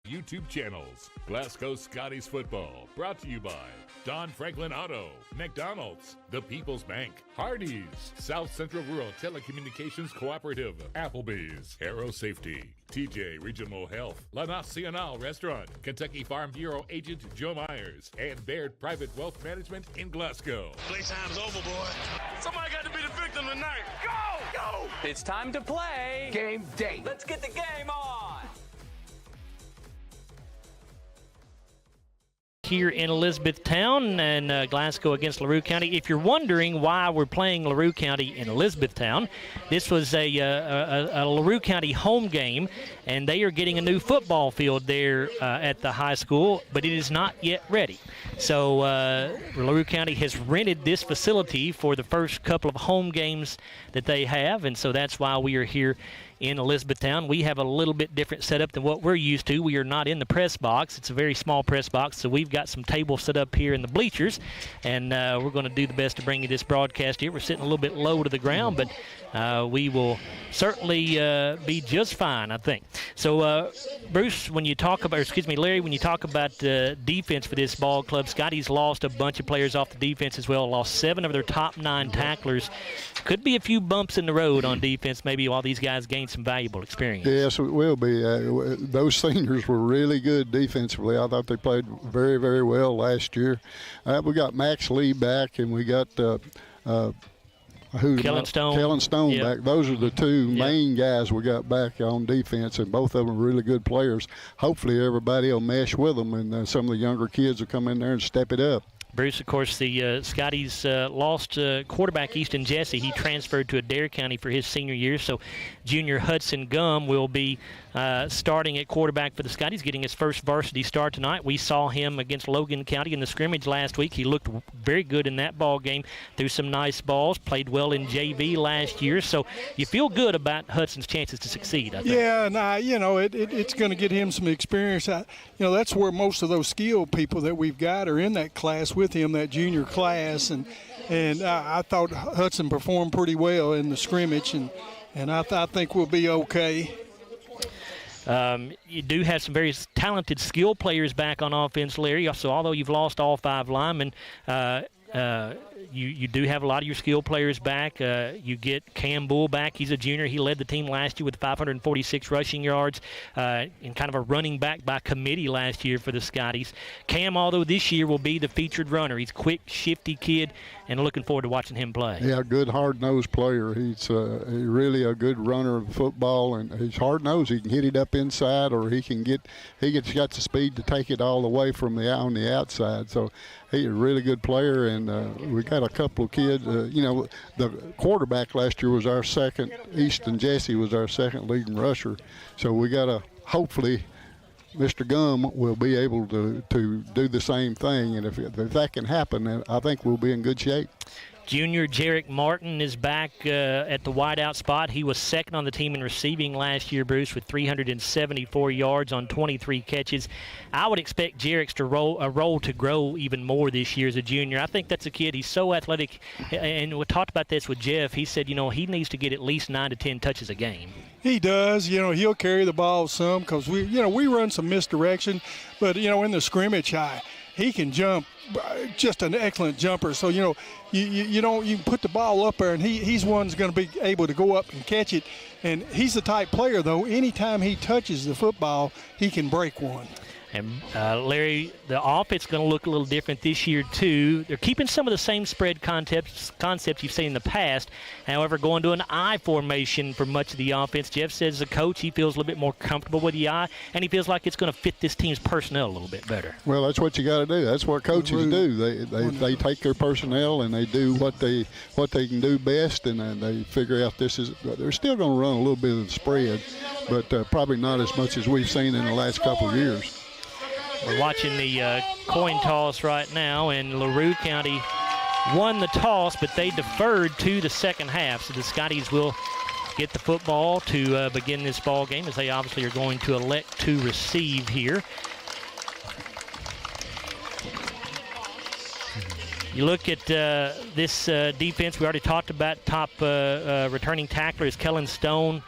YouTube channels. Glasgow Scotties football, brought to you by Don Franklin Auto, McDonald's, The People's Bank, Hardee's, South Central Rural Telecommunications Cooperative, Applebee's, Aero Safety, TJ Regional Health, La Nacional Restaurant, Kentucky Farm Bureau Agent Joe Myers, and Baird Private Wealth Management in Glasgow. Playtime's over, boy. Somebody got to be the victim tonight. Go! Go! It's time to play. Game day. Let's get the game on. Here in Elizabethtown and Glasgow against LaRue County. If you're wondering why we're playing LaRue County in Elizabethtown, this was a LaRue County home game, and they are getting a new football field there at the high school, but it is not yet ready. So LaRue County has rented this facility for the first couple of home games that they have, and so that's why we are here in Elizabethtown. We have a little bit different setup than what we're used to. We are not in the press box. It's a very small press box, so we've got some tables set up here in the bleachers, and we're going to do the best to bring you this broadcast here. We're sitting a little bit low to the ground, but we will certainly be just fine, I think. So, Bruce, when you talk about, Larry, when you talk about defense for this ball club, Scotty's lost a bunch of players off the defense as well, lost 7 of their top 9 tacklers. Could be a few bumps in the road on defense maybe while these guys gain some valuable experience. Yes, it will be. Those seniors were really good defensively. I thought they played very, very well last year. We got Max Lee back, and we got Kellen Stone yep. back. Those are the two main guys we got back on defense, and both of them are really good players. Hopefully everybody will mesh with them, and some of the younger kids will come in there and step it up. Bruce, of course, the Scotties lost quarterback Easton Jesse. He transferred to Adair County for his senior year, so junior Hudson Gum will be starting at quarterback for the Scotties, getting his first varsity start tonight. We saw him against Logan County in the scrimmage last week. He looked very good in that ball game, threw some nice balls, played well in JV last year, so you feel good about Hudson's chances to succeed, I think. Yeah, it's going to get him some experience. That's where most of those skilled people that we've got are in that class with him, that junior class, and I thought Hudson performed pretty well in the scrimmage, and I think we'll be okay. You do have some very talented skill players back on offense, Larry. So although you've lost all 5 linemen, you do have a lot of your skill players back. You get Cam Bull back. He's a junior. He led the team last year with 546 rushing yards and kind of a running back by committee last year for the Scotties. Cam, although this year will be the featured runner. He's a quick, shifty kid, and looking forward to watching him play. Yeah, good hard-nosed player. He's really a good runner of football, and he's hard-nosed. He can hit it up inside, or he's got the speed to take it all the way from on the outside. So he's a really good player, and we got a couple of kids. The quarterback last year was our second. Easton Jesse was our second leading rusher. So we got to hopefully Mr. Gum will be able to do the same thing, and if that can happen, then I think we'll be in good shape. Junior Jarek Martin is back at the wideout spot. He was second on the team in receiving last year, Bruce, with 374 yards on 23 catches. I would expect Jarek's role to grow even more this year as a junior. I think that's a kid. He's so athletic, and we talked about this with Jeff. He said, he needs to get at least 9 to 10 touches a game. He does. He'll carry the ball some because we run some misdirection, but in the scrimmage, he can jump, just an excellent jumper. So you can put the ball up there, and he's one that's going to be able to go up and catch it. And he's the type player, though, anytime he touches the football, he can break one. And, Larry, the offense is going to look a little different this year, too. They're keeping some of the same spread concepts you've seen in the past. However, going to an I formation for much of the offense. Jeff says as a coach he feels a little bit more comfortable with the I, and he feels like it's going to fit this team's personnel a little bit better. Well, that's what you got to do. That's what coaches do. They take their personnel and they do what they can do best, and then they figure out they're still going to run a little bit of the spread, but probably not as much as we've seen in the last couple of years. We're watching the coin toss right now, and LaRue County won the toss, but they deferred to the second half. So the Scotties will get the football to begin this ball game, as they obviously are going to elect to receive here. You look at this defense, we already talked about top returning tackler is Kellen Stone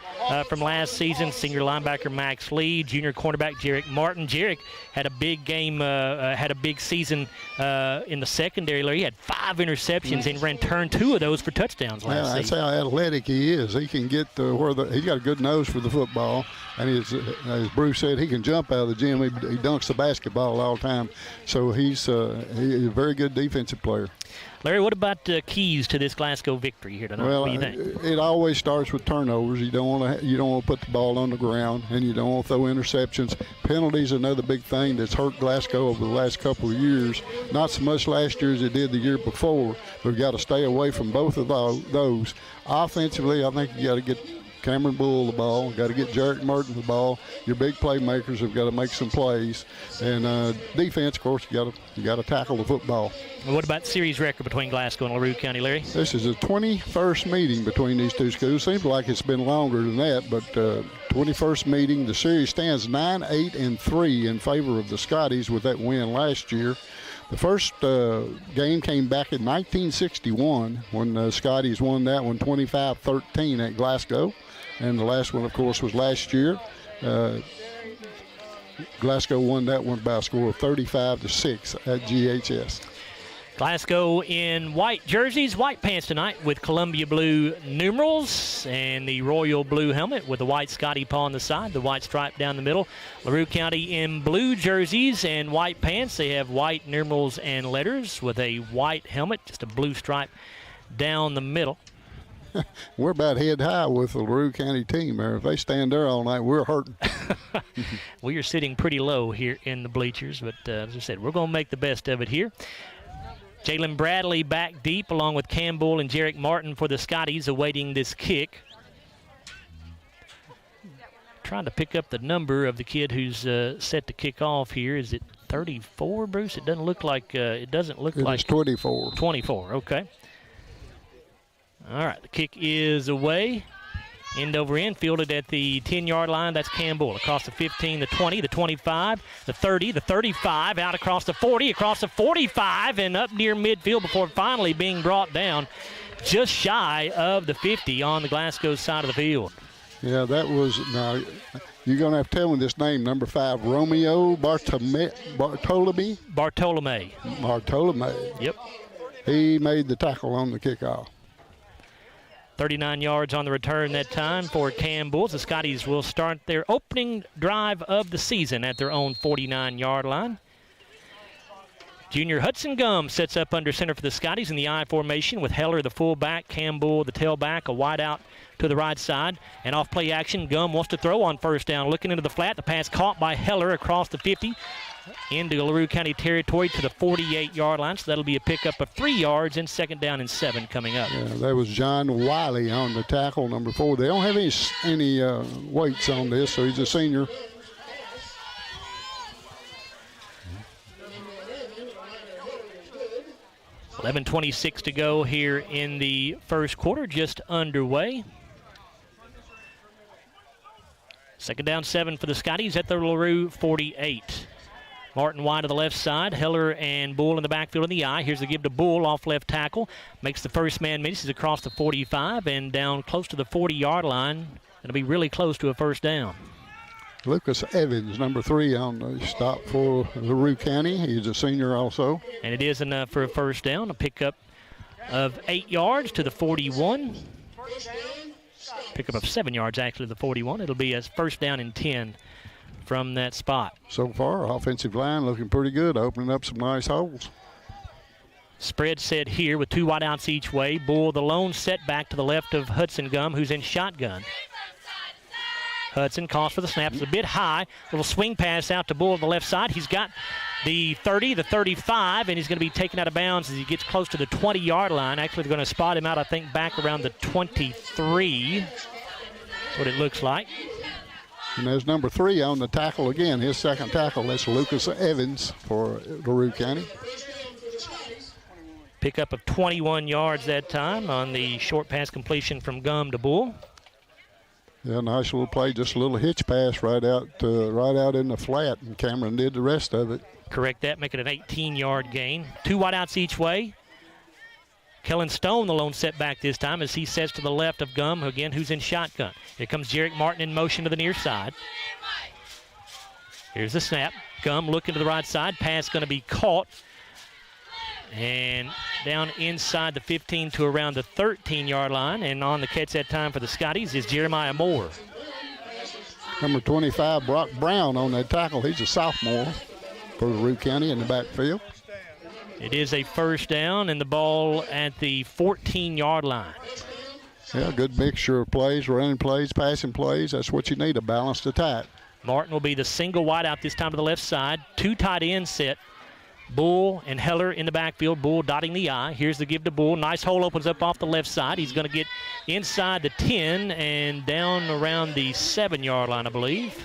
from last season, senior linebacker Max Lee, junior cornerback Jarek Martin. Jarek had a big game, had a big season in the secondary. He had 5 interceptions and returned 2 of those for touchdowns last season. That's how athletic he is. He can get he's got a good nose for the football, and as Bruce said, he can jump out of the gym. He dunks the basketball all the time, so he's a very good defensive player. Larry, what about keys to this Glasgow victory here tonight? Well, what do you think? It always starts with turnovers. You don't want to put the ball on the ground, and you don't want to throw interceptions. Penalties, another big thing that's hurt Glasgow over the last couple of years. Not so much last year as it did the year before. We've got to stay away from both of those. Offensively, I think you got to get Cameron Bull the ball, got to get Jarek Martin the ball. Your big playmakers have got to make some plays, and defense, of course, you got to tackle the football. Well, what about series record between Glasgow and LaRue County, Larry? This is the 21st meeting between these two schools. Seems like it's been longer than that, but 21st meeting. The series stands 9-8-3 in favor of the Scotties with that win last year. The first game came back in 1961 when the Scotties won that one 25-13 at Glasgow. And the last one, of course, was last year. Glasgow won that one by a score of 35-6 at GHS. Glasgow in white jerseys, white pants tonight with Columbia blue numerals and the royal blue helmet with the white Scottie paw on the side, the white stripe down the middle. LaRue County in blue jerseys and white pants. They have white numerals and letters with a white helmet, just a blue stripe down the middle. We're about head high with the LaRue County team there. If they stand there all night, we're hurting. We are sitting pretty low here in the bleachers, but as I said, we're going to make the best of it here. Jalen Bradley back deep along with Campbell and Jarek Martin for the Scotties awaiting this kick. Trying to pick up the number of the kid who's set to kick off here. Is it 34, Bruce? It doesn't look like it is 24. 24, okay. All right, the kick is away. End over end, fielded at the 10-yard line. That's Campbell across the 15, the 20, the 25, the 30, the 35, out across the 40, across the 45, and up near midfield before finally being brought down just shy of the 50 on the Glasgow side of the field. Yeah, that was, now, you're going to have to tell me this name, number 5, Romeo Bartolome. Yep. He made the tackle on the kickoff. 39 yards on the return that time for Campbell. The Scotties will start their opening drive of the season at their own 49-yard line. Junior Hudson Gum sets up under center for the Scotties in the I formation with Heller, the fullback, Campbell, the tailback, a wide out to the right side. And off play action, Gum wants to throw on first down. Looking into the flat, the pass caught by Heller across the 50 into LaRue County territory to the 48-yard line. So that'll be a pickup of 3 yards and second down and 7 coming up. Yeah, that was John Wiley on the tackle, number 4. They don't have any weights on this, so he's a senior. $11:26 to go here in the first quarter, just underway. Second down 7 for the Scotties at the LaRue 48. Martin wide to the left side. Heller and Bull in the backfield in the I. Here's the give to Bull off left tackle. Makes the first man miss. He's across the 45 and down close to the 40-yard line. It'll be really close to a first down. Lucas Evans, number 3 on the stop for LaRue County. He's a senior also. And it is enough for a first down. A pickup of 8 yards to the 41. Pickup of 7 yards actually to the 41. It'll be a first down and 10 from that spot. So far, offensive line looking pretty good, opening up some nice holes. Spread set here with 2 wideouts each way. Bull the lone setback to the left of Hudson Gum, who's in shotgun. Hudson calls for the snap. It's a bit high. Little swing pass out to Bull on the left side. He's got the 30, the 35, and he's going to be taken out of bounds as he gets close to the 20-yard line. Actually, they're going to spot him out, I think, back around the 23. That's what it looks like. And there's number 3 on the tackle again, his second tackle. That's Lucas Evans for LaRue County. Pickup of 21 yards that time on the short pass completion from Gum to Bull. Yeah, nice little play, just a little hitch pass right out in the flat, and Cameron did the rest of it. Correct that, make it an 18-yard gain. 2 wideouts each way. Kellen Stone, the lone setback this time, as he sets to the left of Gum, again, who's in shotgun. Here comes Jarek Martin in motion to the near side. Here's the snap. Gum looking to the right side. Pass going to be caught. And down inside the 15 to around the 13-yard line. And on the catch that time for the Scotties is Jeremiah Moore. Number 25, Brock Brown on that tackle. He's a sophomore for LaRue County in the backfield. It is a first down, and the ball at the 14-yard line. Yeah, good mixture of plays, running plays, passing plays. That's what you need, a balanced attack. Martin will be the single wideout this time to the left side. 2 tight ends set. Bull and Heller in the backfield. Bull dotting the I. Here's the give to Bull. Nice hole opens up off the left side. He's going to get inside the 10 and down around the 7-yard line, I believe.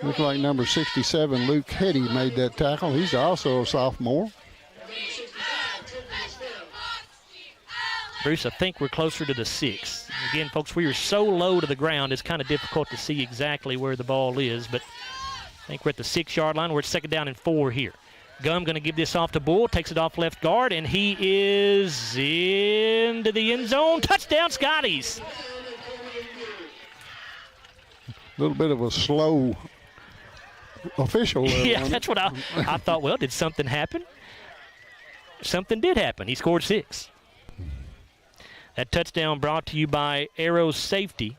Looks like number 67, Luke Hetty, made that tackle. He's also a sophomore. Bruce, I think we're closer to the 6. Again, folks, we are so low to the ground, it's kind of difficult to see exactly where the ball is, but I think we're at the 6-yard line. We're at 2nd down and 4 here. Gum going to give this off to Bull, takes it off left guard, and he is into the end zone. Touchdown, Scotties. A little bit of a slow official there. Yeah, that's what I thought. Well, did something happen? Something did happen. He scored 6. That touchdown brought to you by Arrow Safety.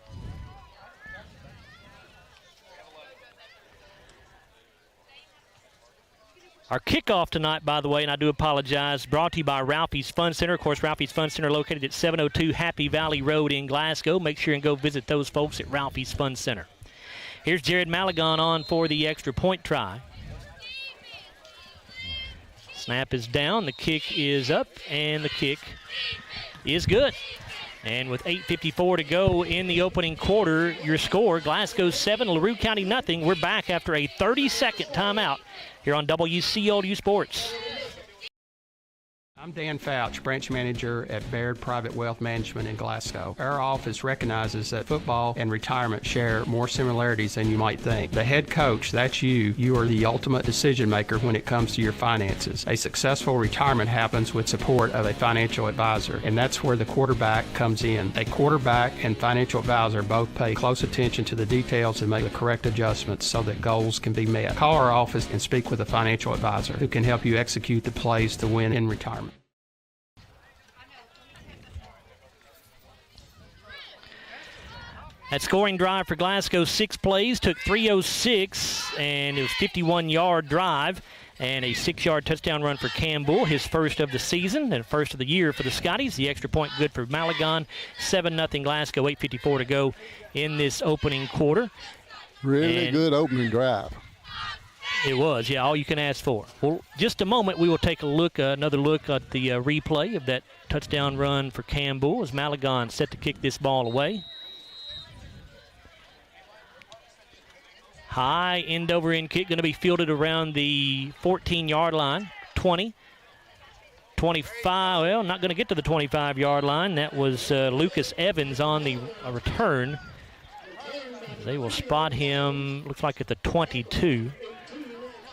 Our kickoff tonight, by the way, and I do apologize, brought to you by Ralphie's Fun Center. Of course, Ralphie's Fun Center located at 702 Happy Valley Road in Glasgow. Make sure and go visit those folks at Ralphie's Fun Center. Here's Jared Maligon on for the extra point try. Snap is down, the kick is up, and the kick is good. And with 8:54 to go in the opening quarter, your score, Glasgow 7, LaRue County nothing. We're back after a 30-second timeout here on WCLU Sports. I'm Dan Fouch, branch manager at Baird Private Wealth Management in Glasgow. Our office recognizes that football and retirement share more similarities than you might think. The head coach, that's you. You are the ultimate decision maker when it comes to your finances. A successful retirement happens with support of a financial advisor, and that's where the quarterback comes in. A quarterback and financial advisor both pay close attention to the details and make the correct adjustments so that goals can be met. Call our office and speak with a financial advisor who can help you execute the plays to win in retirement. That scoring drive for Glasgow, 6 plays, took 3:06, and it was a 51-yard drive and a 6-yard touchdown run for Campbell, his first of the season and first of the year for the Scotties. The extra point good for Maligon. 7-0 Glasgow, 8:54 to go in this opening quarter. Really good opening drive. It was, yeah, all you can ask for. Well, just a moment, we will take a look, another look at the replay of that touchdown run for Campbell as Maligon set to kick this ball away. High end-over-end kick going to be fielded around the 14-yard line. 20, 25, well, not going to get to the 25-yard line. That was Lucas Evans on the return. They will spot him, looks like at the 22.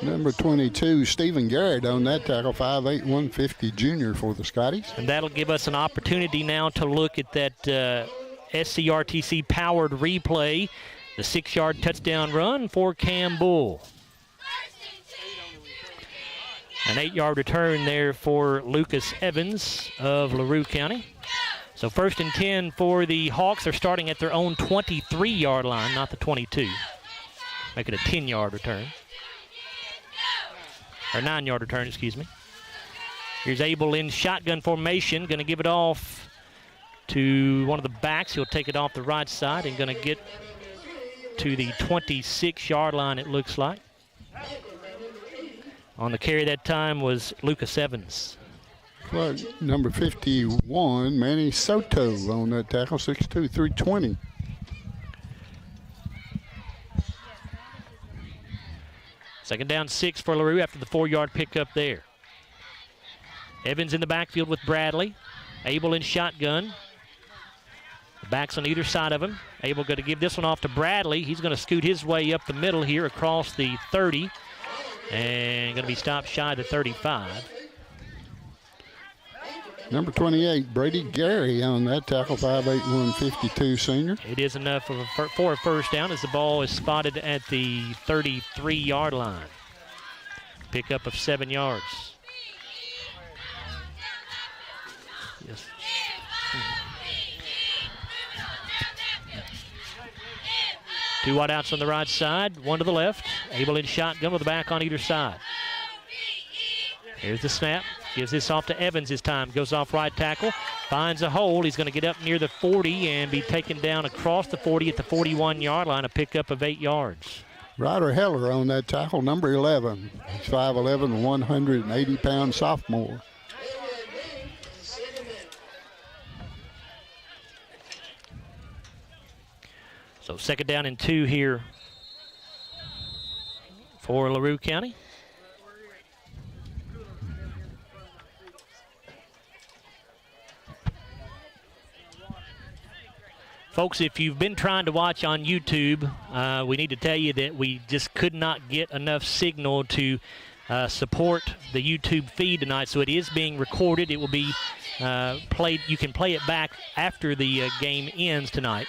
Number 22, Stephen Garrett on that tackle, 5'8", 150 junior for the Scotties. And that'll give us an opportunity now to look at that SCRTC-powered replay. The 6-yard touchdown run for Campbell. An 8-yard return there for Lucas Evans of LaRue County. So 1st and 10 for the Hawks. They're starting at their own 23-yard line, not the 22. Make it a 10-yard return. Or 9-yard return, excuse me. Here's Abel in shotgun formation. Going to give it off to one of the backs. He'll take it off the right side and going to get to the 26-yard line, it looks like. On the carry that time was Lucas Evans. Well, number 51, Manny Soto on that tackle, 6'2", 320. Second down 6 for LaRue after the 4-yard pickup there. Evans in the backfield with Bradley. Abel in shotgun. The backs on either side of him. Abel going to give this one off to Bradley. He's going to scoot his way up the middle here across the 30. And going to be stopped shy of the 35. Number 28, Brady Gary on that tackle, 5'8", 152 senior. It is enough for a first down as the ball is spotted at the 33-yard line. Pickup of 7 yards. Yes. 2 wide outs on the right side, 1 to the left. Abel in shotgun with the back on either side. Here's the snap. Gives this off to Evans this time. Goes off right tackle. Finds a hole. He's going to get up near the 40 and be taken down across the 40 at the 41-yard line. A pickup of 8 yards. Ryder Heller on that tackle, number 11. He's 5'11", 180-pound sophomore. So 2nd down and 2 here for LaRue County. Folks, if you've been trying to watch on YouTube, we need to tell you that we just could not get enough signal to support the YouTube feed tonight, so it is being recorded. It will be played. You can play it back after the game ends tonight.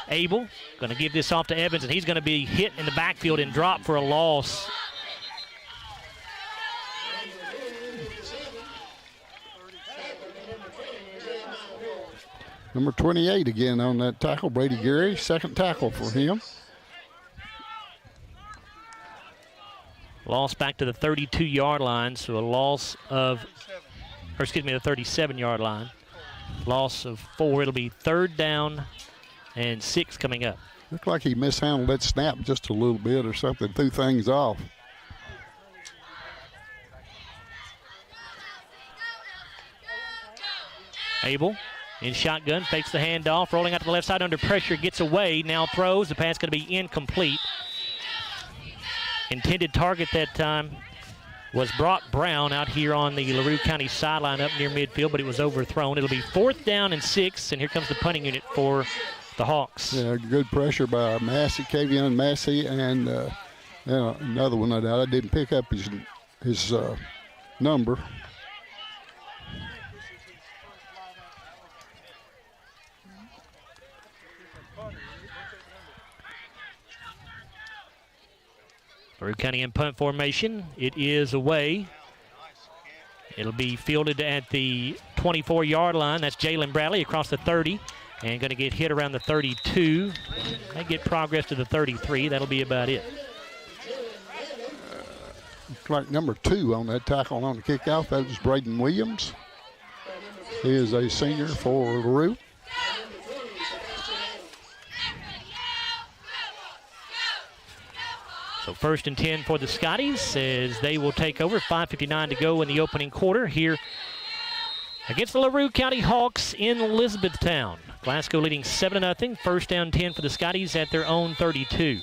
Abel going to give this off to Evans, and he's going to be hit in the backfield and drop for a loss. Number 28 again on that tackle, Brady Gary, 2nd tackle for him. Loss back to the 32-yard line, so a loss of, the 37-yard line. Loss of 4. It'll be 3rd down and 6 coming up. Looked like he mishandled that snap just a little bit or something, threw things off. Abel in shotgun, fakes the handoff, rolling out to the left side under pressure, gets away, now throws. The pass going to be incomplete. Intended target that time was Brock Brown out here on the LaRue County sideline up near midfield, but it was overthrown. It'll be 4th down and 6, and here comes the punting unit for the Hawks. Yeah, good pressure by Massey, Kavion Massey, and another one that I didn't pick up his number. LaRue County in punt formation. It is away. It'll be fielded at the 24-yard line. That's Jalen Bradley across the 30 and going to get hit around the 32. They get progress to the 33. That'll be about it. Looks like number 2 on that tackle on the kickoff. That was Braden Williams. He is a senior for LaRue. So 1st and 10 for the Scotties as they will take over. 5:59 to go in the opening quarter here against the LaRue County Hawks in Elizabethtown. Glasgow leading 7-0. 1st down 10 for the Scotties at their own 32.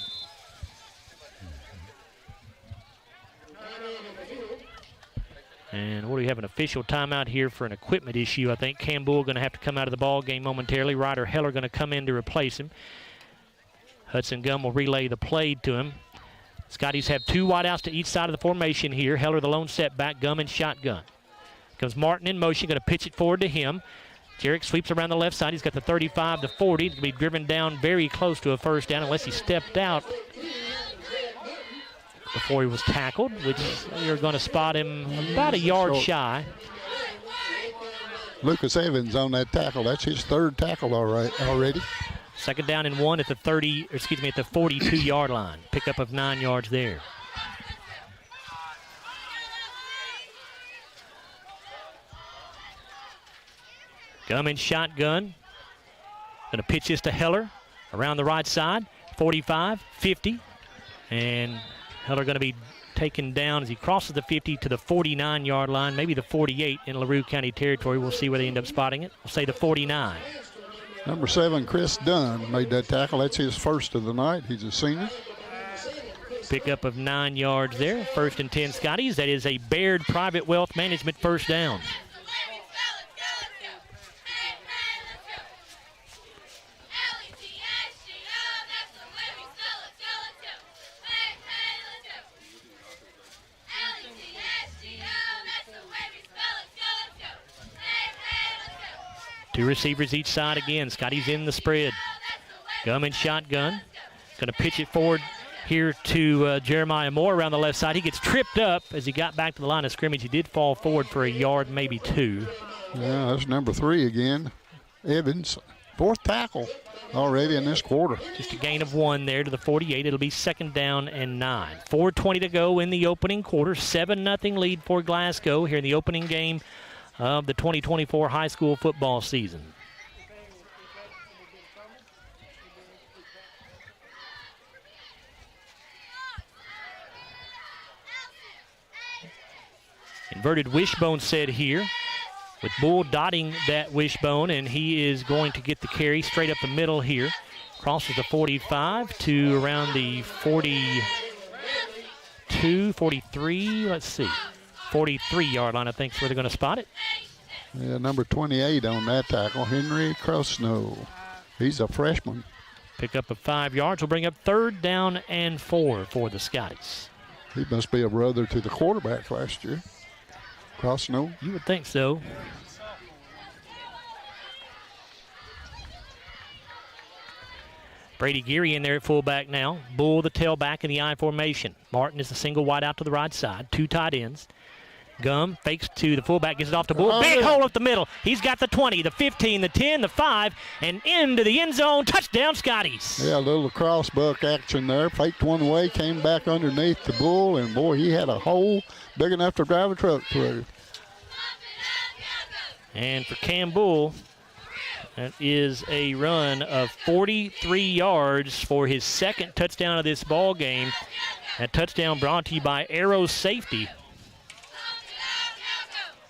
And what do we have, an official timeout here for an equipment issue. I think Campbell going to have to come out of the ball game momentarily. Ryder Heller going to come in to replace him. Hudson Gum will relay the play to him. Scotties have 2 wideouts to each side of the formation here. Heller the lone setback, Gum in shotgun. Comes Martin in motion, going to pitch it forward to him. Jarek sweeps around the left side. He's got the 35 to 40. He's going to be driven down very close to a 1st down unless he stepped out before he was tackled, which you're going to spot him about a yard shy. Lucas Evans on that tackle. That's his 3rd tackle already. 2nd down and 1 at the 42-yard line. Pickup of 9 yards there. Gum in shotgun. Going to pitch this to Heller around the right side. 45, 50. And Heller going to be taken down as he crosses the 50 to the 49-yard line, maybe the 48 in LaRue County territory. We'll see where they end up spotting it. We'll say the 49. Number 7, Chris Dunn made that tackle. That's his 1st of the night. He's a senior. Pickup of 9 yards there. 1st and 10 Scotties. That is a Baird Private Wealth Management 1st down. Two receivers each side again. Scotty's in the spread. Gum in shotgun. Going to pitch it forward here to Jeremiah Moore around the left side. He gets tripped up as he got back to the line of scrimmage. He did fall forward for a yard, maybe two. Yeah, that's number 3 again. Evans, 4th tackle already in this quarter. Just a gain of 1 there to the 48. It'll be 2nd down and 9. 4:20 to go in the opening quarter. 7-0 lead for Glasgow here in the opening game of the 2024 high school football season. Inverted wishbone set here, with Bull dotting that wishbone, and he is going to get the carry straight up the middle here. Crosses the 45 to around the 42, 43, 43-yard line, I think is where they're going to spot it. Yeah, number 28 on that tackle, Henry Crosno. He's a freshman. Pick up of 5 yards will bring up 3rd down and 4 for the Scotties. He must be a brother to the quarterback last year. Crosno. You would think so. Brady Geary in there at fullback now. Bull the tailback in the I formation. Martin is the single wide out to the right side. 2 tight ends. Gum fakes to the fullback, gets it off to Bull. Big hole up the middle. He's got the 20, the 15, the 10, the 5, and into the end zone. Touchdown, Scotties. Yeah, a little crossbuck action there. Faked one way, came back underneath the Bull, and boy, he had a hole big enough to drive a truck through. And for Cam Bull, that is a run of 43 yards for his 2nd touchdown of this ball game. That touchdown brought to you by Arrow Safety.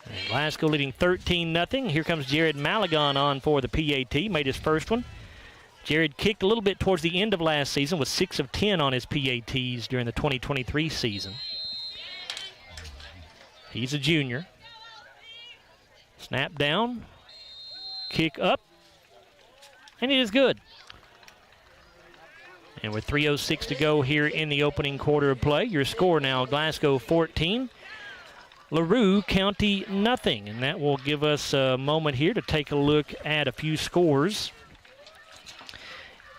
And Glasgow leading 13-0. Here comes Jared Malagon on for the PAT. Made his first one. Jared kicked a little bit towards the end of last season with 6 of 10 on his PATs during the 2023 season. He's a junior. Snap down. Kick up. And it is good. And with 3:06 to go here in the opening quarter of play, your score now, Glasgow 14, LaRue County nothing. And that will give us a moment here to take a look at a few scores.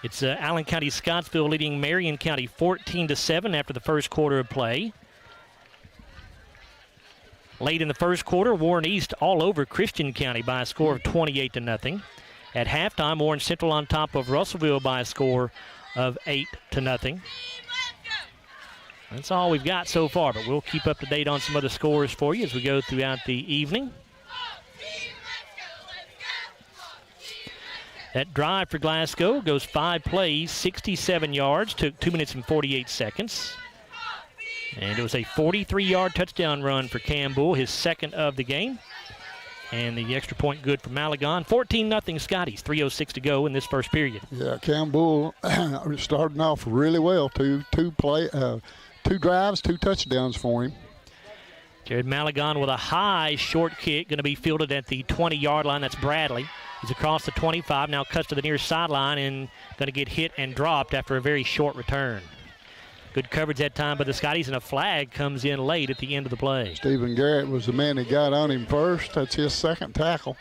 It's Allen County Scottsville leading Marion County 14-7 after the first quarter of play. Late in the first quarter, Warren East all over Christian County by a score of 28-0. At halftime, Warren Central on top of Russellville by a score of 8-0. That's all we've got so far, but we'll keep up to date on some other scores for you as we go throughout the evening. That drive for Glasgow goes 5 plays, 67 yards, took 2 minutes and 48 seconds. And it was a 43-yard touchdown run for Cam Bull, his 2nd of the game. And the extra point good for Malagon. 14-0 Scotties, 3:06 to go in this first period. Yeah, Cam Bull starting off really well. Two drives, 2 touchdowns for him. Jared Malagon with a high short kick, going to be fielded at the 20-yard line. That's Bradley. He's across the 25, now cuts to the near sideline and going to get hit and dropped after a very short return. Good coverage that time by the Scotties, and a flag comes in late at the end of the play. Stephen Garrett was the man that got on him first. That's his 2nd tackle.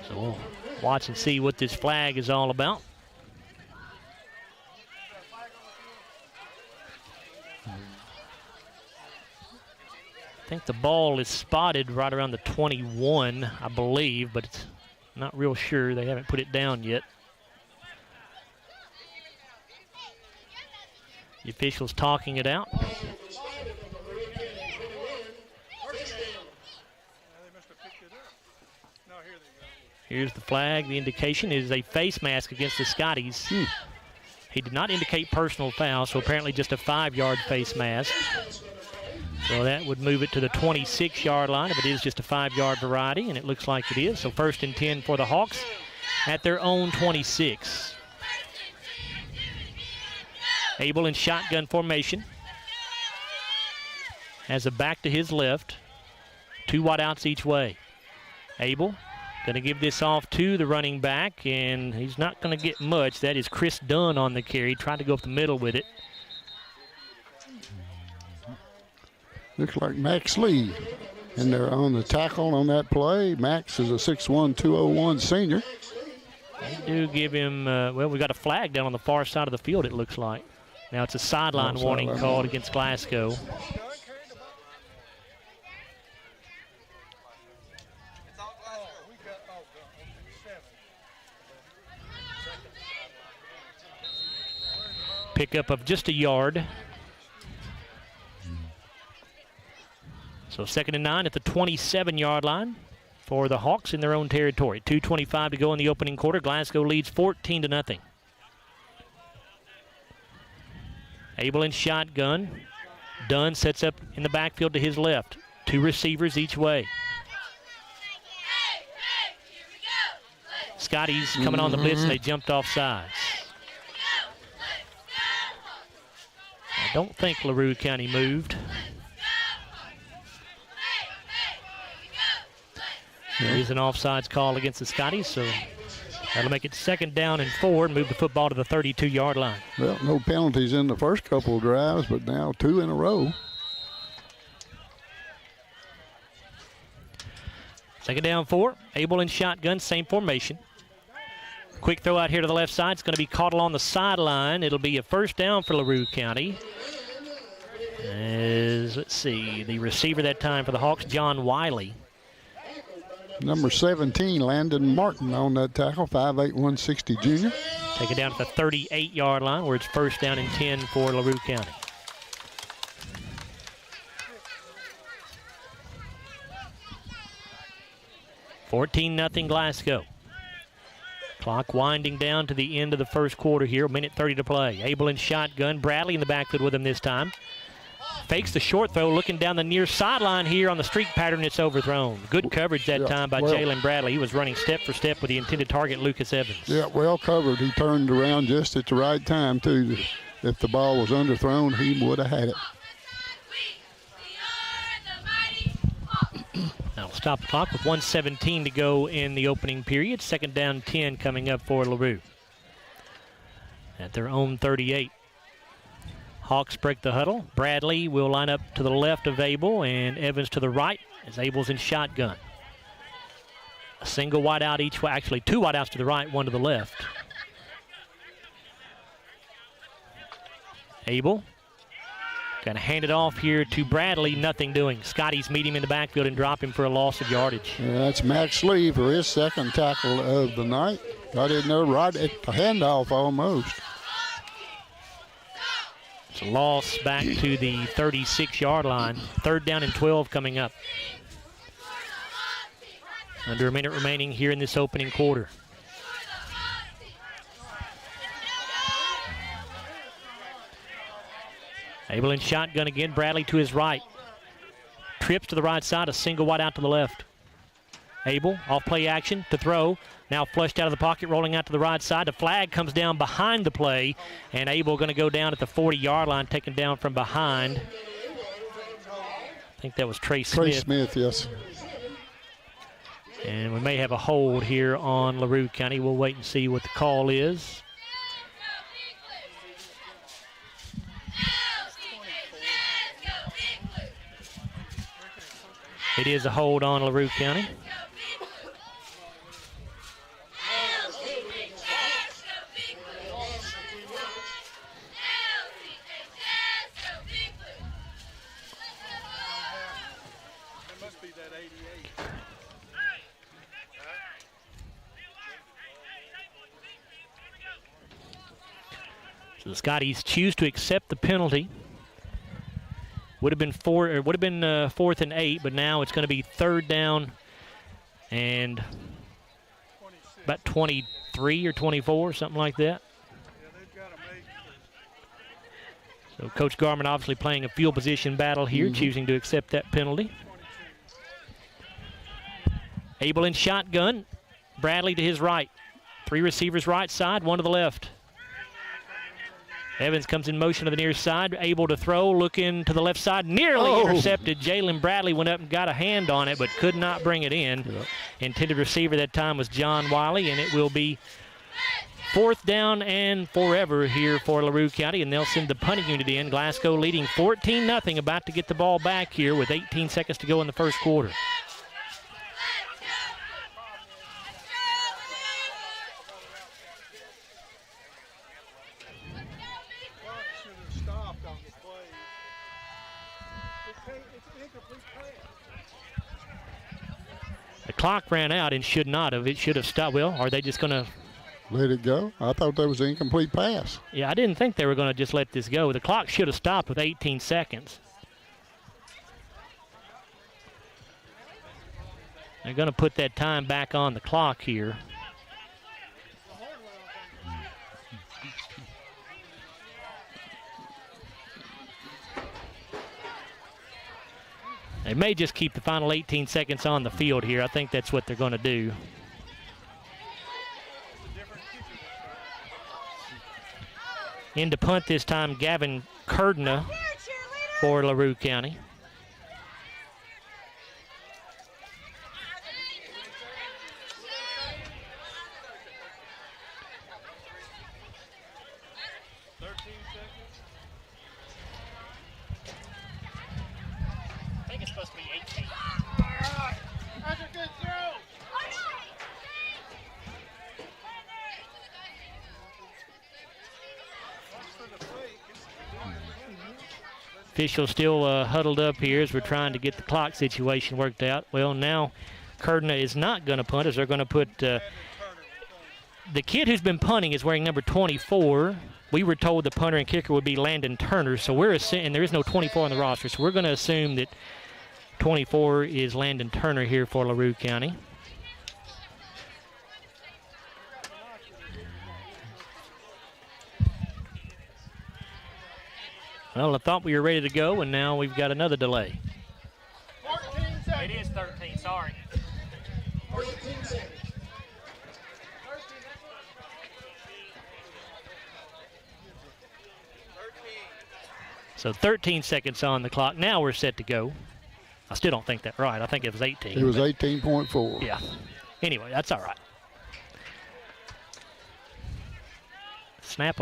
So we'll watch and see what this flag is all about. I think the ball is spotted right around the 21, I believe, but it's not real sure. They haven't put it down yet. The officials talking it out. Here's the flag. The indication is a face mask against the Scotties. He did not indicate personal foul, so apparently just a 5-yard face mask. So that would move it to the 26-yard line if it is just a 5-yard variety, and it looks like it is. So 1st and 10 for the Hawks at their own 26. Abel in shotgun formation. Has a back to his left. 2 wide outs each way. Abel going to give this off to the running back, and he's not going to get much. That is Chris Dunn on the carry. Tried to go up the middle with it. Looks like Max Lee. And they're on the tackle on that play. Max is a 6'1", 201 senior. They do give him, well, we got a flag down on the far side of the field, it looks like. Now it's a sideline warning called against Glasgow. Pickup of just a yard. So 2nd and 9 at the 27-yard line for the Hawks in their own territory. 2:25 to go in the opening quarter. Glasgow leads 14-0. Abel in shotgun. Dunn sets up in the backfield to his left. 2 receivers each way. Scotties coming on the blitz, and they jumped off sides. I don't think LaRue County moved. There's an offsides call against the Scotties, so that'll make it 2nd down and 4 and move the football to the 32-yard line. Well, no penalties in the first couple of drives, but now 2 in a row. 2nd down 4. Abel in shotgun, same formation. Quick throw out here to the left side. It's going to be caught along the sideline. It'll be a 1st down for LaRue County. Let's see, the receiver that time for the Hawks, John Wiley. Number 17, Landon Martin on that tackle, 5'8", 160 junior. Take it down to the 38-yard line where it's 1st down and 10 for LaRue County. (14-0) Glasgow. Clock winding down to the end of the first quarter here. 1:30 to play. Abel in shotgun. Bradley in the backfield with him this time. Fakes the short throw, looking down the near sideline here on the streak pattern. It's overthrown. Good coverage that time by Jalen Bradley. He was running step for step with the intended target, Lucas Evans. Yeah, well covered. He turned around just at the right time, too. If the ball was underthrown, he would have had it. That'll stop the clock with 1:17 to go in the opening period. 2nd down 10 coming up for LaRue. At their own 38. Hawks break the huddle. Bradley will line up to the left of Abel and Evans to the right as Abel's in shotgun. A single wide out each way. Actually, 2 wide outs to the right, 1 to the left. Abel going to hand it off here to Bradley. Nothing doing. Scotties meet him in the backfield and drop him for a loss of yardage. Yeah, that's Max Lee for his 2nd tackle of the night. Got in there right at the handoff almost. It's a loss back to the 36-yard line. 3rd down and 12 coming up. Under a minute remaining here in this opening quarter. Abel in shotgun again. Bradley to his right. Trips to the right side. A single wide out to the left. Abel off play action to throw. Now flushed out of the pocket, rolling out to the right side. The flag comes down behind the play, and Abel going to go down at the 40-yard line, taken down from behind. I think that was Trey Smith. Trey Smith, yes. And we may have a hold here on LaRue County. We'll wait and see what the call is. It is a hold on LaRue County. So the Scotties choose to accept the penalty. Would have been 4th and 8, but now it's going to be 3rd down and about 23 or 24, something like that. So Coach Garman obviously playing a field position battle here, choosing to accept that penalty. Abel in shotgun. Bradley to his right. 3 receivers right side, 1 to the left. Evans comes in motion to the near side, able to throw, looking to the left side, nearly intercepted. Jalen Bradley went up and got a hand on it, but could not bring it in. Yep. Intended receiver that time was John Wiley, and it will be 4th down and forever here for LaRue County, and they'll send the punting unit in. Glasgow leading 14-0, about to get the ball back here with 18 seconds to go in the first quarter. The clock ran out and should not have. It should have stopped. Well, are they just going to let it go? I thought that was an incomplete pass. Yeah, I didn't think they were going to just let this go. The clock should have stopped with 18 seconds. They're going to put that time back on the clock here. They may just keep the final 18 seconds on the field here. I think that's what they're going to do. In to punt this time, Gavin Curdna for LaRue County. Officials still huddled up here as we're trying to get the clock situation worked out. Well, now Curdna is not going to punt, as they're going to put the kid who's been punting is wearing number 24. We were told the punter and kicker would be Landon Turner, so and there is no 24 on the roster, so we're going to assume that 24 is Landon Turner here for LaRue County. Well, I thought we were ready to go, and now we've got another delay. 14 seconds. It is 13, sorry. 14 seconds. So 13 seconds on the clock. Now we're set to go. I still don't think that's right. I think it was 18. It was 18.4. Yeah. Anyway, that's all right. Snap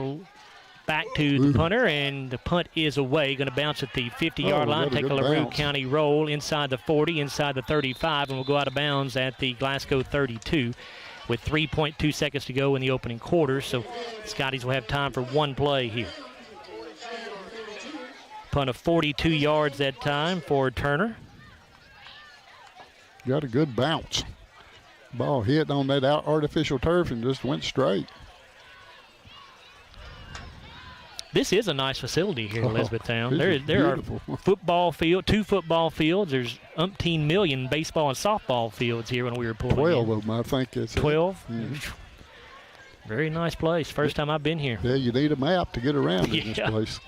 back to the punter, and the punt is away. Going to bounce at the 50-yard line, take a LaRue County roll inside the 40, inside the 35, and we'll go out of bounds at the Glasgow 32 with 3.2 seconds to go in the opening quarter. So Scotties will have time for one play here. Punt of 42 yards that time for Turner. Got a good bounce. Ball hit on that artificial turf and just went straight. This is a nice facility here in Elizabethtown. There beautiful. Are football field, 2 football fields. There's umpteen million baseball and softball fields here when we were pulling 12 in. of them, I think. It's 12? Mm-hmm. Very nice place. First time I've been here. Yeah, you need a map to get around in this place.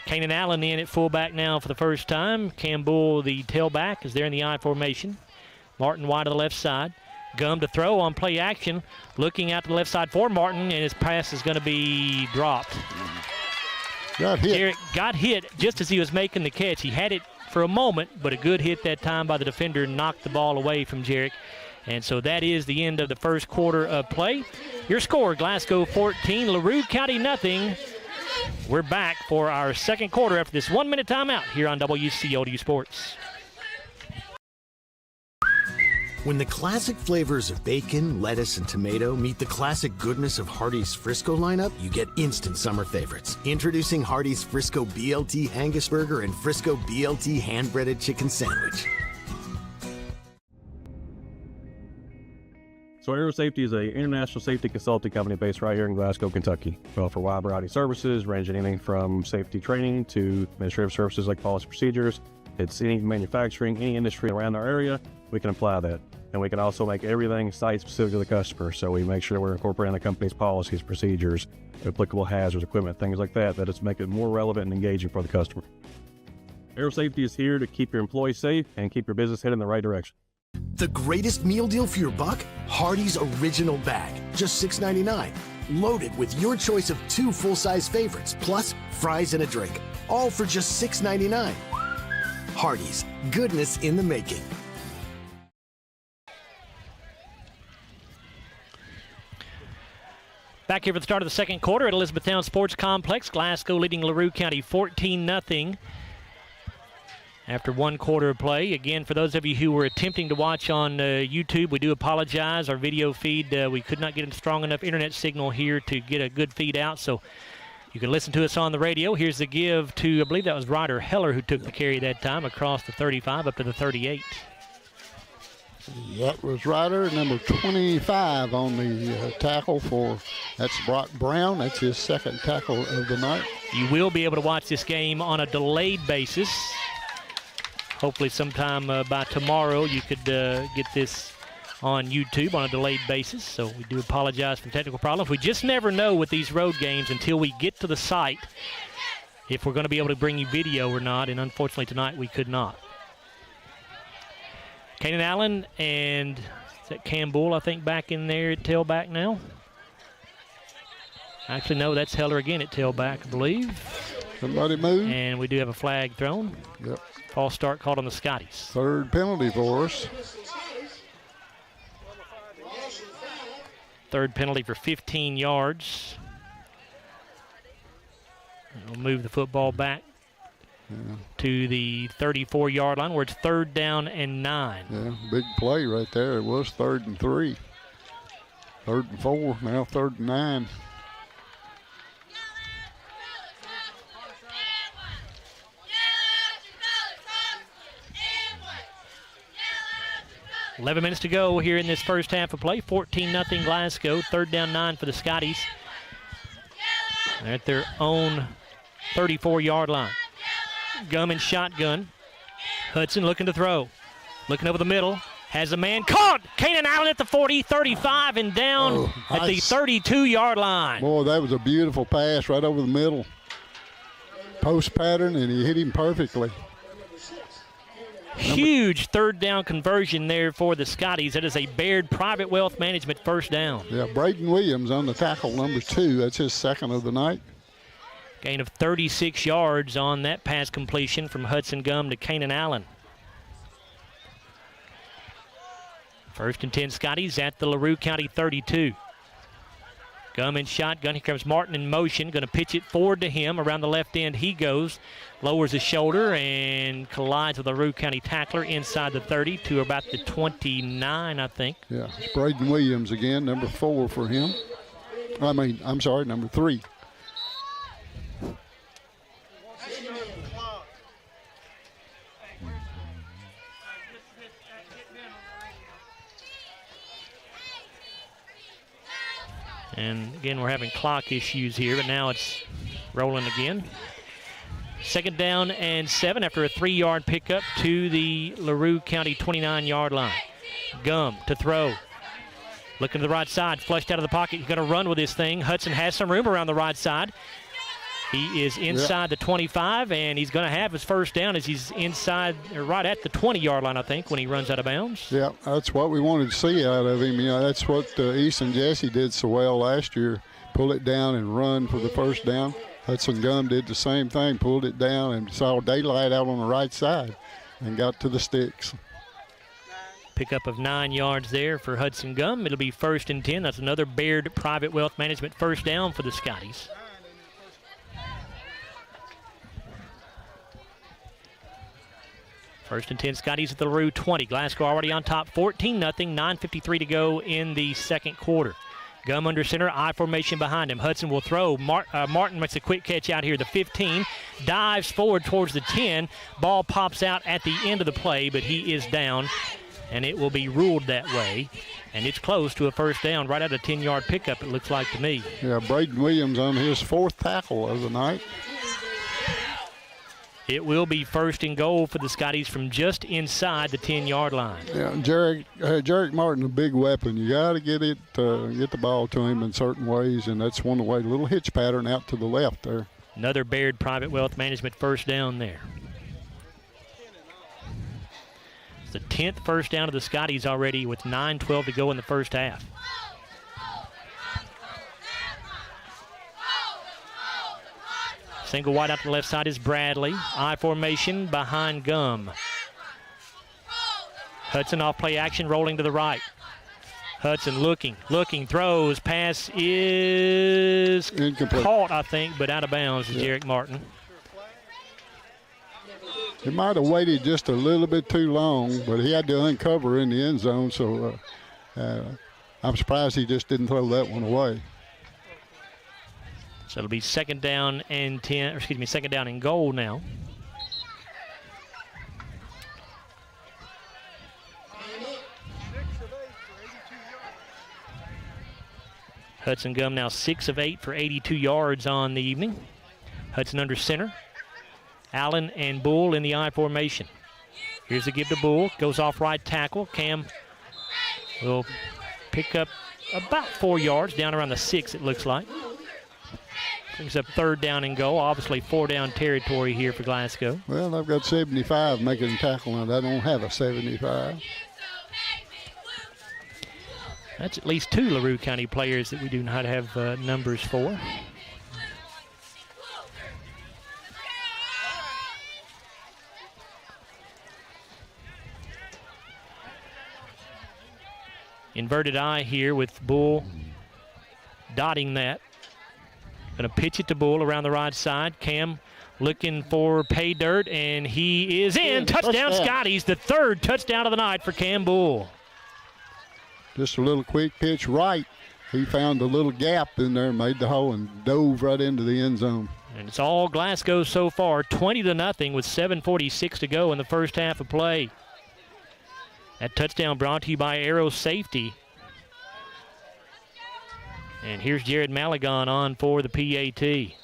Kanan Allen in at fullback now for the first time. Cam Bull, the tailback, is there in the I formation. Martin wide to the left side. Gum to throw on play action. Looking out to the left side for Martin, and his pass is going to be dropped. Got hit. Jarrett got hit just as he was making the catch. He had it for a moment, but a good hit that time by the defender knocked the ball away from Jarrett. And so that is the end of the first quarter of play. Your score, Glasgow 14, LaRue County nothing. We're back for our second quarter after this 1-minute timeout here on WCOD Sports. When the classic flavors of bacon, lettuce, and tomato meet the classic goodness of Hardee's Frisco lineup, you get instant summer favorites. Introducing Hardee's Frisco BLT Angus Burger and Frisco BLT Hand-Breaded Chicken Sandwich. So Aero Safety is an international safety consulting company based right here in Glasgow, Kentucky. We offer a wide variety of services, ranging anything from safety training to administrative services like policy procedures. It's any manufacturing, any industry around our area, we can apply that. And we can also make everything site-specific to the customer. So we make sure we're incorporating the company's policies, procedures, applicable hazards, equipment, things like that, that it's make it more relevant and engaging for the customer. Aero Safety is here to keep your employees safe and keep your business headed in the right direction. The greatest meal deal for your buck? Hardee's Original Bag, just $6.99. Loaded with your choice of 2 full-size favorites, plus fries and a drink. All for just $6.99. Hardee's, goodness in the making. Back here for the start of the second quarter at Elizabethtown Sports Complex. Glasgow leading LaRue County 14-0 after one quarter of play. Again, for those of you who were attempting to watch on YouTube, we do apologize. Our video feed, we could not get a strong enough internet signal here to get a good feed out, so you can listen to us on the radio. Here's the give to, I believe that was Ryder Heller who took the carry that time across the 35 up to the 38. That was Ryder, number 25 on the tackle for, that's Brock Brown. That's his second tackle of the night. You will be able to watch this game on a delayed basis. Hopefully sometime by tomorrow you could get this on YouTube on a delayed basis. So we do apologize for technical problems. We just never know with these road games until we get to the site if we're going to be able to bring you video or not, and unfortunately tonight we could not. Kanan Allen and is that Campbell, I think, back in there at tailback now? Actually, no, that's Heller again at tailback, I believe. Somebody move. And we do have a flag thrown. Yep. False start called on the Scotties. Third penalty for us. Third penalty for 15 yards. We'll move the football back to the 34-yard line where it's 3rd down and 9. Yeah, big play right there. It was 3rd and 3. 3rd and 4, now 3rd and 9. $11 minutes to go here in this first half of play. 14-0 Glasgow. 3rd down 9 for the Scotties. They're at their own 34-yard line. Gum and shotgun. Hudson looking to throw. Looking over the middle. Has a man caught. Kanan Allen at the 40, 35, and down at the 32-yard line. Boy, that was a beautiful pass right over the middle. Post pattern, and he hit him perfectly. Huge 3rd down conversion there for the Scotties. That is a Baird Private Wealth Management first down. Yeah, Braden Williams on the tackle, number 2. That's his second of the night. Gain of 36 yards on that pass completion from Hudson Gum to Kanan Allen. 1st and 10 Scotties at the LaRue County 32. Gum in shotgun. Here comes Martin in motion. Going to pitch it forward to him. Around the left end he goes. Lowers his shoulder and collides with a LaRue County tackler inside the 30 to about the 29, I think. Yeah, it's Braden Williams again, number 4 for him. I'm sorry, number 3. And again, we're having clock issues here, but now it's rolling again. 2nd down and 7 after a 3-yard pickup to the LaRue County 29-yard line. Gum to throw. Looking to the right side, flushed out of the pocket. He's going to run with this thing. Hudson has some room around the right side. He is inside the 25, and he's going to have his first down as he's inside, or right at the 20-yard line, I think, when he runs out of bounds. Yeah, that's what we wanted to see out of him. You know, that's what Easton Jesse did so well last year. Pull it down and run for the first down. Hudson Gum did the same thing, pulled it down and saw daylight out on the right side and got to the sticks. Pickup of 9 yards there for Hudson Gum. It'll be 1st and 10. That's another Baird Private Wealth Management first down for the Scotties. First and 10 Scotties at the LaRue 20. Glasgow already on top, 14-0, 9:53 to go in the second quarter. Gum under center, I formation behind him. Hudson will throw. Martin makes a quick catch out here. The 15 dives forward towards the 10. Ball pops out at the end of the play, but he is down, and it will be ruled that way. And it's close to a first down, right at a 10-yard pickup, it looks like to me. Yeah, Braden Williams on his 4th tackle of the night. It will be 1st and goal for the Scotties from just inside the 10-yard line. Yeah, Jarek Martin, a big weapon. You got to get the ball to him in certain ways, and that's one of the ways. A little hitch pattern out to the left there. Another Baird Private Wealth Management first down there. It's the 10th first down of the Scotties already with 9:12 to go in the first half. Single wide out to the left side is Bradley. I formation behind Gum. Hudson off play action, rolling to the right. Hudson looking, throws. Pass is incomplete. Caught, I think, but out of bounds is Jarek Martin. He might have waited just a little bit too long, but he had to uncover in the end zone, so I'm surprised he just didn't throw that one away. So it'll be second down and second down and goal now. Hudson Gum now 6 of 8 for 82 yards on the evening. Hudson under center. Allen and Bull in the I formation. Here's the give to Bull. Goes off right tackle. Cam will pick up about 4 yards, down around the 6 it looks like. Brings up third down and goal. Obviously 4-down territory here for Glasgow. Well, I've got 75 making a tackle, and I don't have a 75. That's at least 2 LaRue County players that we do not have numbers for. Inverted I here with Bull dotting that. Going to pitch it to Bull around the right side. Cam looking for pay dirt, and he is in. Touchdown, Scotties. The 3rd touchdown of the night for Cam Bull. Just a little quick pitch right. He found a little gap in there, made the hole, and dove right into the end zone. And it's all Glasgow so far, 20-0 with 7:46 to go in the first half of play. That touchdown brought to you by Aero Safety. And here's Jared Malagon on for the PAT.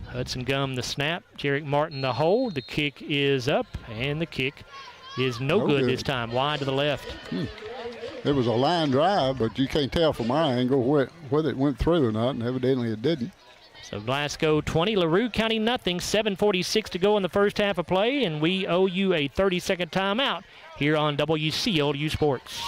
Hudson Gum the snap, Jarek Martin the hold. The kick is up, and the kick is no good this time, wide to the left. It was a line drive, but you can't tell from our angle whether it went through or not, and evidently it didn't. So Glasgow 20, LaRue County nothing, 7:46 to go in the first half of play, and we owe you a 30-second timeout here on WCLU Sports.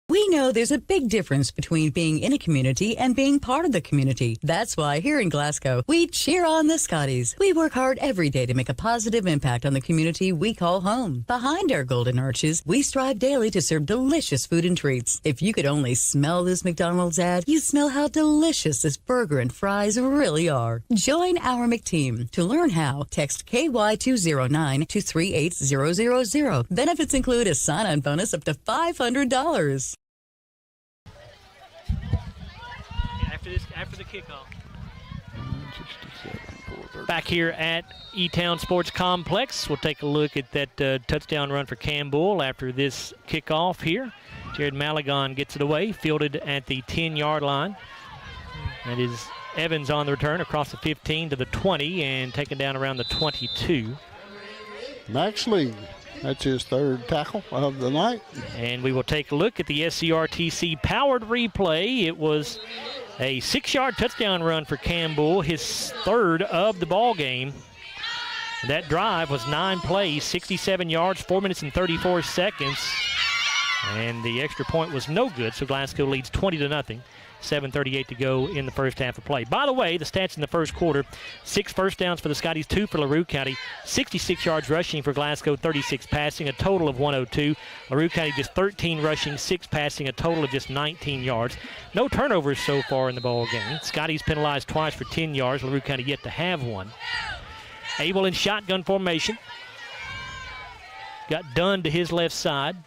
We know there's a big difference between being in a community and being part of the community. That's why here in Glasgow, we cheer on the Scotties. We work hard every day to make a positive impact on the community we call home. Behind our golden arches, we strive daily to serve delicious food and treats. If you could only smell this McDonald's ad, you'd smell how delicious this burger and fries really are. Join our McTeam. To learn how, text KY209 to 38000. Benefits include a sign-on bonus up to $500. After the kickoff. Back here at E-Town Sports Complex, we'll take a look at that touchdown run for Cam Bull after this kickoff here. Jared Malagon gets it away, fielded at the 10-yard line. That is Evans on the return across the 15 to the 20 and taken down around the 22. Max Lee, that's his 3rd tackle of the night. And we will take a look at the SCRTC powered replay. It was a 6-yard touchdown run for Cam Bull, his 3rd of the ball game. That drive was 9 plays, 67 yards, 4 minutes and 34 seconds. And the extra point was no good, so Glasgow leads 20-0. 7:38 to go in the first half of play. By the way, the stats in the first quarter: 6 first downs for the Scotties, 2 for LaRue County, 66 yards rushing for Glasgow, 36 passing, a total of 102. LaRue County just 13 rushing, 6 passing, a total of just 19 yards. No turnovers so far in the ball game. Scotties penalized twice for 10 yards. LaRue County yet to have one. Abel in shotgun formation. Got Dunn to his left side.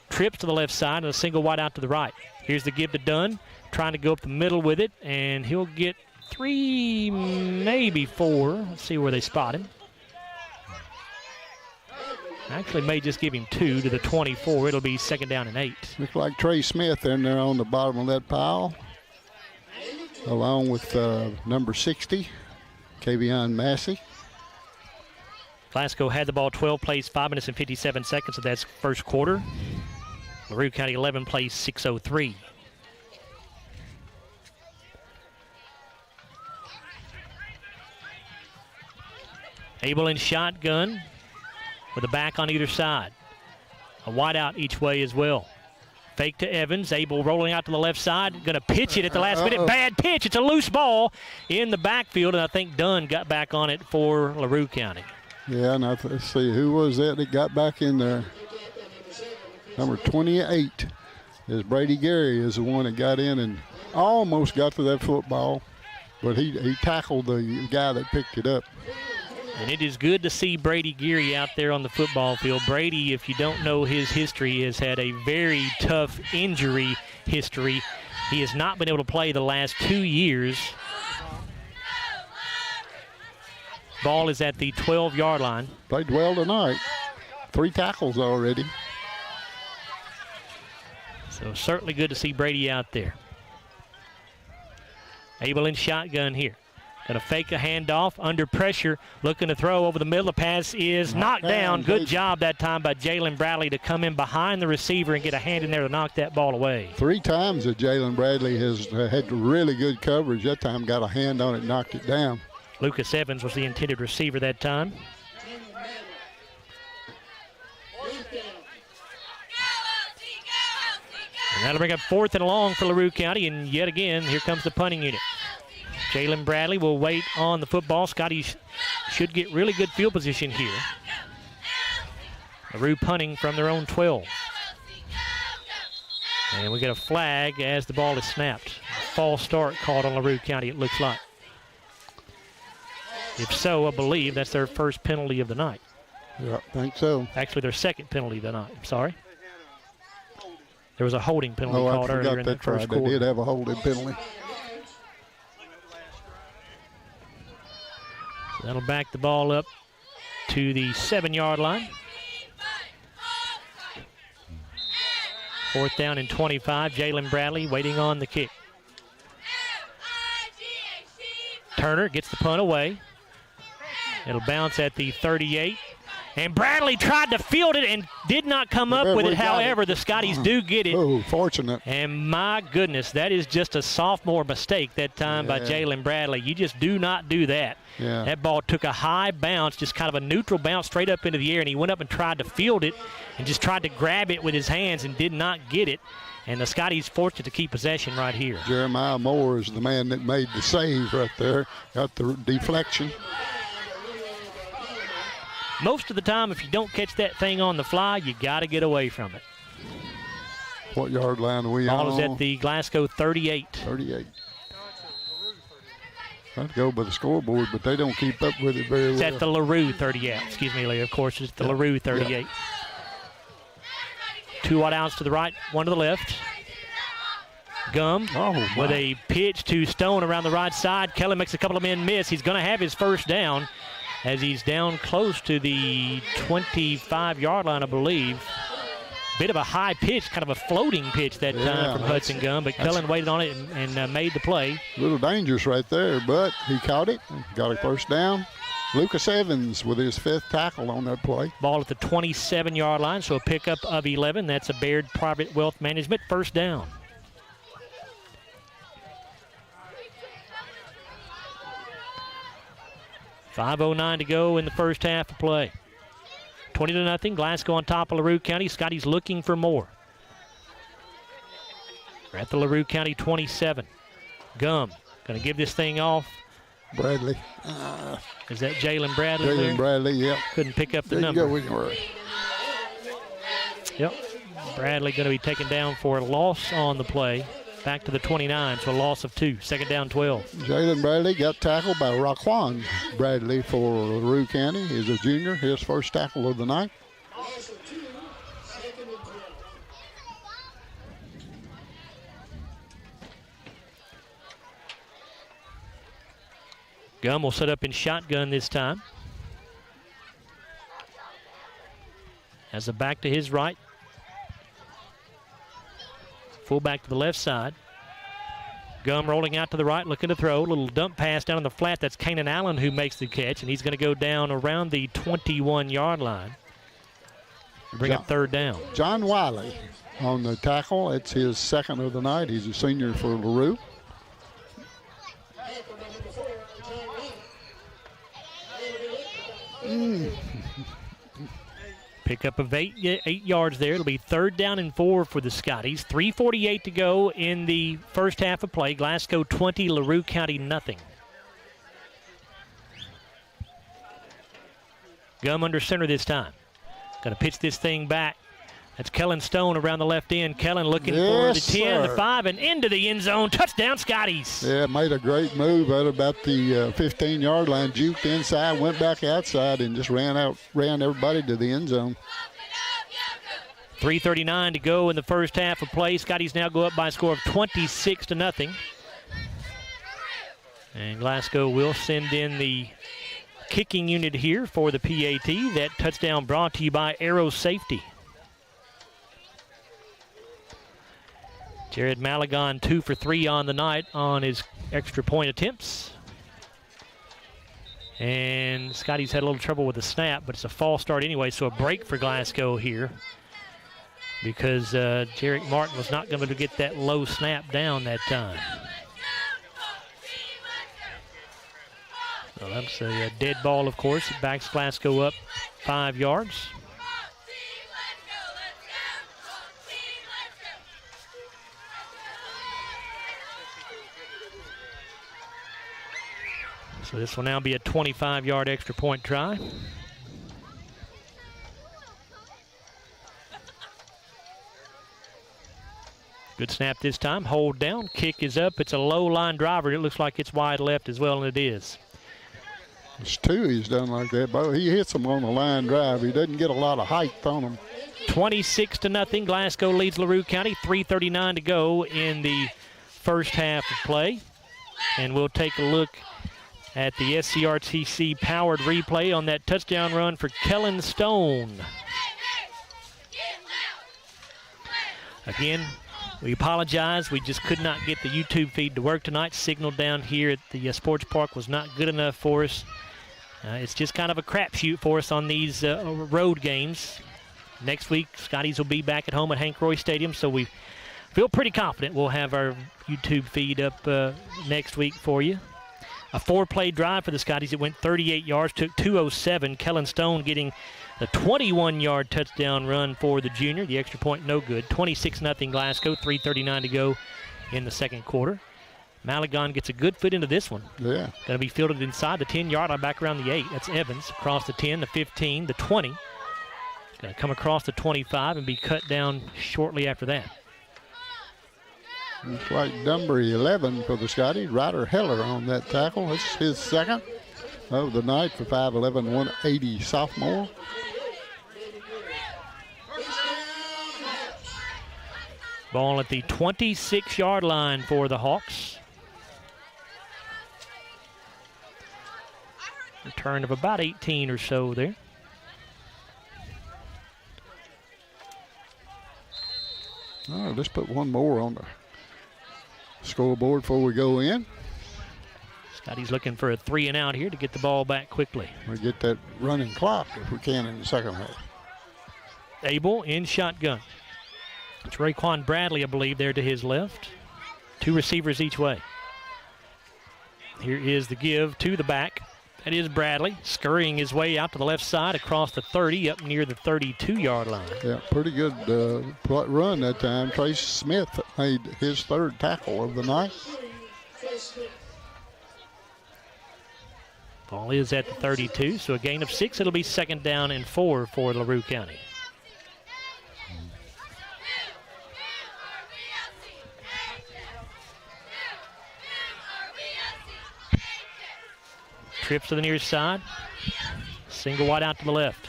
Trips to the left side and a single wide out to the right. Here's the give to Dunn. Trying to go up the middle with it, and he'll get 3, maybe 4. Let's see where they spot him. Actually may just give him 2 to the 24. It'll be 2nd down and 8. Looks like Trey Smith in there on the bottom of that pile, along with number 60, Kavion Massey. Glasgow had the ball 12 plays, 5 minutes and 57 seconds, so that's first quarter. LaRue County 11 plays, 6:03. Abel in shotgun with a back on either side. A wide out each way as well. Fake to Evans. Abel rolling out to the left side. Going to pitch it at the last minute. Bad pitch. It's a loose ball in the backfield, and I think Dunn got back on it for LaRue County. Yeah, now let's see, who was that got back in there? Number 28 is Brady Gary is the one that got in and almost got to that football, but he tackled the guy that picked it up. And it is good to see Brady Geary out there on the football field. Brady, if you don't know his history, has had a very tough injury history. He has not been able to play the last 2 years. Ball is at the 12-yard line. Played well tonight. 3 tackles already. So certainly good to see Brady out there. Abel in shotgun here. Going to fake a handoff under pressure, looking to throw over the middle. The pass is knocked down. Good job that time by Jalen Bradley to come in behind the receiver and get a hand in there to knock that ball away. 3 times that Jalen Bradley has had really good coverage. That time got a hand on it, knocked it down. Lucas Evans was the intended receiver that time. And that'll bring up 4th and long for LaRue County, and yet again, here comes the punting unit. Jalen Bradley will wait on the football. Scotty should get really good field position here. LaRue punting from their own 12. And we get a flag as the ball is snapped. A false start called on LaRue County, it looks like. If so, I believe that's their first penalty of the night. Yeah, I think so. Actually, their second penalty of the night. I'm sorry. There was a holding penalty called earlier in the first quarter. They did have a holding penalty. So that'll back the ball up to the 7-yard line. 4th down and 25. Jalen Bradley waiting on the kick. Turner gets the punt away. It'll bounce at the 38. And Bradley tried to field it and did not come up with it. However, the Scotties do get it. Oh, fortunate. And my goodness, that is just a sophomore mistake that time by Jalen Bradley. You just do not do that. Yeah. That ball took a high bounce, just kind of a neutral bounce straight up into the air, and he went up and tried to field it and just tried to grab it with his hands and did not get it. And the Scotties fortunate to keep possession right here. Jeremiah Moore is the man that made the save right there. Got the deflection. Most of the time, if you don't catch that thing on the fly, you got to get away from it. What yard line are we on? Ball is at the Glasgow 38. 38. I'd go by the scoreboard, but they don't keep up with it very well. It's at the LaRue 38. Excuse me, Lee. Of course, it's the LaRue 38. Yeah. 2 wide outs to the right, 1 to the left. Gum with a pitch to Stone around the right side. Kelly makes a couple of men miss. He's going to have his first down as he's down close to the 25-yard line, I believe. Bit of a high pitch, kind of a floating pitch that time from Hudson Gum, but Cullen waited on it and made the play. A little dangerous right there, but he caught it, got a first down. Lucas Evans with his 5th tackle on that play. Ball at the 27-yard line, so a pickup of 11. That's a Baird Private Wealth Management first down. .509 to go in the first half of play. 20-0, Glasgow on top of LaRue County. Scotty's looking for more. We're at the LaRue County 27. Gum going to give this thing off. Bradley. Is that Jalen Bradley? Jalen Bradley, yep. Couldn't pick up the number. Yep. Bradley going to be taken down for a loss on the play. Back to the 29, so a loss of 2. Second down, 12. Jalen Bradley got tackled by Raquan Bradley for LaRue County. He's a junior, his first tackle of the night. Gum will set up in shotgun this time. Has a back to his right. Fullback to the left side. Gum rolling out to the right, looking to throw. Little dump pass down on the flat. That's Kanan Allen who makes the catch, and he's going to go down around the 21-yard line. Bring up third down. John Wiley on the tackle. It's his second of the night. He's a senior for LaRue. Pick up of 8 yards there. It'll be 3rd down and 4 for the Scotties. 3:48 to go in the first half of play. Glasgow 20, LaRue County nothing. Gum under center this time. Going to pitch this thing back. That's Kellen Stone around the left end. Kellen looking for the 10, the 5, and into the end zone. Touchdown, Scotties. Yeah, made a great move at about the 15-yard line. Juked inside, went back outside, and just ran everybody to the end zone. 3:39 to go in the first half of play. Scotties now go up by a score of 26-0. And Glasgow will send in the kicking unit here for the PAT. That touchdown brought to you by Arrow Safety. Jared Malagon 2 for 3 on the night on his extra point attempts. And Scotty's had a little trouble with the snap, but it's a false start anyway, so a break for Glasgow here because Jarek Martin was not going to get that low snap down that time. So that's a dead ball, of course. It backs Glasgow up 5 yards. So this will now be a 25-yard extra point try. Good snap this time. Hold down. Kick is up. It's a low line driver. It looks like it's wide left as well, and it is. It's 2 he's done like that, but he hits them on the line drive. He doesn't get a lot of height on them. 26-0. Glasgow leads LaRue County. 3:39 to go in the first half of play. And we'll take a look at the SCRTC powered replay on that touchdown run for Kellen Stone. Again, we apologize. We just could not get the YouTube feed to work tonight. Signal down here at the sports park was not good enough for us. It's just kind of a crapshoot for us on these road games. Next week, Scotties will be back at home at Hank Roy Stadium, so we feel pretty confident we'll have our YouTube feed up next week for you. A 4-play drive for the Scotties. It went 38 yards, took 2:07. Kellen Stone getting the 21-yard touchdown run for the junior. The extra point no good. 26-0 Glasgow, 3:39 to go in the second quarter. Malagon gets a good foot into this one. Yeah. Going to be fielded inside the 10-yard line, back around the 8. That's Evans across the 10, the 15, the 20. Going to come across the 25 and be cut down shortly after that. Looks like number 11 for the Scotties, Ryder Heller on that tackle. This is his second of the night for 5'11", 180 sophomore. Ball at the 26-yard line for the Hawks. Return of about 18 or so there. Oh, let's put one more on the scoreboard before we go in. Scotty's looking for a 3 and out here to get the ball back quickly. We get that running clock if we can in the second half. Abel in shotgun. It's Raekwon Bradley, I believe, there to his left. 2 receivers each way. Here is the give to the back. That is Bradley scurrying his way out to the left side across the 30 up near the 32-yard line. Yeah, pretty good run that time. Trace Smith made his 3rd tackle of the night. Ball is at the 32, so a gain of 6. It'll be 2nd down and 4 for LaRue County. Trips to the near side. Single wide out to the left.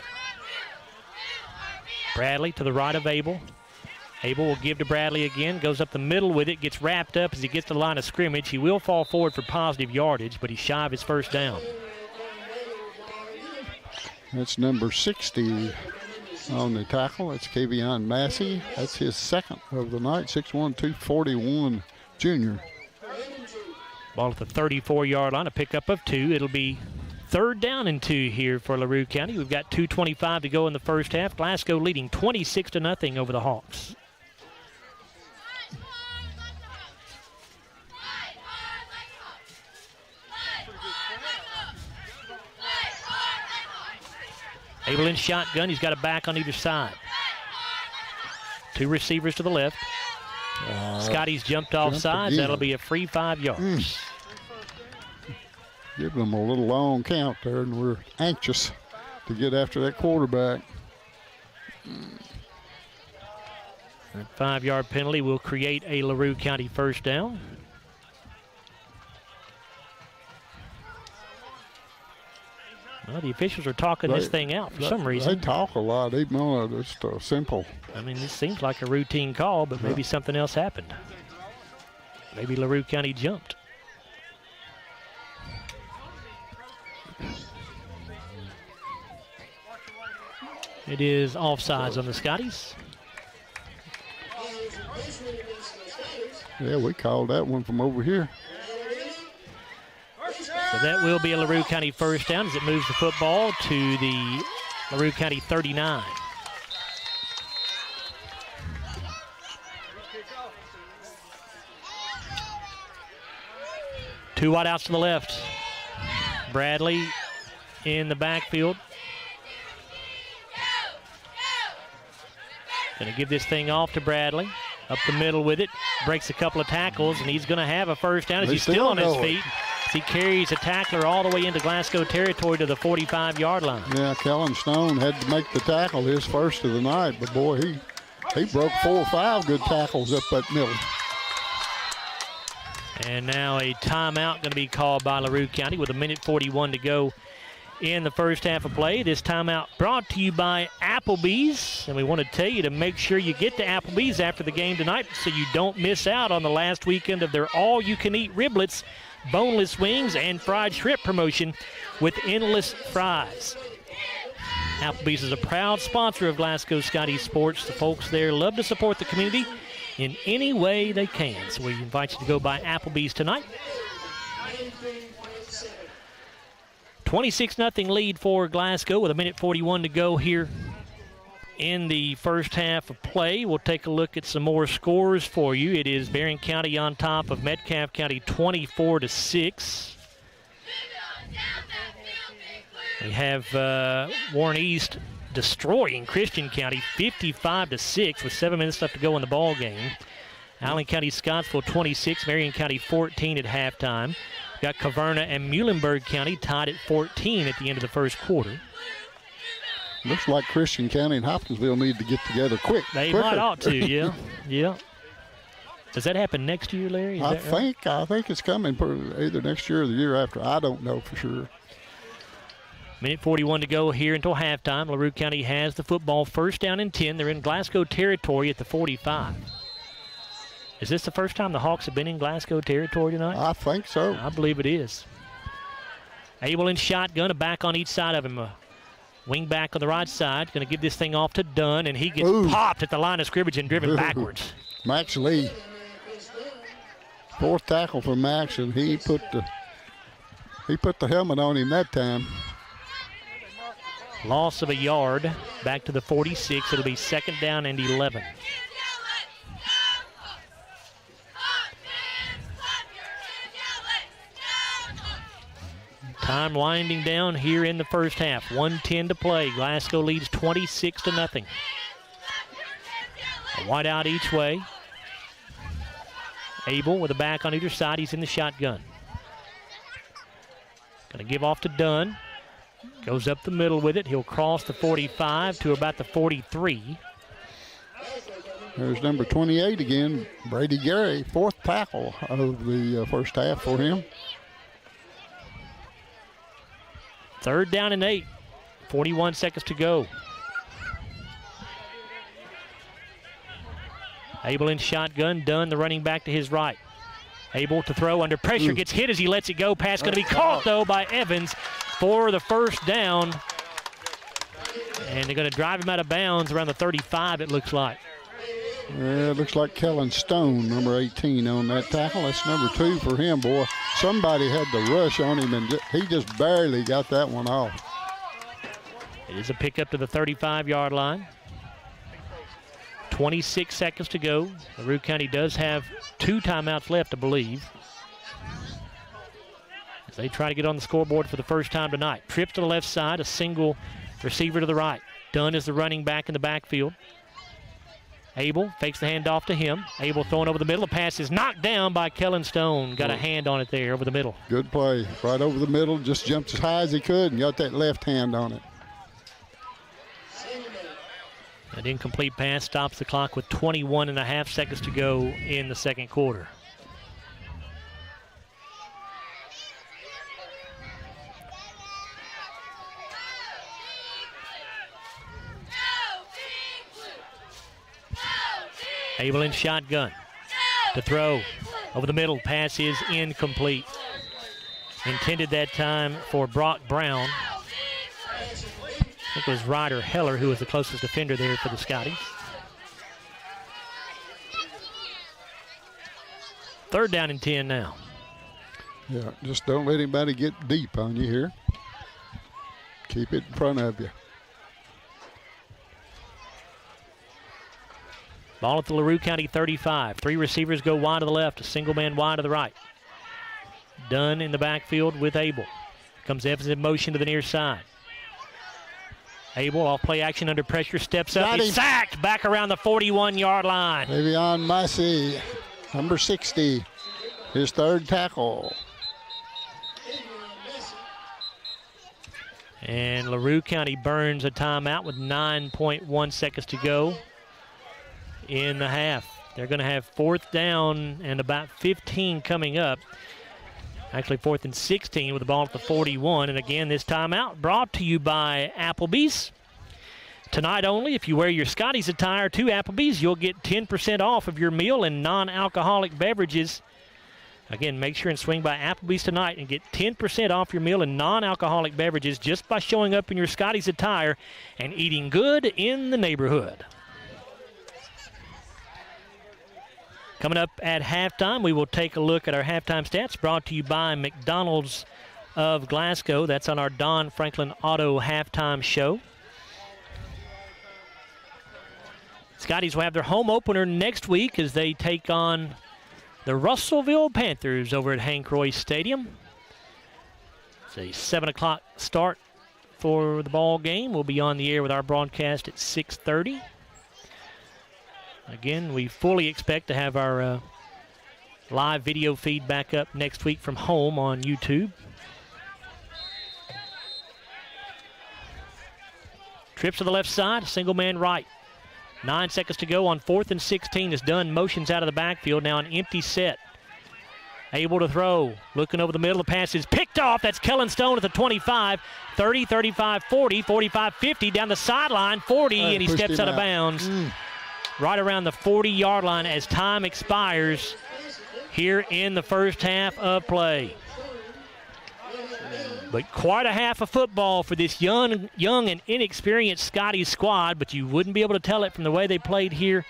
Bradley to the right of Abel. Abel will give to Bradley again. Goes up the middle with it. Gets wrapped up as he gets to the line of scrimmage. He will fall forward for positive yardage, but he's shy of his 1st down. That's number 60 on the tackle. That's Kavion Massey. That's his 2nd of the night. 6'1", 241 junior. Ball at the 34-yard line, a pickup of 2. It'll be 3rd down and 2 here for LaRue County. We've got 2:25 to go in the first half. Glasgow leading 26-0 over the Hawks. Abel in shotgun. He's got a back on either side. 2 receivers to the left. Scotty's jumped off sides. That'll be a free 5 yards. Give them a little long count there, and we're anxious to get after that quarterback. That 5-yard penalty will create a LaRue County first down. Well, the officials are talking this thing out for some reason. They talk a lot, even though it's simple. I mean, this seems like a routine call, but maybe something else happened. Maybe LaRue County jumped. It is offsides on the Scotties. Yeah, we called that one from over here. So that will be a LaRue County first down as it moves the football to the LaRue County 39. Two wide outs to the left. Bradley in the backfield. Going to give this thing off to Bradley. Up the middle with it. Breaks a couple of tackles, and he's going to have a first down as he's still on his feet. As he carries a tackler all the way into Glasgow territory to the 45-yard line. Yeah, Kellen Stone had to make the tackle, his first of the night. But, boy, he broke 4 or 5 good tackles up that middle. And now a timeout going to be called by LaRue County with 1:41 to go in the first half of play. This timeout brought to you by Applebee's. And we want to tell you to make sure you get to Applebee's after the game tonight so you don't miss out on the last weekend of their all-you-can-eat riblets, boneless wings, and fried shrimp promotion with endless fries. Applebee's is a proud sponsor of Glasgow Scottie Sports. The folks there love to support the community in any way they can. So we invite you to go by Applebee's tonight. 26-0 lead for Glasgow with 1:41 to go here in the first half of play. We'll take a look at some more scores for you. It is Barron County on top of Metcalfe County 24-6. We have Warren East destroying Christian County 55-6 with 7 minutes left to go in the ball game. Allen County Scottsville 26, Marion County 14 at halftime. Got Caverna and Muhlenberg County tied at 14 at the end of the first quarter. Looks like Christian County and Hopkinsville need to get together quick. They quicker. might ought to, yeah. Yeah. Does that happen next year, Larry? I think it's coming either next year or the year after. I don't know for sure. 1:41 to go here until halftime. LaRue County has the football, first down and 10. They're in Glasgow territory at the 45. Is this the first time the Hawks have been in Glasgow territory tonight? I think so. I believe it is. Abel in shotgun, a back on each side of him. A wing back on the right side. Going to give this thing off to Dunn, and he gets popped at the line of scrimmage and driven backwards. Max Lee. 4th tackle for Max, and he put the helmet on him that time. Loss of a yard. Back to the 46. It'll be 2nd down and 11. Time winding down here in the first half. 1:10 to play. Glasgow leads 26-0. A wide out each way. Abel with a back on either side. He's in the shotgun. Going to give off to Dunn. Goes up the middle with it. He'll cross the 45 to about the 43. There's number 28 again, Brady Gary, 4th tackle of the first half for him. 3rd down and 8. 41 seconds to go. Abel in shotgun. Dunn, the running back, to his right. Able to throw under pressure. Gets hit as he lets it go. Pass going to be caught, though, by Evans for the first down. And they're going to drive him out of bounds around the 35, it looks like. Yeah, it looks like Kellen Stone, number 18, on that tackle. That's number 2 for him, boy. Somebody had to rush on him, and he just barely got that one off. It is a pickup to the 35-yard line. 26 seconds to go. LaRue County does have 2 timeouts left, I believe, as they try to get on the scoreboard for the first time tonight. Trips to the left side, a single receiver to the right. Dunn is the running back in the backfield. Abel fakes the handoff to him. Abel throwing over the middle. The pass is knocked down by Kellen Stone. Got a hand on it there over the middle. Good play. Right over the middle. Just jumped as high as he could and got that left hand on it. An incomplete pass stops the clock with 21.5 seconds to go in the second quarter. Abel in shotgun to throw. Over the middle, pass is incomplete. Intended that time for Brock Brown. I think it was Ryder Heller who was the closest defender there for the Scotties. Third down and 10 now. Yeah, just don't let anybody get deep on you here. Keep it in front of you. Ball at the LaRue County 35. 3 receivers go wide to the left, a single man wide to the right. Dunn in the backfield with Abel. Comes Evans in motion to the near side. Abel off play action under pressure, steps up. He's sacked back around the 41-yard line. Davion Massey, number 60, his third tackle. And LaRue County burns a timeout with 9.1 seconds to go in the half. They're going to have fourth down and about 15 coming up. Actually, 4th and 16 with the ball at the 41. And again, this timeout brought to you by Applebee's. Tonight only, if you wear your Scotties attire to Applebee's, you'll get 10% off of your meal and non-alcoholic beverages. Again, make sure and swing by Applebee's tonight and get 10% off your meal and non-alcoholic beverages just by showing up in your Scotties attire and eating good in the neighborhood. Coming up at halftime, we will take a look at our halftime stats brought to you by McDonald's of Glasgow. That's on our Don Franklin Auto halftime show. Scotties will have their home opener next week as they take on the Russellville Panthers over at Hank Roy Stadium. It's a 7 o'clock start for the ball game. We'll be on the air with our broadcast at 6:30. Again, we fully expect to have our live video feed back up next week from home on YouTube. Trips to the left side, single man right. 9 seconds to go on 4th and 16 as Dunn motions out of the backfield. Now an empty set. Able to throw. Looking over the middle. The pass is picked off. That's Kellen Stone at the 25. 30, 35, 40, 45, 50. Down the sideline. 40, and he steps out of bounds. Right around the 40-yard line as time expires here in the first half of play. But quite a half of football for this young and inexperienced Scotties squad, but you wouldn't be able to tell it from the way they played here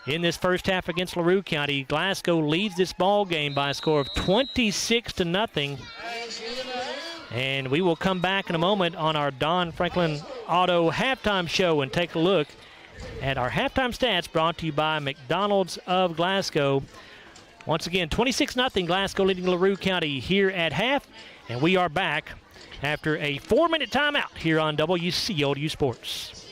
in this first half against LaRue County. Glasgow leads this ball game by a score of 26-0. And we will come back in a moment on our Don Franklin Auto halftime show and take a look at our halftime stats brought to you by McDonald's of Glasgow. Once again, 26-0 Glasgow leading LaRue County here at half. And we are back after a 4-minute timeout here on WCOU Sports.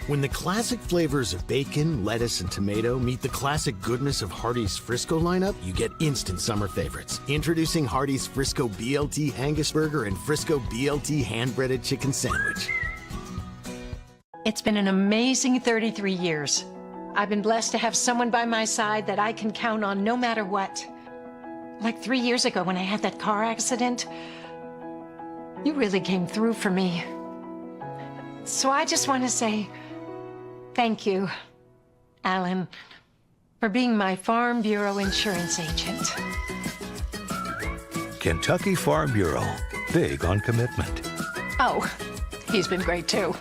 When the classic flavors of bacon, lettuce, and tomato meet the classic goodness of Hardee's Frisco lineup, you get instant summer favorites. Introducing Hardee's Frisco BLT Angus Burger and Frisco BLT hand-breaded chicken sandwich. It's been an amazing 33 years. I've been blessed to have someone by my side that I can count on no matter what. Like 3 years ago when I had that car accident, you really came through for me. So I just want to say thank you, Alan, for being my Farm Bureau insurance agent. Kentucky Farm Bureau, big on commitment. Oh, he's been great too.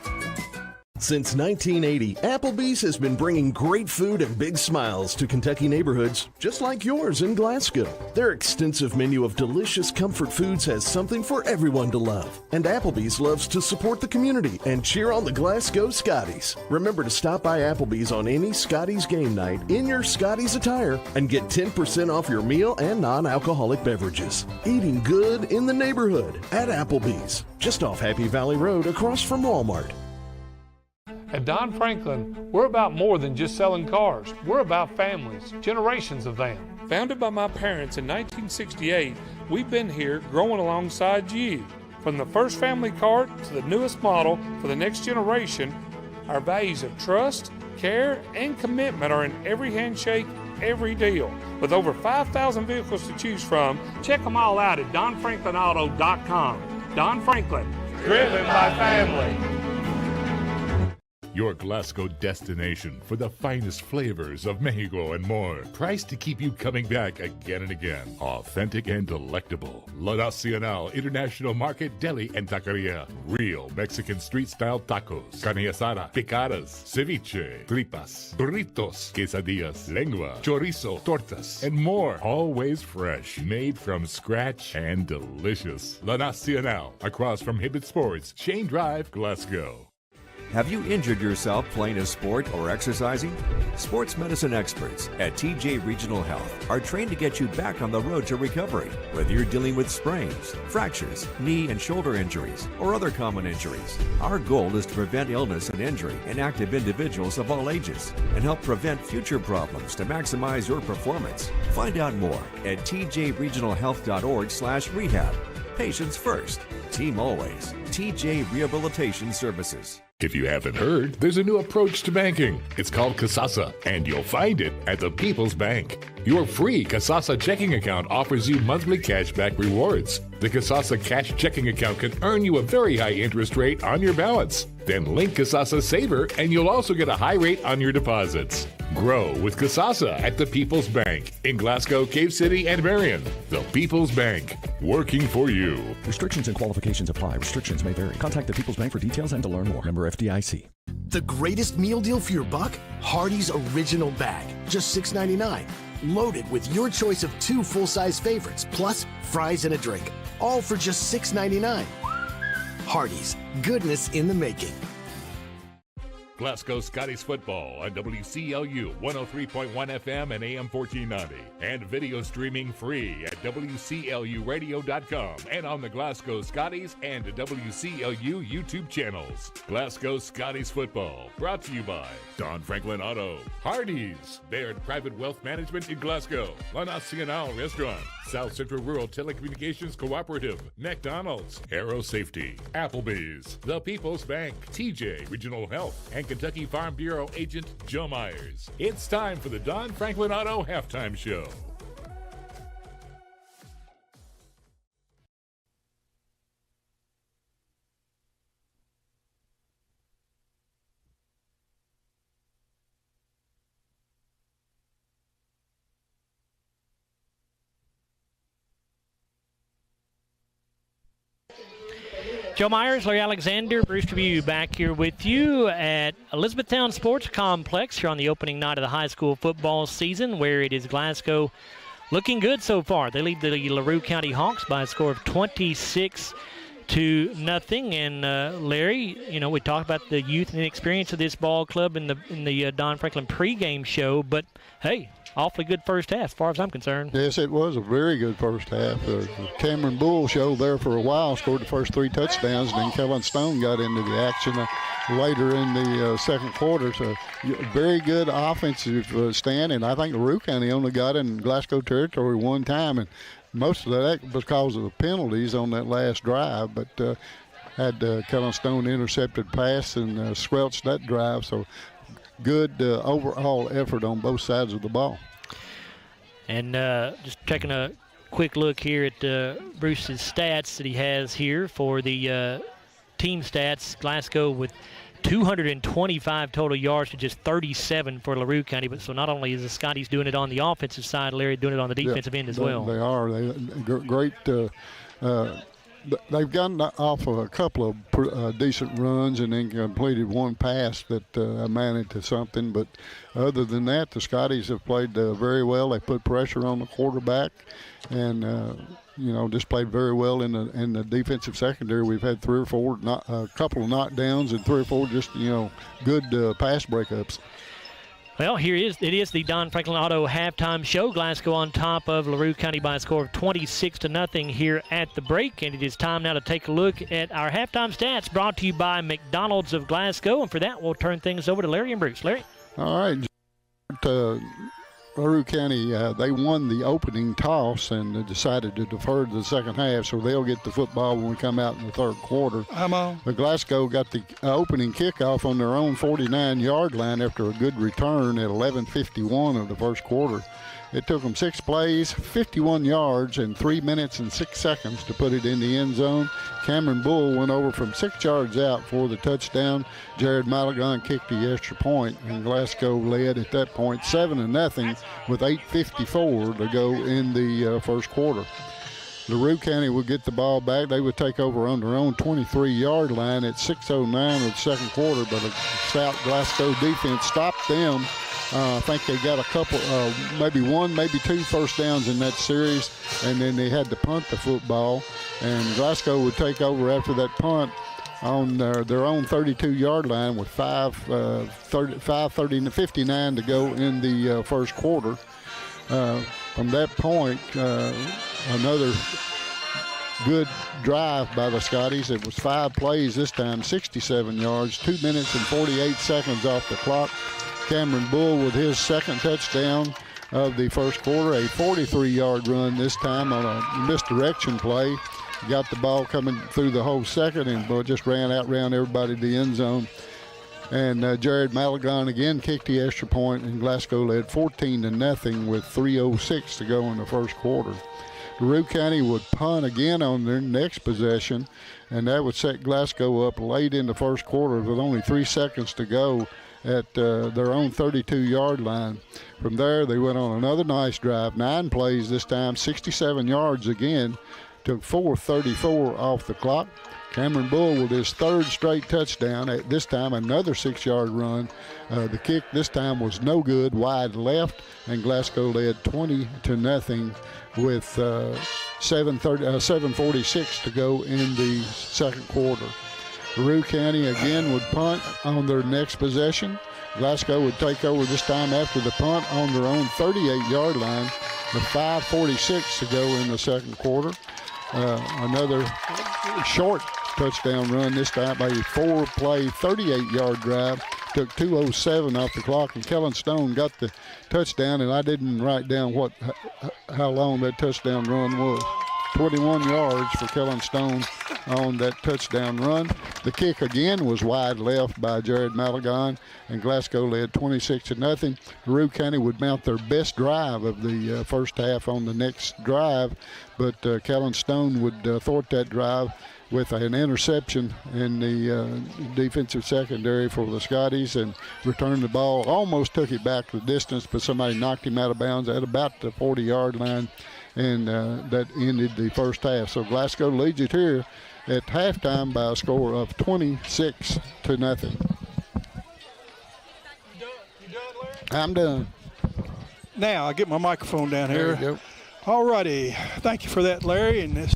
Since 1980, Applebee's has been bringing great food and big smiles to Kentucky neighborhoods, just like yours in Glasgow. Their extensive menu of delicious comfort foods has something for everyone to love. And Applebee's loves to support the community and cheer on the Glasgow Scotties. Remember to stop by Applebee's on any Scotties game night in your Scotties attire and get 10% off your meal and non-alcoholic beverages. Eating good in the neighborhood at Applebee's, just off Happy Valley Road across from Walmart. At Don Franklin, we're about more than just selling cars. We're about families, generations of them. Founded by my parents in 1968, we've been here growing alongside you. From the first family cart to the newest model for the next generation, our values of trust, care, and commitment are in every handshake, every deal. With over 5,000 vehicles to choose from, check them all out at DonFranklinAuto.com. Don Franklin, driven by family. Your Glasgow destination for the finest flavors of Mexico and more. Priced to keep you coming back again and again. Authentic and delectable. La Nacional International Market Deli and Taqueria. Real Mexican street-style tacos. Carne asada, picadas, ceviche, tripas, burritos, quesadillas, lengua, chorizo, tortas, and more. Always fresh. Made from scratch and delicious. La Nacional. Across from Hibbett Sports, Shane Drive, Glasgow. Have you injured yourself playing a sport or exercising? Sports medicine experts at TJ Regional Health are trained to get you back on the road to recovery. Whether you're dealing with sprains, fractures, knee and shoulder injuries, or other common injuries, our goal is to prevent illness and injury in active individuals of all ages and help prevent future problems to maximize your performance. Find out more at tjregionalhealth.org/rehab. Patients first, team always. TJ Rehabilitation Services. If you haven't heard, there's a new approach to banking. It's called Kasasa, and you'll find it at the People's Bank. Your free Kasasa checking account offers you monthly cashback rewards. The Kasasa cash checking account can earn you a very high interest rate on your balance. Then link Kasasa Saver, and you'll also get a high rate on your deposits. Grow with Kasasa at the People's Bank in Glasgow, Cave City, and Marion. The People's Bank, working for you. Restrictions and qualifications apply. Restrictions may vary. Contact the People's Bank for details and to learn more. Member FDIC. The greatest meal deal for your buck? Hardee's Original Bag. Just $6.99. Loaded with your choice of 2 full-size favorites, plus fries and a drink. All for just $6.99. Hardee's. Goodness in the making. Glasgow Scotties football on WCLU 103.1 FM and AM 1490. And video streaming free at WCLUradio.com and on the Glasgow Scotties and WCLU YouTube channels. Glasgow Scotties football brought to you by Don Franklin Auto, Hardee's, Baird Private Wealth Management in Glasgow, La Nacional Restaurant, South Central Rural Telecommunications Cooperative, McDonald's, Aero Safety, Applebee's, The People's Bank, TJ Regional Health, and Kentucky Farm Bureau agent Joe Myers. It's time for the Don Franklin Auto Halftime Show. Joe Myers, Larry Alexander, Bruce Tribune back here with you at Elizabethtown Sports Complex here on the opening night of the high school football season, where it is Glasgow looking good so far. They lead the LaRue County Hawks by a score of 26-0. And Larry, you know, we talked about the youth and experience of this ball club in the Don Franklin pregame show, but hey, awfully good first half as far as I'm concerned. Yes, it was a very good first half. Cameron Bull showed there for a while, scored the first 3 touchdowns, and then Kellen Stone got into the action later in the second quarter. So very good offensive stand, and I think LaRue County only got in Glasgow territory one time, and most of that was because of the penalties on that last drive, but had Kellen Stone intercepted pass and squelched that drive. So good overall effort on both sides of the ball. And just taking a quick look here at Bruce's stats that he has here for the team stats. Glasgow with 225 total yards to just 37 for LaRue County. But so not only is the Scotties doing it on the offensive side, Larry doing it on the defensive end as well. They are. Great. They've gotten off of a couple of decent runs and then completed one pass that amounted to something. But other than that, the Scotties have played very well. They put pressure on the quarterback and, just played very well in the defensive secondary. We've had 3 or 4, a couple of knockdowns and 3 or 4 just, good pass breakups. Well, it is the Don Franklin Auto halftime show. Glasgow on top of LaRue County by a score of 26-0 here at the break. And it is time now to take a look at our halftime stats brought to you by McDonald's of Glasgow. And for that, we'll turn things over to Larry and Bruce. Larry? All right. LaRue County, they won the opening toss and decided to defer to the second half, so they'll get the football when we come out in the third quarter. I'm on. But Glasgow got the opening kickoff on their own 49-yard line after a good return at 11:51 of the first quarter. It took them 6 plays, 51 yards, and 3 minutes and 6 seconds to put it in the end zone. Cameron Bull went over from 6 yards out for the touchdown. Jared Malagon kicked the extra point, and Glasgow led at that point 7-0 with 8:54 to go in the first quarter. LaRue County would get the ball back. They would take over on their own 23-yard line at 6:09 of the second quarter, but a stout Glasgow defense stopped them. I think they got a couple, maybe 1, maybe 2 first downs in that series, and then they had to punt the football. And Glasgow would take over after that punt on their own 32-yard line with 5:59 to go in the first quarter. From that point, another good drive by the Scotties. It was 5 plays this time, 67 yards, 2 minutes and 48 seconds off the clock. Cameron Bull with his second touchdown of the first quarter, a 43-yard run this time on a misdirection play. Got the ball coming through the whole second and just ran everybody to the end zone. And Jared Malagon again kicked the extra point, and Glasgow led 14-0 with 3:06 to go in the first quarter. LaRue County would punt again on their next possession, and that would set Glasgow up late in the first quarter with only 3 seconds to go at their own 32-yard line. From there, they went on another nice drive, 9 plays this time, 67 yards again, took 4:34 off the clock. Cameron Bull with his 3rd straight touchdown, at this time another 6-yard run. The kick this time was no good, wide left, and Glasgow led 20-0 with 7:46 to go in the second quarter. LaRue County again would punt on their next possession. Glasgow would take over this time after the punt on their own 38-yard line with 5:46 to go in the second quarter. Another short touchdown run, this time a 4-play, 38-yard drive. Took 2:07 off the clock, and Kellen Stone got the touchdown, and I didn't write down how long that touchdown run was. 21 yards for Kellen Stone on that touchdown run. The kick again was wide left by Jared Malagon, and Glasgow led 26-0. LaRue County would mount their best drive of the first half on the next drive, but Kellen Stone would thwart that drive with an interception in the defensive secondary for the Scotties and returned the ball. Almost took it back the distance, but somebody knocked him out of bounds at about the 40-yard line, and that ended the first half. So Glasgow leads it here at halftime by a score of 26-0. You done, Larry? I'm done. Now I get my microphone down here. There you go. All righty. Thank you for that, Larry. And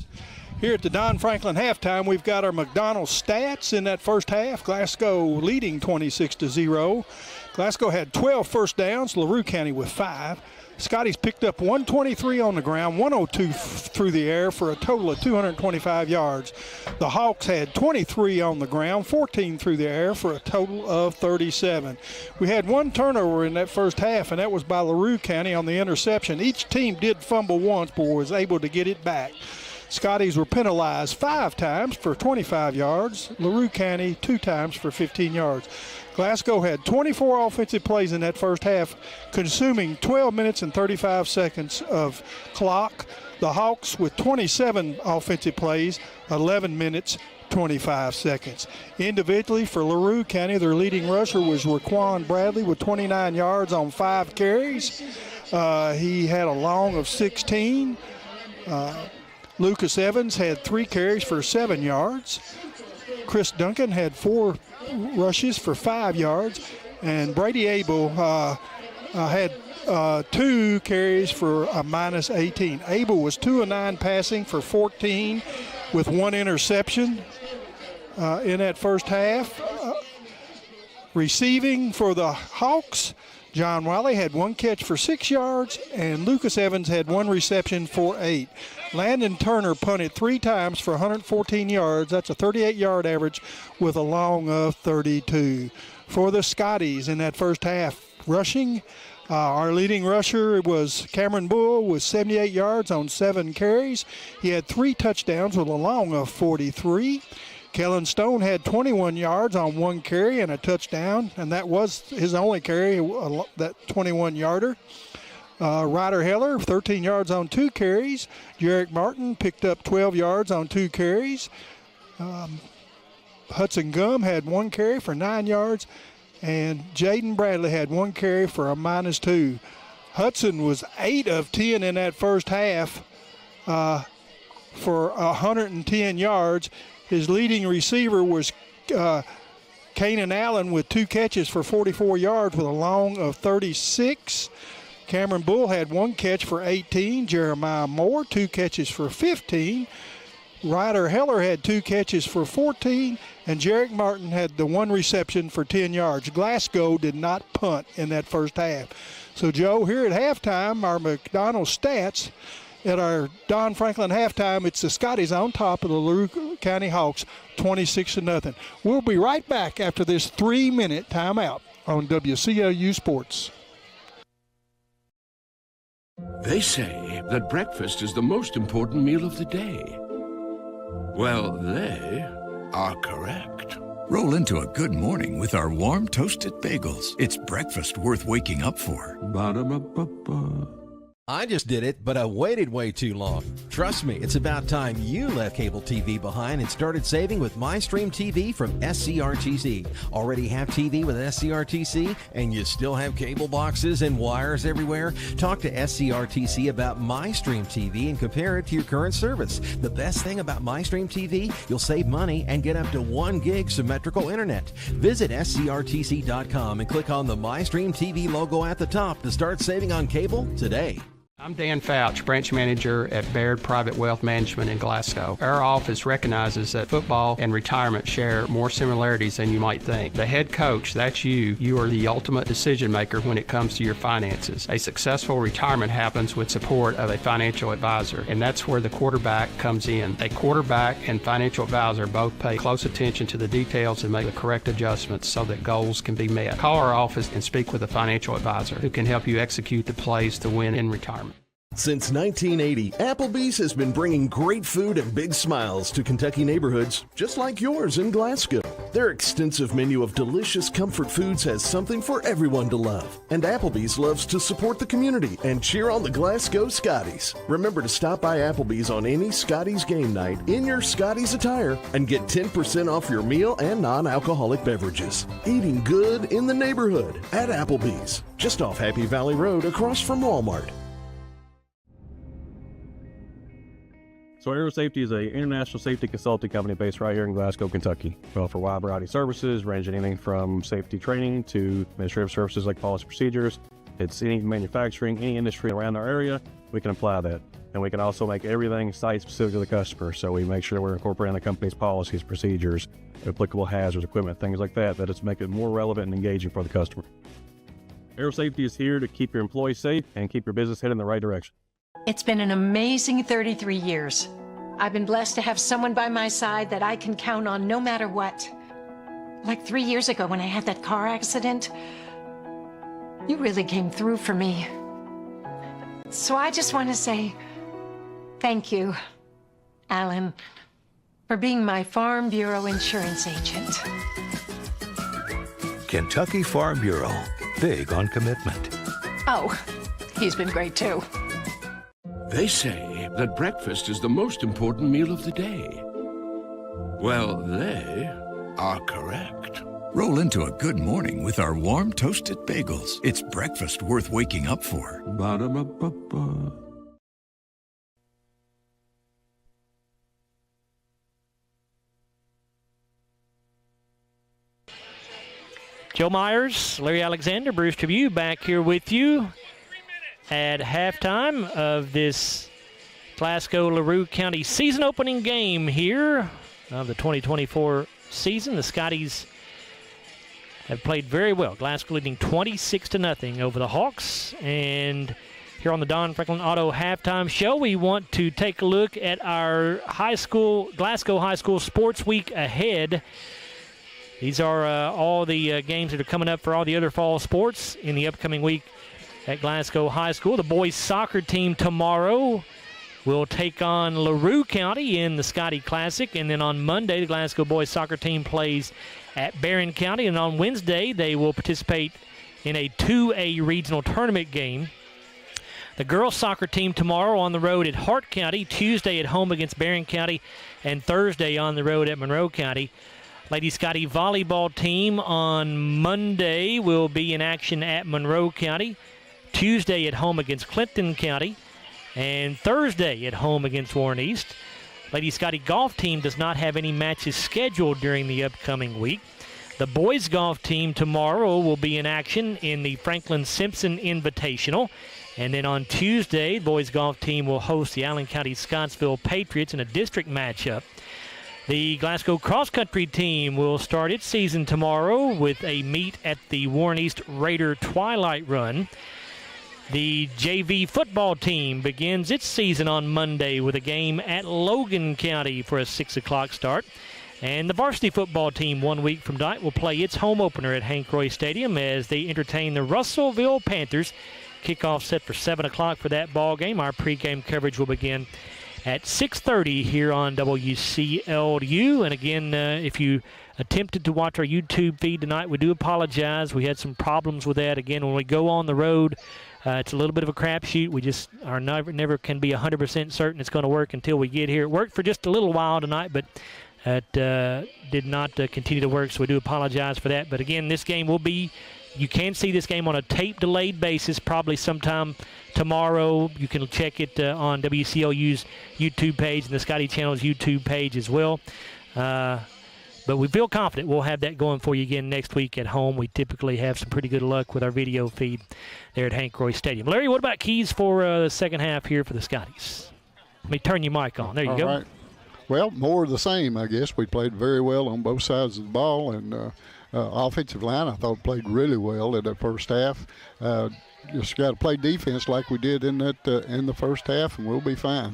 here at the Don Franklin halftime, we've got our McDonald's stats in that first half. Glasgow leading 26-0. Glasgow had 12 first downs, LaRue County with 5. Scotties picked up 123 on the ground, 102 through the air for a total of 225 yards. The Hawks had 23 on the ground, 14 through the air for a total of 37. We had 1 turnover in that first half, and that was by LaRue County on the interception. Each team did fumble once, but was able to get it back. Scotties were penalized 5 times for 25 yards. LaRue County 2 times for 15 yards. Glasgow had 24 offensive plays in that first half, consuming 12 minutes and 35 seconds of clock. The Hawks with 27 offensive plays, 11 minutes, 25 seconds. Individually for LaRue County, their leading rusher was Raquan Bradley with 29 yards on 5 carries. He had a long of 16. Lucas Evans had 3 carries for 7 yards. Chris Duncan had 4 rushes for 5 yards. And Brady Abel had 2 carries for a minus 18. Abel was 2 of 9 passing for 14 with 1 interception in that first half. Receiving for the Hawks, John Wiley had 1 catch for 6 yards, and Lucas Evans had 1 reception for 8. Landon Turner punted 3 times for 114 yards. That's a 38-yard average with a long of 32. For the Scotties in that first half, rushing, Our leading rusher was Cameron Bull with 78 yards on 7 carries. He had 3 touchdowns with a long of 43. Kellen Stone had 21 yards on 1 carry and a touchdown, and that was his only carry, that 21-yarder. Ryder Heller, 13 yards on 2 carries. Jarek Martin picked up 12 yards on 2 carries. Hudson Gum had 1 carry for 9 yards. And Jaden Bradley had 1 carry for a -2. Hudson was 8 of 10 in that first half for 110 yards. His leading receiver was Kanan Allen with 2 catches for 44 yards with a long of 36. Cameron Bull had 1 catch for 18. Jeremiah Moore, 2 catches for 15. Ryder Heller had 2 catches for 14, and Jarek Martin had the 1 reception for 10 yards. Glasgow did not punt in that first half. So, Joe, here at halftime, our McDonald's stats, at our Don Franklin halftime, it's the Scotties on top of the LaRue County Hawks, 26-0. We'll be right back after this 3-minute timeout on WCLU Sports. They say that breakfast is the most important meal of the day. Well, they are correct. Roll into a good morning with our warm toasted bagels. It's breakfast worth waking up for. Ba-da-ba-ba-ba. I just did it, but I waited way too long. Trust me, it's about time you left cable TV behind and started saving with MyStream TV from SCRTC. Already have TV with SCRTC and you still have cable boxes and wires everywhere? Talk to SCRTC about MyStream TV and compare it to your current service. The best thing about MyStream TV, you'll save money and get up to 1 gig symmetrical internet. Visit scrtc.com and click on the MyStream TV logo at the top to start saving on cable today. I'm Dan Fouch, branch manager at Baird Private Wealth Management in Glasgow. Our office recognizes that football and retirement share more similarities than you might think. The head coach, that's you. You are the ultimate decision maker when it comes to your finances. A successful retirement happens with support of a financial advisor, and that's where the quarterback comes in. A quarterback and financial advisor both pay close attention to the details and make the correct adjustments so that goals can be met. Call our office and speak with a financial advisor who can help you execute the plays to win in retirement. Since 1980, Applebee's has been bringing great food and big smiles to Kentucky neighborhoods just like yours in Glasgow. Their extensive menu of delicious comfort foods has something for everyone to love. And Applebee's loves to support the community and cheer on the Glasgow Scotties. Remember to stop by Applebee's on any Scotties game night in your Scotties attire and get 10% off your meal and non-alcoholic beverages. Eating good in the neighborhood at Applebee's, just off Happy Valley Road across from Walmart. So Aero Safety is an international safety consulting company based right here in Glasgow, Kentucky. We offer a wide variety of services, ranging anything from safety training to administrative services like policy procedures. It's any manufacturing, any industry around our area, we can apply that. And we can also make everything site-specific to the customer. So we make sure we're incorporating the company's policies, procedures, applicable hazards, equipment, things like that, that it's make it more relevant and engaging for the customer. Aero Safety is here to keep your employees safe and keep your business headed in the right direction. It's been an amazing 33 years. I've been blessed to have someone by my side that I can count on no matter what. Like 3 years ago when I had that car accident, you really came through for me. So I just want to say thank you, Alan, for being my Farm Bureau insurance agent. Kentucky Farm Bureau, big on commitment. Oh, he's been great too. They say that breakfast is the most important meal of the day. Well, they are correct. Roll into a good morning with our warm toasted bagels. It's breakfast worth waking up for. Ba-da-ba-ba-ba. Joe Myers, Larry Alexander, Bruce Tribune back here with you at halftime of this Glasgow-LaRue County season opening game here of the 2024 season. The Scotties have played very well. Glasgow leading 26-0 over the Hawks. And here on the Don Franklin Auto halftime show, we want to take a look at our Glasgow High School Sports Week ahead. These are all the games that are coming up for all the other fall sports in the upcoming week at Glasgow High School. The boys soccer team tomorrow will take on LaRue County in the Scottie Classic. And then on Monday, the Glasgow boys soccer team plays at Barron County. And on Wednesday, they will participate in a 2A regional tournament game. The girls soccer team tomorrow on the road at Hart County, Tuesday at home against Barron County, and Thursday on the road at Monroe County. Lady Scottie volleyball team on Monday will be in action at Monroe County, Tuesday at home against Clinton County, and Thursday at home against Warren East. Lady Scottie golf team does not have any matches scheduled during the upcoming week. The boys golf team tomorrow will be in action in the Franklin Simpson Invitational. And then on Tuesday, the boys golf team will host the Allen County Scottsville Patriots in a district matchup. The Glasgow cross-country team will start its season tomorrow with a meet at the Warren East Raider Twilight Run. The JV football team begins its season on Monday with a game at Logan County for a 6 o'clock start. And the varsity football team 1 week from tonight will play its home opener at Hank Roy Stadium as they entertain the Russellville Panthers. Kickoff set for 7 o'clock for that ball game. Our pregame coverage will begin at 6:30 here on WCLU. And again, if you attempted to watch our YouTube feed tonight, we do apologize. We had some problems with that. Again, when we go on the road, it's a little bit of a crapshoot. We just are never can be 100% certain it's going to work until we get here. It worked for just a little while tonight, but it did not continue to work, so we do apologize for that. But again, this game will be, you can see this game on a tape-delayed basis probably sometime tomorrow. You can check it on WCLU's YouTube page and the Scottie Channel's YouTube page as well. But we feel confident we'll have that going for you again next week at home. We typically have some pretty good luck with our video feed there at Hank Roy Stadium. Larry, what about keys for the second half here for the Scotties? Let me turn your mic on. There you go. Right. Well, more of the same, I guess. We played very well on both sides of the ball, and offensive line, I thought, played really well in the first half. Just got to play defense like we did in the first half, and we'll be fine.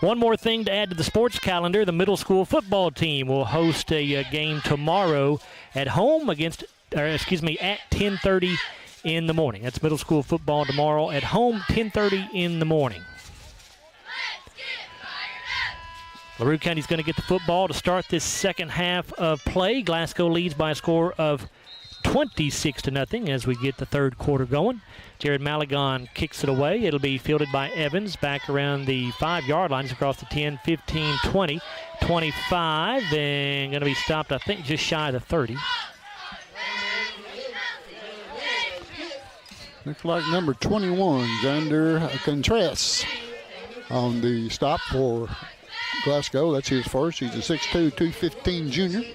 One more thing to add to the sports calendar, the middle school football team will host a game tomorrow at home at 10:30 in the morning. That's middle school football tomorrow at home, 10:30 in the morning. LaRue County's going to get the football to start this second half of play. Glasgow leads by a score of 26-0 as we get the third quarter going. Jared Malagon kicks it away. It'll be fielded by Evans back around the 5-yard line, across the 10, 15, 20, 25, and going to be stopped, I think, just shy of the 30. Looks like number 21's under Contreras on the stop for Glasgow. That's his first. He's a 6'2", 215 junior.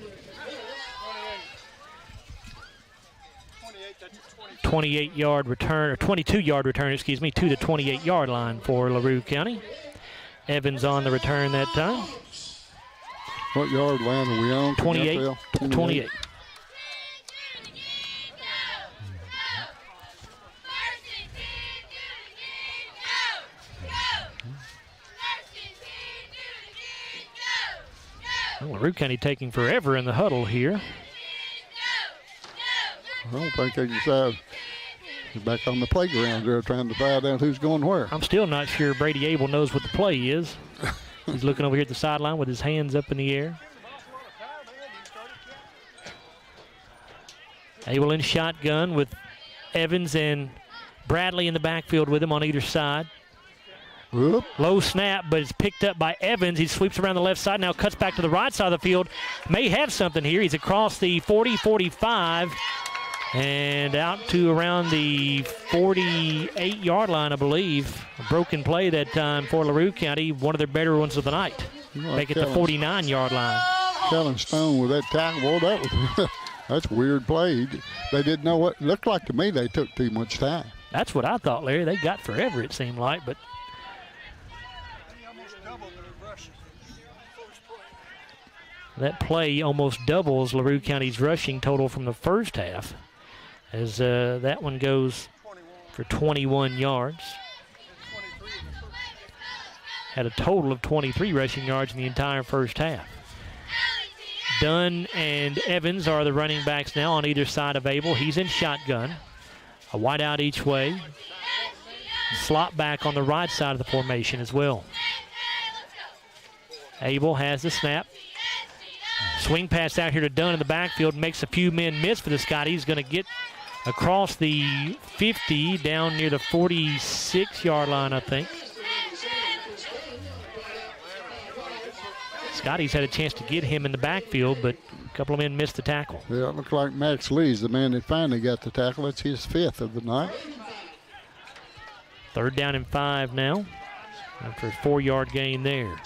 28-yard return, or 22-yard return, to the 28-yard line for LaRue County. Evans on the return that time. What yard line are we on? 28. 28. Well, LaRue County taking forever in the huddle here. I don't think they decide. He's back on the playground there trying to find out who's going where. I'm still not sure Brady Abel knows what the play is. He's looking over here at the sideline with his hands up in the air. Abel in shotgun with Evans and Bradley in the backfield with him on either side. Whoop. Low snap, but it's picked up by Evans. He sweeps around the left side, now cuts back to the right side of the field. May have something here. He's across the 40, 45, and out to around the 48-yard line, I believe. A broken play that time for LaRue County, one of their better ones of the night. Make it the 49-yard line. Kellen Stone with that tackle. Well, that's a weird play. They didn't know what it looked like to me. They took too much time. That's what I thought, Larry. They got forever, it seemed like, but that play almost doubles LaRue County's rushing total from the first half, as that one goes for 21 yards. Had a total of 23 rushing yards in the entire first half. Dunn and Evans are the running backs now on either side of Abel. He's in shotgun. A wide out each way. slot back on the right side of the formation as well. Abel has the snap. Swing pass out here to Dunn in the backfield, makes a few men miss for the Scotties. He's going to get across the 50 down near the 46-yard line, I think. Scotties had a chance to get him in the backfield, but a couple of men missed the tackle. Yeah, it looked like Max Lee's the man that finally got the tackle. That's his 5th of the night. 3rd down and 5 now after a 4-yard gain there.